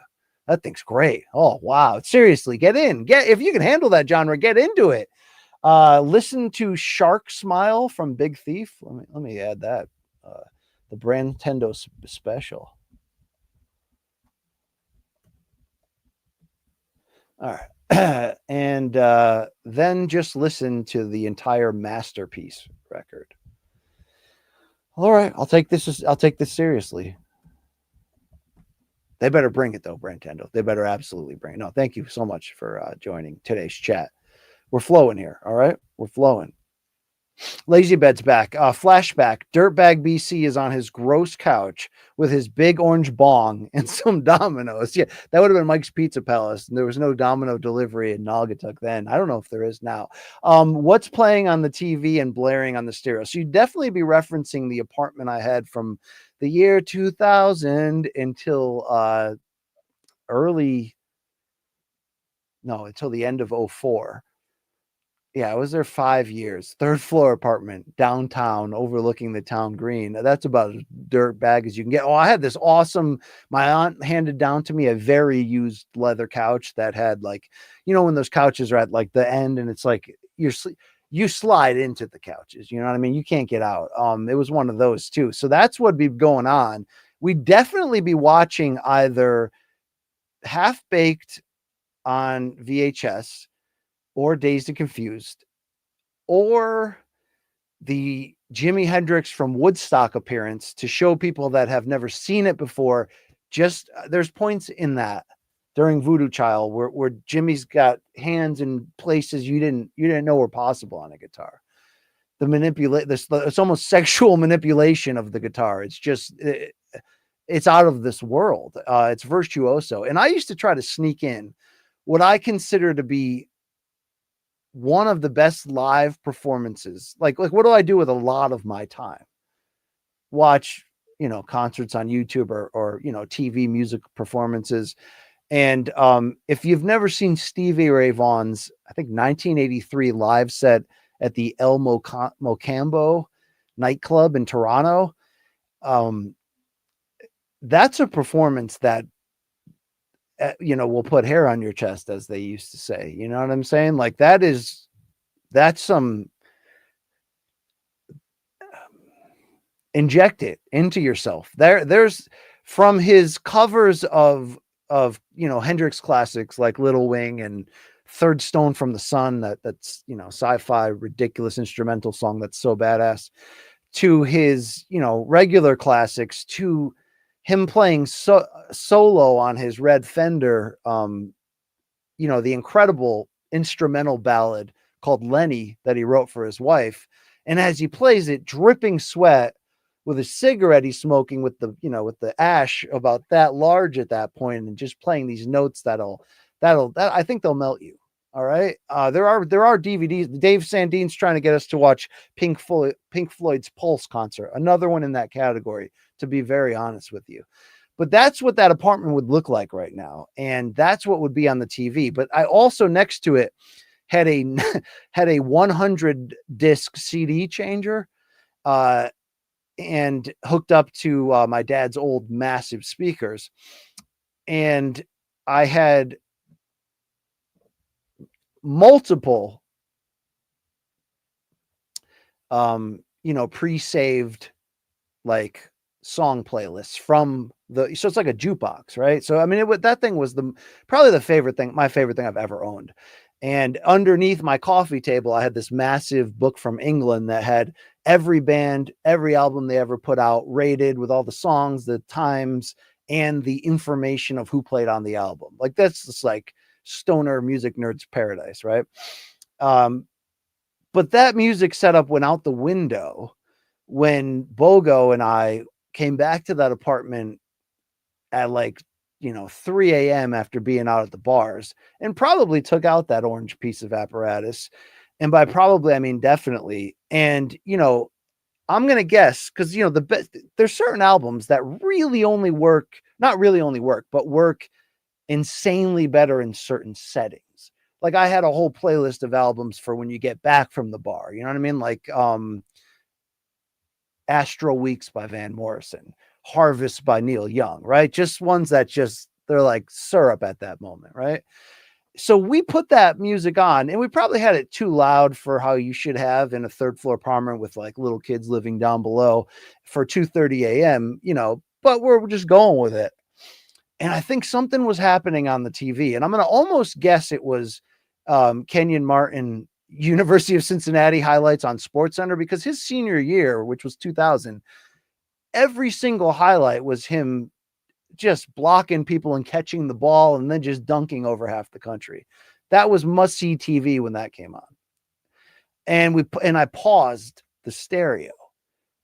That thing's great. Oh, wow. Seriously, get in. If you can handle that genre, get into it. Listen to Shark Smile from Big Thief. Let me add that. The Brentendo special. All right. And then just listen to the entire Masterpiece record. All right, I'll take this seriously. They better bring it though, Brentendo. They better absolutely bring it. No, thank you so much for joining today's chat. We're flowing here. All right, we're flowing. Lazy Bed's back. Flashback. Dirtbag BC is on his gross couch with his big orange bong and some Dominoes. Yeah, that would have been Mike's Pizza Palace. And there was no Domino delivery in Naugatuck then. I don't know if there is now. What's playing on the TV and blaring on the stereo? So you'd definitely be referencing the apartment I had from the year 2000 until until the end of 2004. Yeah, I was there 5 years. 3rd floor apartment, downtown, overlooking the town green. That's about as dirt bag as you can get. Oh, I had this awesome, my aunt handed down to me a very used leather couch that had, like, you know, when those couches are at like the end and it's like you slide into the couches, you know what I mean? You can't get out. It was one of those too. So that's what'd be going on. We'd definitely be watching either Half Baked on VHS or Dazed and Confused, or the Jimi Hendrix from Woodstock appearance to show people that have never seen it before. Just there's points in that during Voodoo Child where Jimmy's got hands in places you didn't know were possible on a guitar. It's almost sexual manipulation of the guitar. It's just it's out of this world. It's virtuoso. And I used to try to sneak in what I consider to be one of the best live performances. Like what do I do with a lot of my time? Watch, you know, concerts on YouTube or you know, TV music performances. And if you've never seen Stevie Ray Vaughan's, I think 1983 live set at the El Mocambo nightclub in Toronto, that's a performance that you know, will put hair on your chest, as they used to say. You know what I'm saying? Like that's some inject it into yourself. There's from his covers of you know, Hendrix classics like Little Wing and Third Stone from the Sun, that's you know, sci-fi ridiculous instrumental song that's so badass, to his, you know, regular classics, to him playing solo on his red Fender, you know, the incredible instrumental ballad called Lenny that he wrote for his wife. And as he plays it, dripping sweat with a cigarette he's smoking with the, you know, with the ash about that large at that point, and just playing these notes that I think they'll melt you. All right. There are DVDs. Dave Sandine's trying to get us to watch Pink Floyd's Pulse concert. Another one in that category, to be very honest with you. But that's what that apartment would look like right now. And that's what would be on the TV. But I also, next to it, had a 100 disc CD changer, and hooked up to my dad's old massive speakers. And I had multiple, you know, pre-saved like song playlists from so it's like a jukebox, right? So I mean, that thing was probably my favorite thing I've ever owned. And underneath my coffee table, I had this massive book from England that had every band, every album they ever put out, rated with all the songs, the times, and the information of who played on the album. Like that's just like stoner music nerds paradise, right? But that music setup went out the window when Bogo and I came back to that apartment at like, 3 a.m. after being out at the bars, and probably took out that orange piece of apparatus. And by probably, I mean definitely. And, I'm going to guess, because, there's certain albums that really only work, not really only work, but work insanely better in certain settings. Like I had a whole playlist of albums for when you get back from the bar. You know what I mean? Like Astro Weeks by Van Morrison, Harvest by Neil Young, right? Just ones that they're like syrup at that moment, right? So we put that music on, and we probably had it too loud for how you should have in a third floor apartment with like little kids living down below for 2:30 a.m., but we're just going with it. And I think something was happening on the TV, and I'm going to almost guess it was Kenyon Martin, University of Cincinnati highlights on SportsCenter, because his senior year, which was 2000, every single highlight was him just blocking people and catching the ball and then just dunking over half the country. That was must-see TV when that came on. And I paused the stereo,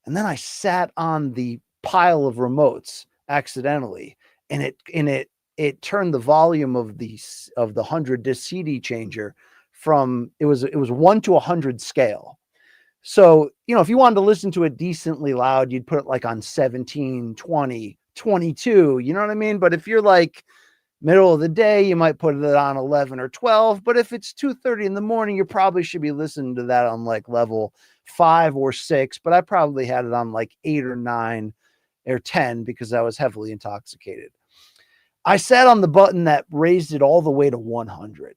and then I sat on the pile of remotes accidentally, and it turned the volume of the 100 disc CD changer from, it was 1 to 100 scale. So, if you wanted to listen to it decently loud, you'd put it like on 17, 20, 22, you know what I mean? But if you're like middle of the day, you might put it on 11 or 12. But if it's 2:30 in the morning, you probably should be listening to that on like level 5 or 6. But I probably had it on like 8 or 9 or 10 because I was heavily intoxicated. I sat on the button that raised it all the way to 100.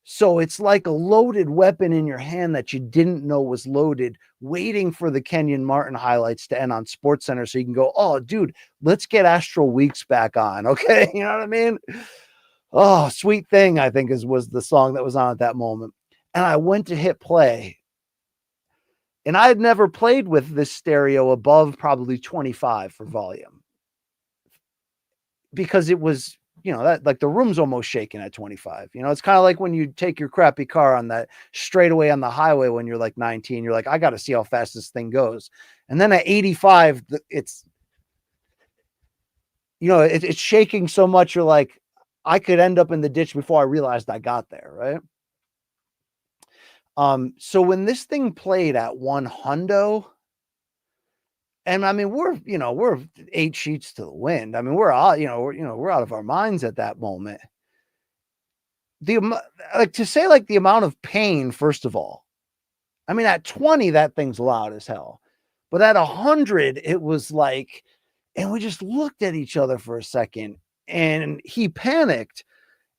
So it's like a loaded weapon in your hand that you didn't know was loaded, waiting for the Kenyon Martin highlights to end on SportsCenter so you can go, oh, dude, let's get Astral Weeks back on, okay? You know what I mean? Oh, Sweet Thing, I think was the song that was on at that moment. And I went to hit play. And I had never played with this stereo above probably 25 for volume, because it was, that like the room's almost shaking at 25. It's kind of like when you take your crappy car on that straightaway on the highway when you're like 19, you're like, I got to see how fast this thing goes. And then at 85, it's shaking so much. You're like, I could end up in the ditch before I realized I got there. Right. So when this thing played at 100, and I mean, we're 8 sheets to the wind. I mean, we're out, we're out of our minds at that moment. Like to say like the amount of pain, first of all, I mean, at 20, that thing's loud as hell, but at 100, it was like, and we just looked at each other for a second, and he panicked.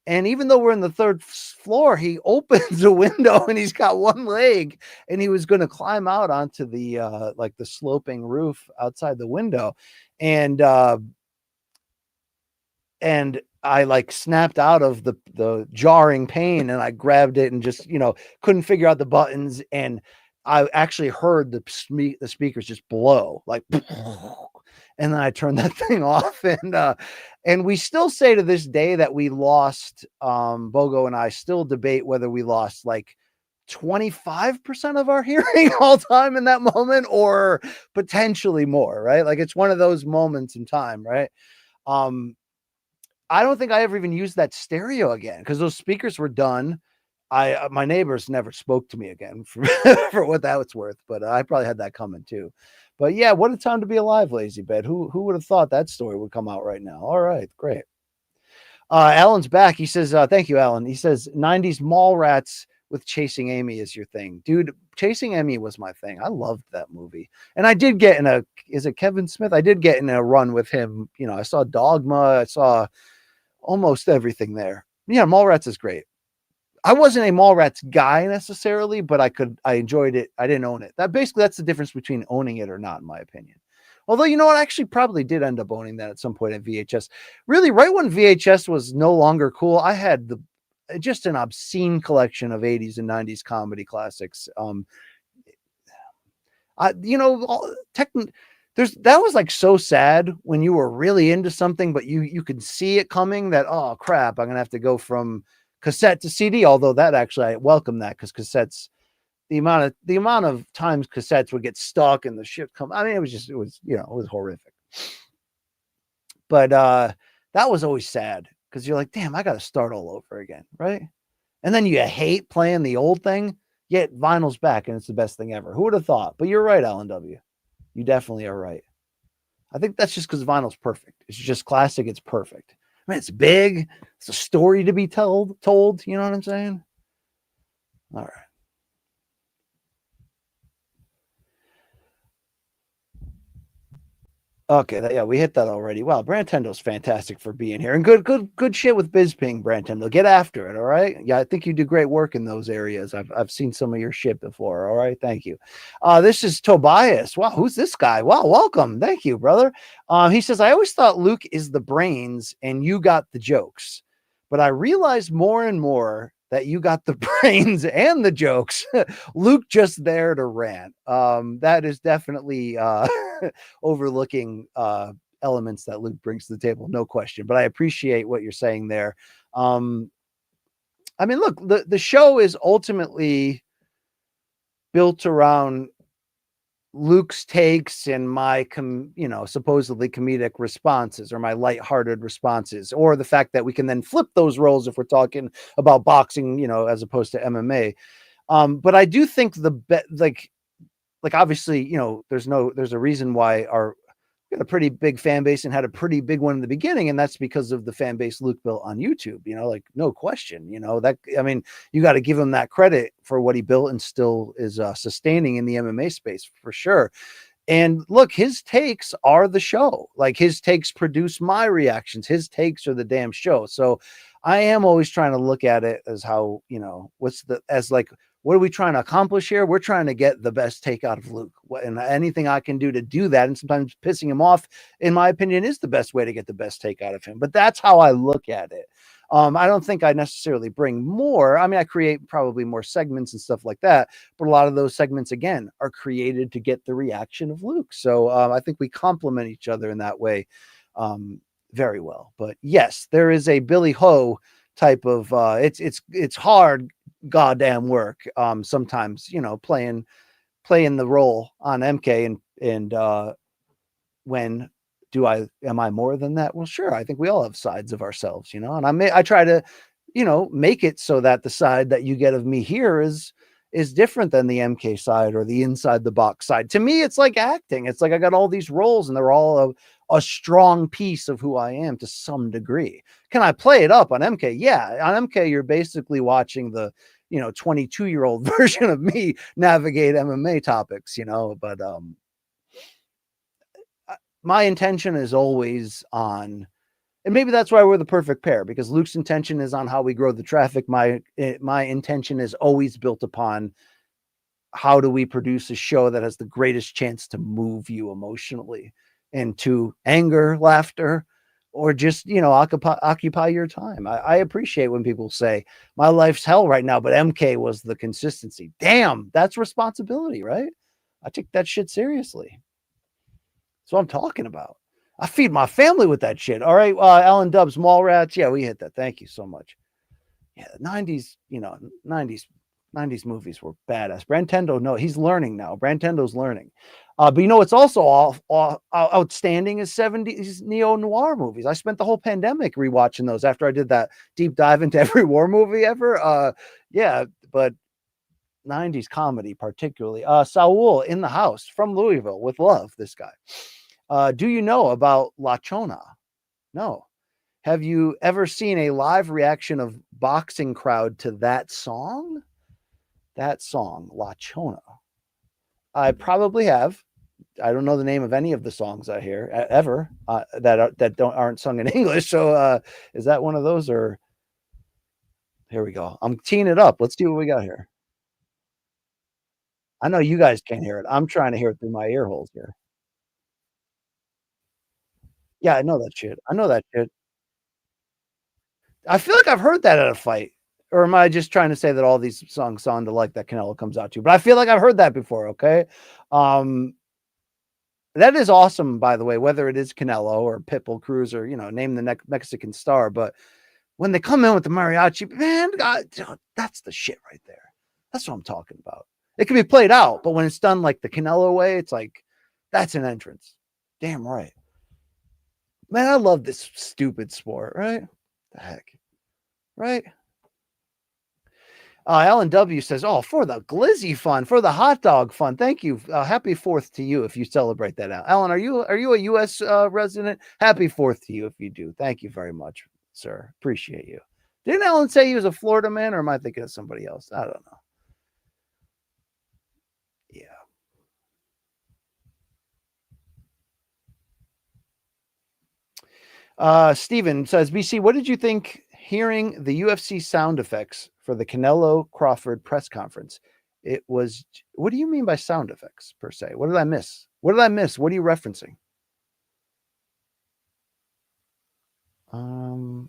And even though we're in the 3rd floor, he opens a window and he's got one leg, and he was going to climb out onto the like the sloping roof outside the window. And I like snapped out of the jarring pain, and I grabbed it and just, couldn't figure out the buttons. And I actually heard the speakers just blow like, and then I turned that thing off. And we still say to this day that we lost, Bogo and I still debate whether we lost like 25% of our hearing all time in that moment, or potentially more, right? Like it's one of those moments in time, right? I don't think I ever even used that stereo again because those speakers were done. My neighbors never spoke to me again for, for what that was worth, but I probably had that coming too. But yeah, what a time to be alive, Lazy Bed. Who would have thought that story would come out right now? All right, great. Alan's back. He says, thank you, Alan. He says, 90s mall rats with Chasing Amy is your thing. Dude, Chasing Amy was my thing. I loved that movie. And I did get is it Kevin Smith? I did get in a run with him. I saw Dogma. I saw almost everything there. Yeah, Mallrats is great. I wasn't a Mallrats guy necessarily, but I enjoyed it. I didn't own it. That's the difference between owning it or not, in my opinion. Although, I actually probably did end up owning that at some point at VHS. Really, right when VHS was no longer cool, I had just an obscene collection of 80s and 90s comedy classics. That was like so sad when you were really into something, but you could see it coming that, oh crap, I'm gonna have to go from cassette to CD. Although that actually I welcome that because cassettes, the amount of times cassettes would get stuck and the shit come. I mean, it was it was horrific. But that was always sad because you're like, damn, I got to start all over again, right? And then you hate playing the old thing, yet vinyl's back and it's the best thing ever. Who would have thought? But you're right, Alan W. You definitely are right. I think that's just because vinyl's perfect. It's just classic. It's perfect. I mean, it's big. It's a story to be told. You know what I'm saying? All right. Okay, yeah, we hit that already. Wow, Brantendo's fantastic for being here, and good shit with BizPing, Brantendo. Get after it, all right? Yeah, I think you do great work in those areas. I've seen some of your shit before. All right, thank you. This is Tobias. Wow, who's this guy? Wow, welcome. Thank you, brother. He says, I always thought Luke is the brains and you got the jokes, but I realized more and more that you got the brains and the jokes. Luke just there to rant. That is definitely overlooking elements that Luke brings to the table, no question. But I appreciate what you're saying there. I mean, look, the show is ultimately built around Luke's takes and my supposedly comedic responses or my lighthearted responses, or the fact that we can then flip those roles if we're talking about boxing, as opposed to MMA. But I do think like obviously, there's a reason why we had a pretty big fan base and had a pretty big one in the beginning. And that's because of the fan base Luke built on YouTube, like no question, I mean, you got to give him that credit for what he built and still is sustaining in the MMA space for sure. And look, his takes are the show. Like his takes produce my reactions. His takes are the damn show. So I am always trying to look at it as how, what are we trying to accomplish here? We're trying to get the best take out of Luke, and anything I can do to do that. And sometimes pissing him off, in my opinion, is the best way to get the best take out of him. But that's how I look at it. I don't think I necessarily bring more. I mean, I create probably more segments and stuff like that, but a lot of those segments, again, are created to get the reaction of Luke. So I think we complement each other in that way very well. But yes, there is a Billy Ho type of it's hard goddamn work sometimes, playing the role on MK and when am I more than that? Well, sure. I think we all have sides of ourselves, and I try to, make it so that the side that you get of me here is different than the MK side or the inside the box side. To me, it's like acting. It's like I got all these roles and they're all a strong piece of who I am to some degree. Can I play it up on MK? Yeah. On MK, you're basically watching the, 22-year-old version of me navigate MMA topics, but my intention is always on, and maybe that's why we're the perfect pair, because Luke's intention is on how we grow the traffic. My intention is always built upon how do we produce a show that has the greatest chance to move you emotionally into anger, laughter, or just, occupy your time. I appreciate when people say my life's hell right now, but MK was the consistency. Damn, that's responsibility, right? I take that shit seriously. That's what I'm talking about. I feed my family with that shit. All right. Alan Dubs, Mallrats. Yeah, we hit that. Thank you so much. Yeah, the 90s, 90s movies were badass. Brantendo, no, he's learning now. Brantendo's learning. But it's also outstanding is 70s neo-noir movies. I spent the whole pandemic rewatching those after I did that deep dive into every war movie ever. Yeah, but 90s comedy particularly. Saul in the house from Louisville with love, this guy. Do you know about La Chona? No. Have you ever seen a live reaction of boxing crowd to that song? That song, La Chona. I probably have. I don't know the name of any of the songs I hear ever that aren't sung in English. So is that one of those, or here we go. I'm teeing it up. Let's see what we got here. I know you guys can't hear it. I'm trying to hear it through my ear holes here. Yeah, I know that shit. I know that shit. I feel like I've heard that at a fight. Or am I just trying to say that all these songs sound alike that Canelo comes out to? But I feel like I've heard that before, okay? That is awesome, by the way, whether it is Canelo or Pitbull Cruz or, name the Mexican star. But when they come in with the mariachi, man, God, that's the shit right there. That's what I'm talking about. It can be played out, but when it's done like the Canelo way, it's like, that's an entrance. Damn right. Man, I love this stupid sport, right? The heck, right? Alan W says, "Oh, for the glizzy fun, for the hot dog fun. Thank you. Happy 4th to you if you celebrate that out. Alan, are you a U.S. Resident? Happy 4th to you if you do. Thank you very much, sir. Appreciate you. Didn't Alan say he was a Florida man, or am I thinking of somebody else? I don't know. Yeah. Steven says, BC, what did you think hearing the UFC sound effects for the Canelo-Crawford press conference? It was, what do you mean by sound effects per se? What did I miss? What did I miss? What are you referencing? All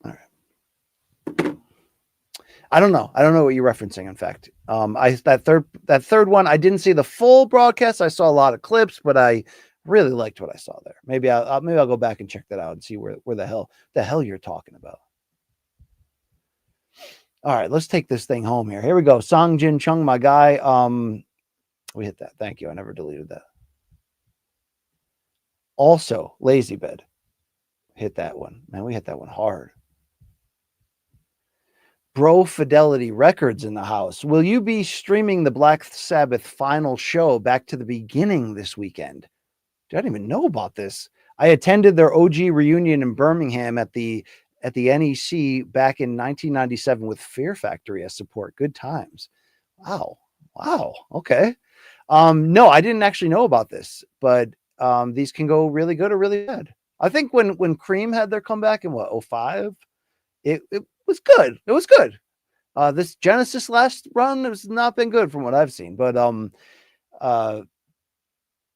right. I don't know. I don't know what you're referencing. In fact, that third one, I didn't see the full broadcast. I saw a lot of clips, but I really liked what I saw there. Maybe I'll go back and check that out and see where the hell you're talking about. All right, let's take this thing home here. Here we go. Song Jin Chung, my guy. We hit that. Thank you. I never deleted that. Also, Lazy Bed. Hit that one. Man, we hit that one hard. Bro Fidelity Records in the house. Will you be streaming the Black Sabbath final show Back to the Beginning this weekend? I didn't even know about this. I attended their OG reunion in Birmingham at the NEC back in 1997 with Fear Factory as support. Good times. Wow. Okay. No, I didn't actually know about this, but these can go really good or really bad. I think when Cream had their comeback in 05, it was good. It was good. This Genesis last run has not been good from what I've seen, but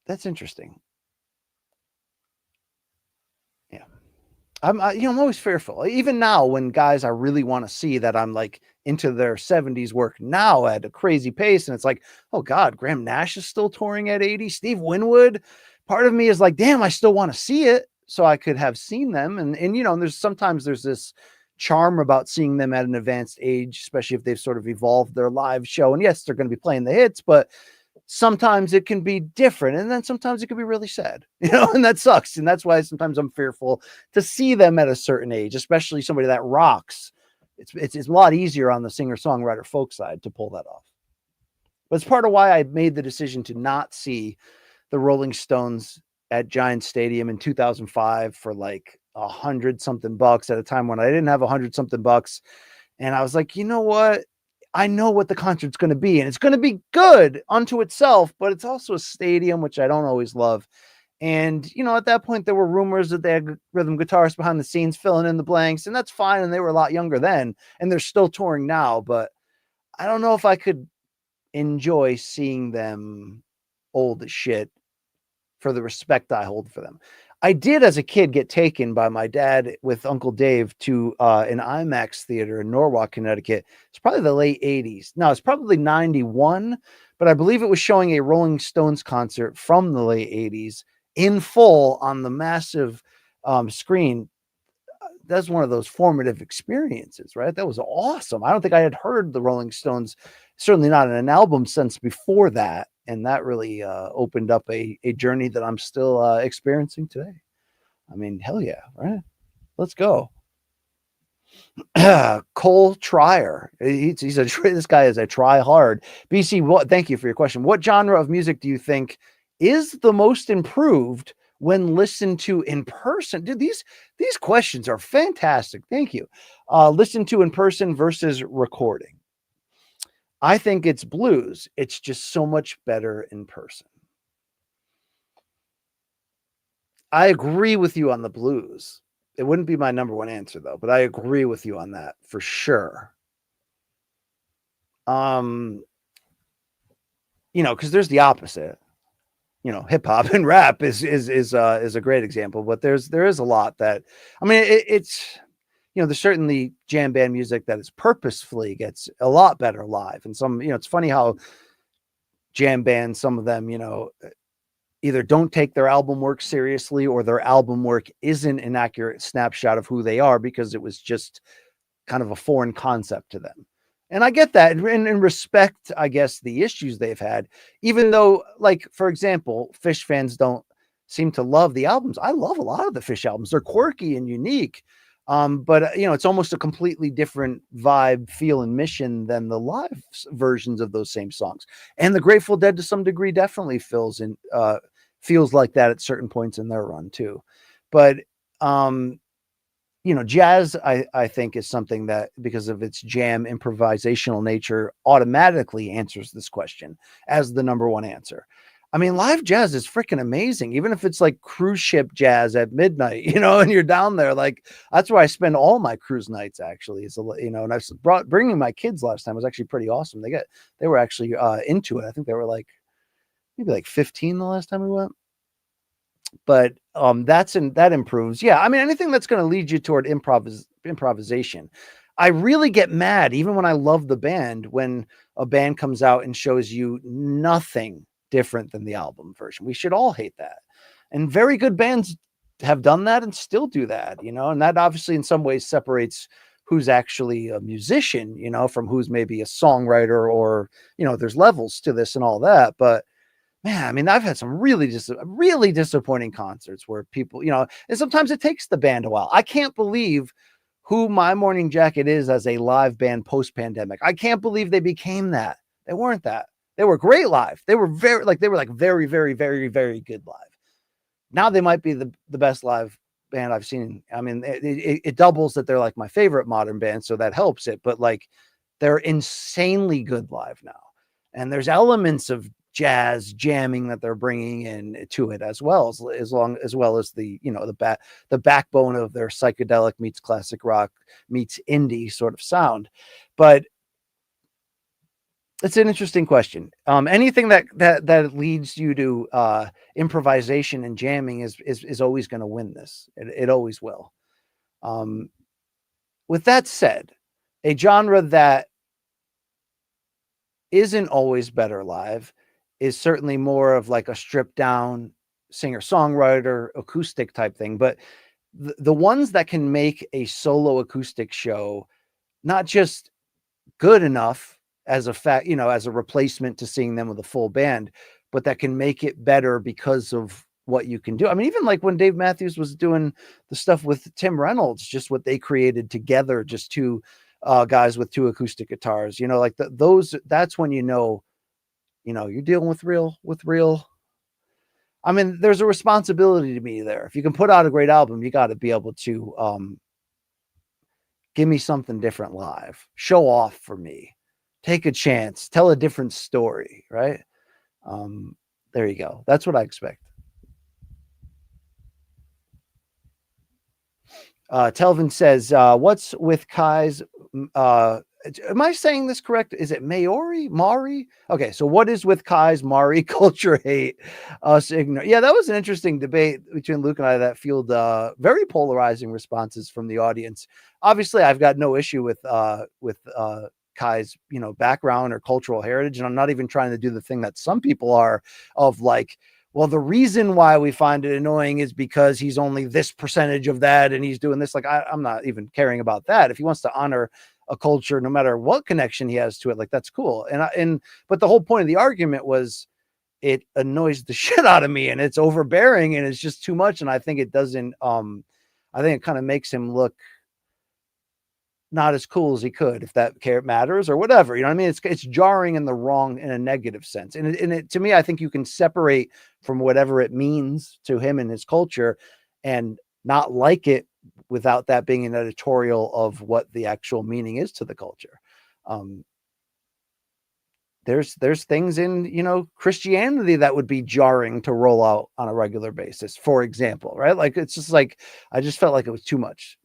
that's interesting. Yeah. I'm always fearful. Even now when guys I really want to see that I'm like into their 70s work now at a crazy pace, and it's like, oh God, Graham Nash is still touring at 80, Steve Winwood. Part of me is like, damn, I still want to see it so I could have seen them. And there's this charm about seeing them at an advanced age, especially if they've sort of evolved their live show. And yes, they're going to be playing the hits, but sometimes it can be different. And then sometimes it can be really sad, and that sucks. And that's why sometimes I'm fearful to see them at a certain age, especially somebody that rocks. It's a lot easier on the singer-songwriter folk side to pull that off. But it's part of why I made the decision to not see the Rolling Stones at Giant Stadium in 2005 for like $100-something at a time when I didn't have $100-something. And I was like, you know what? I know what the concert's going to be, and it's going to be good unto itself, but it's also a stadium, which I don't always love. And, at that point, there were rumors that they had rhythm guitarists behind the scenes filling in the blanks, and that's fine. And they were a lot younger then, and they're still touring now, but I don't know if I could enjoy seeing them old as shit for the respect I hold for them. I did as a kid get taken by my dad with Uncle Dave to an IMAX theater in Norwalk, Connecticut. It's probably the late 80s. No, it's probably 91, but I believe it was showing a Rolling Stones concert from the late 80s in full on the massive screen. That's one of those formative experiences, right? That was awesome. I don't think I had heard the Rolling Stones, certainly not in an album sense before that. And that really opened up a journey that I'm still experiencing today. I mean, hell yeah, right? Let's go. Cole Trier. This guy is a try hard. BC, thank you for your question. What genre of music do you think is the most improved when listened to in person? Dude, these questions are fantastic. Thank you. Listen to in person versus recording. I think it's blues. It's just so much better in person. I agree with you on the blues. It wouldn't be my number one answer though, but I agree with you on that for sure. Because there's the opposite. Hip hop and rap is a great example, but there is a lot that, I mean, it's there's certainly jam band music that is purposefully gets a lot better live. And some, it's funny how jam bands, some of them, either don't take their album work seriously, or their album work isn't an accurate snapshot of who they are because it was just kind of a foreign concept to them. And I get that, and respect, I guess, the issues they've had, even though, like, for example, Fish fans don't seem to love the albums. I love a lot of the Fish albums. They're quirky and unique. But you know, it's almost a completely different vibe, feel, and mission than the live versions of those same songs. And the Grateful Dead, to some degree, definitely feels like that at certain points in their run too. But you know, jazz, I think, is something that, because of its jam improvisational nature, automatically answers this question as the number one answer. I mean, live jazz is freaking amazing, even if it's like cruise ship jazz at midnight, you know, and you're down there. Like, that's where I spend all my cruise nights, actually, is, you know, and I bringing my kids last time was actually pretty awesome. They were actually into it. I think they were like maybe like 15 the last time we went. But that improves. Yeah, I mean, anything that's going to lead you toward improvisation. I really get mad, even when I love the band, when a band comes out and shows you nothing different than the album version. We should all hate that. And very good bands have done that and still do that, you know, and that obviously in some ways separates who's actually a musician, you know, from who's maybe a songwriter, or, you know, there's levels to this and all that. But man, I mean, I've had some really disappointing concerts where people, you know, and sometimes it takes the band a while. I can't believe who My Morning Jacket is as a live band post-pandemic. I can't believe they became that. They weren't that. They were great live. They were very, very, very, very, very good live. Now they might be the best live band I've seen. I mean, it doubles that they're like my favorite modern band, so that helps it. But like, they're insanely good live now, and there's elements of jazz jamming that they're bringing in to it, as well as the, you know, the backbone of their psychedelic meets classic rock meets indie sort of sound. But it's an interesting question. Anything that leads you to improvisation and jamming is always going to win this. It always will. With that said, a genre that isn't always better live is certainly more of like a stripped down singer-songwriter acoustic type thing. But the ones that can make a solo acoustic show not just good enough as a fact, you know, as a replacement to seeing them with a full band, but that can make it better because of what you can do. I mean, even like when Dave Matthews was doing the stuff with Tim Reynolds, just what they created together, just two guys with two acoustic guitars, you know, like that's when, you know, you're dealing with real. I mean, there's a responsibility to me there. If you can put out a great album, you got to be able to give me something different live, show off for me, take a chance, tell a different story, right? There you go. That's what I expect. Telvin says, what's with Kai's, am I saying this correct? Is it Mari? Okay, so what is with Kai's Mari culture hate? Yeah, that was an interesting debate between Luke and I that fueled very polarizing responses from the audience. Obviously, I've got no issue with Kai's, you know, background or cultural heritage, and I'm not even trying to do the thing that some people are, of like, well, the reason why we find it annoying is because he's only this percentage of that and he's doing this. Like, I'm not even caring about that. If he wants to honor a culture, no matter what connection he has to it, like, that's cool. But the whole point of the argument was, it annoys the shit out of me, and it's overbearing, and it's just too much. And I think it doesn't, I think it kind of makes him look not as cool as he could, if that matters or whatever, you know what I mean? It's jarring in a negative sense. And it, to me, I think you can separate from whatever it means to him and his culture and not like it without that being an editorial of what the actual meaning is to the culture. There's things in, you know, Christianity that would be jarring to roll out on a regular basis, for example, right? Like, it's just like, I just felt like it was too much.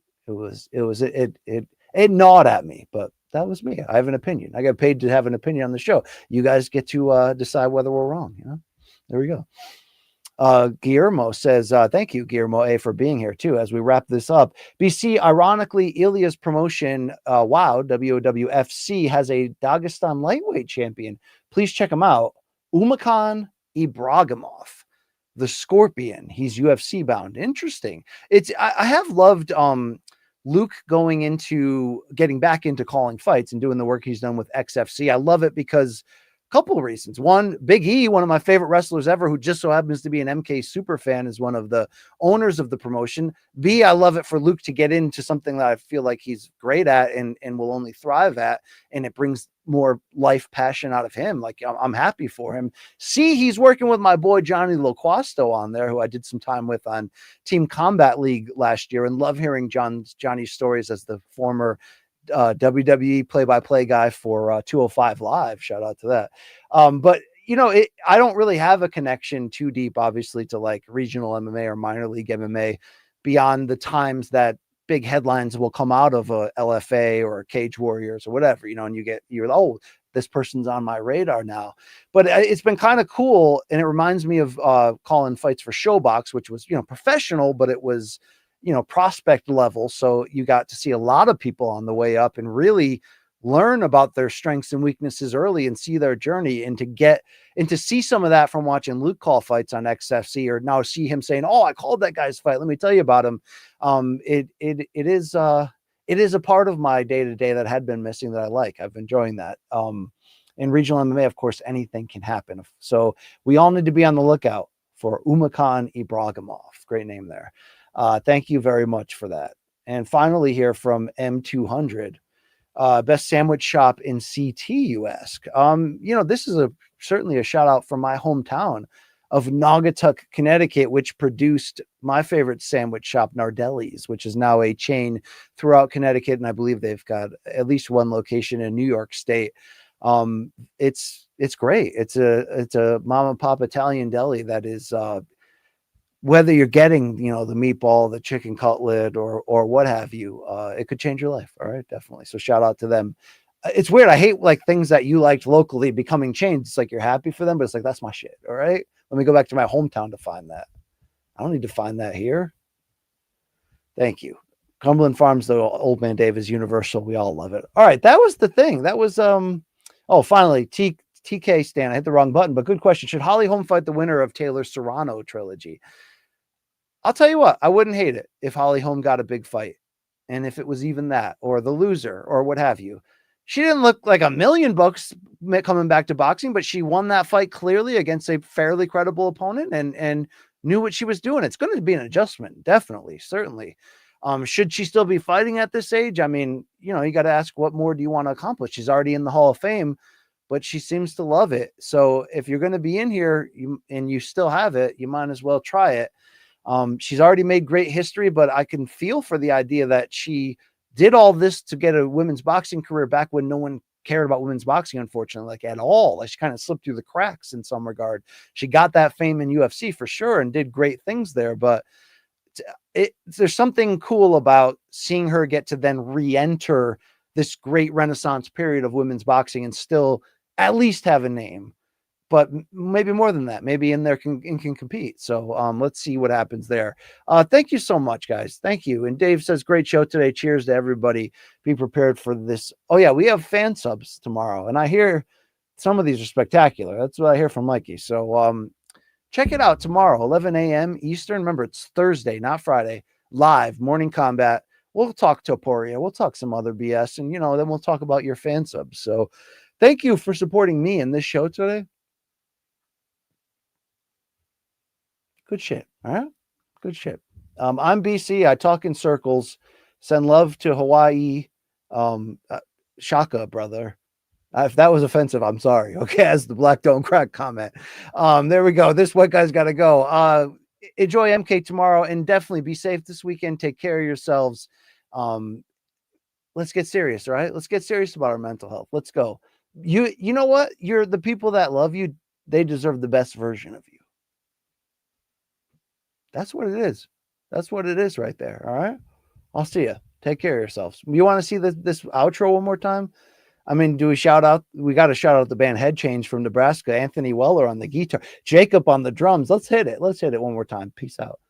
It gnawed at me, but that was me. I have an opinion. I got paid to have an opinion on the show. You guys get to decide whether we're wrong. You know, there we go. Guillermo says, thank you, Guillermo A, for being here too. As we wrap this up, BC, ironically, Ilia's promotion, WOWFC, has a Dagestan lightweight champion. Please check him out. Umakan Ibragimov. the Scorpion. He's UFC bound. Interesting. I have loved Luke getting back into calling fights and doing the work he's done with XFC. I love it because a couple of reasons. One, Big E, one of my favorite wrestlers ever, who just so happens to be an MK super fan, is one of the owners of the promotion. B, I love it for Luke to get into something that I feel like he's great at and will only thrive at, and it brings more life passion out of him. Like, I'm happy for him. C, he's working with my boy Johnny Loquasto on there, who I did some time with on Team Combat League last year, and love hearing Johnny's stories as the former WWE play-by-play guy for 205 Live. Shout out to that. But I don't really have a connection too deep, obviously, to like regional MMA or minor league MMA beyond the times that big headlines will come out of a LFA or Cage Warriors or whatever, and you're, oh, this person's on my radar now. But it's been kind of cool. And it reminds me of calling fights for Showbox, which was, professional, but it was, prospect level. So you got to see a lot of people on the way up and really learn about their strengths and weaknesses early and see their journey, and to see some of that from watching Luke call fights on XFC, or now see him saying, oh, I called that guy's fight, let me tell you about him. It is a part of my day-to-day that had been missing that I like. I've been enjoying that. In regional MMA, of course, anything can happen. So we all need to be on the lookout for Umakan Ibragimov. Great name there. Thank you very much for that. And finally here from M200, best sandwich shop in CT, you ask. This is certainly a shout out from my hometown of Naugatuck, Connecticut, which produced my favorite sandwich shop, Nardelli's, which is now a chain throughout Connecticut. And I believe they've got at least one location in New York State. It's great. It's a mom and pop Italian deli that is, whether you're getting, the meatball, the chicken cutlet, or what have you, it could change your life. All right, definitely. So shout out to them. It's weird. I hate like things that you liked locally becoming chains. It's like you're happy for them, but it's like, that's my shit. All right, let me go back to my hometown to find that. I don't need to find that here. Thank you. Cumberland Farms, the Old Man Dave, is universal. We all love it. All right, that was the thing. That was finally TK Stan. I hit the wrong button, but good question. Should Holly Holm fight the winner of Taylor Serrano trilogy? I'll tell you what, I wouldn't hate it if Holly Holm got a big fight, and if it was even that, or the loser, or what have you. She didn't look like $1 million coming back to boxing, but she won that fight clearly against a fairly credible opponent and knew what she was doing. It's going to be an adjustment, definitely, certainly. Should she still be fighting at this age? I mean, you got to ask, what more do you want to accomplish? She's already in the Hall of Fame, but she seems to love it. So if you're going to be in here and you still have it, you might as well try it. She's already made great history, but I can feel for the idea that she did all this to get a women's boxing career back when no one cared about women's boxing, unfortunately, like at all. Like, she kind of slipped through the cracks in some regard. She got that fame in UFC for sure and did great things there, but there's something cool about seeing her get to then re-enter this great renaissance period of women's boxing and still at least have a name, but maybe more than that, maybe in there can compete. So let's see what happens there. Thank you so much, guys. Thank you. And Dave says, great show today. Cheers to everybody. Be prepared for this. Oh yeah, we have fan subs tomorrow, and I hear some of these are spectacular. That's what I hear from Mikey. So check it out tomorrow, 11 a.m. Eastern. Remember, it's Thursday, not Friday. Live morning combat. We'll talk Topuria. We'll talk some other BS, and then we'll talk about your fan subs. So thank you for supporting me in this show today. Good shit. All right. Good shit. I'm BC. I talk in circles. Send love to Hawaii. Shaka, brother. If that was offensive, I'm sorry. Okay. As the Black Don't Crack comment. There we go. This white guy's got to go. Enjoy MK tomorrow, and definitely be safe this weekend. Take care of yourselves. Let's get serious. All right. Let's get serious about our mental health. Let's go. You know what? You're the people that love you. They deserve the best version of you. That's what it is. That's what it is right there. All right. I'll see you. Take care of yourselves. You want to see this outro one more time? I mean, do we shout out? We got to shout out the band Head Change from Nebraska. Anthony Weller on the guitar. Jacob on the drums. Let's hit it. Let's hit it one more time. Peace out.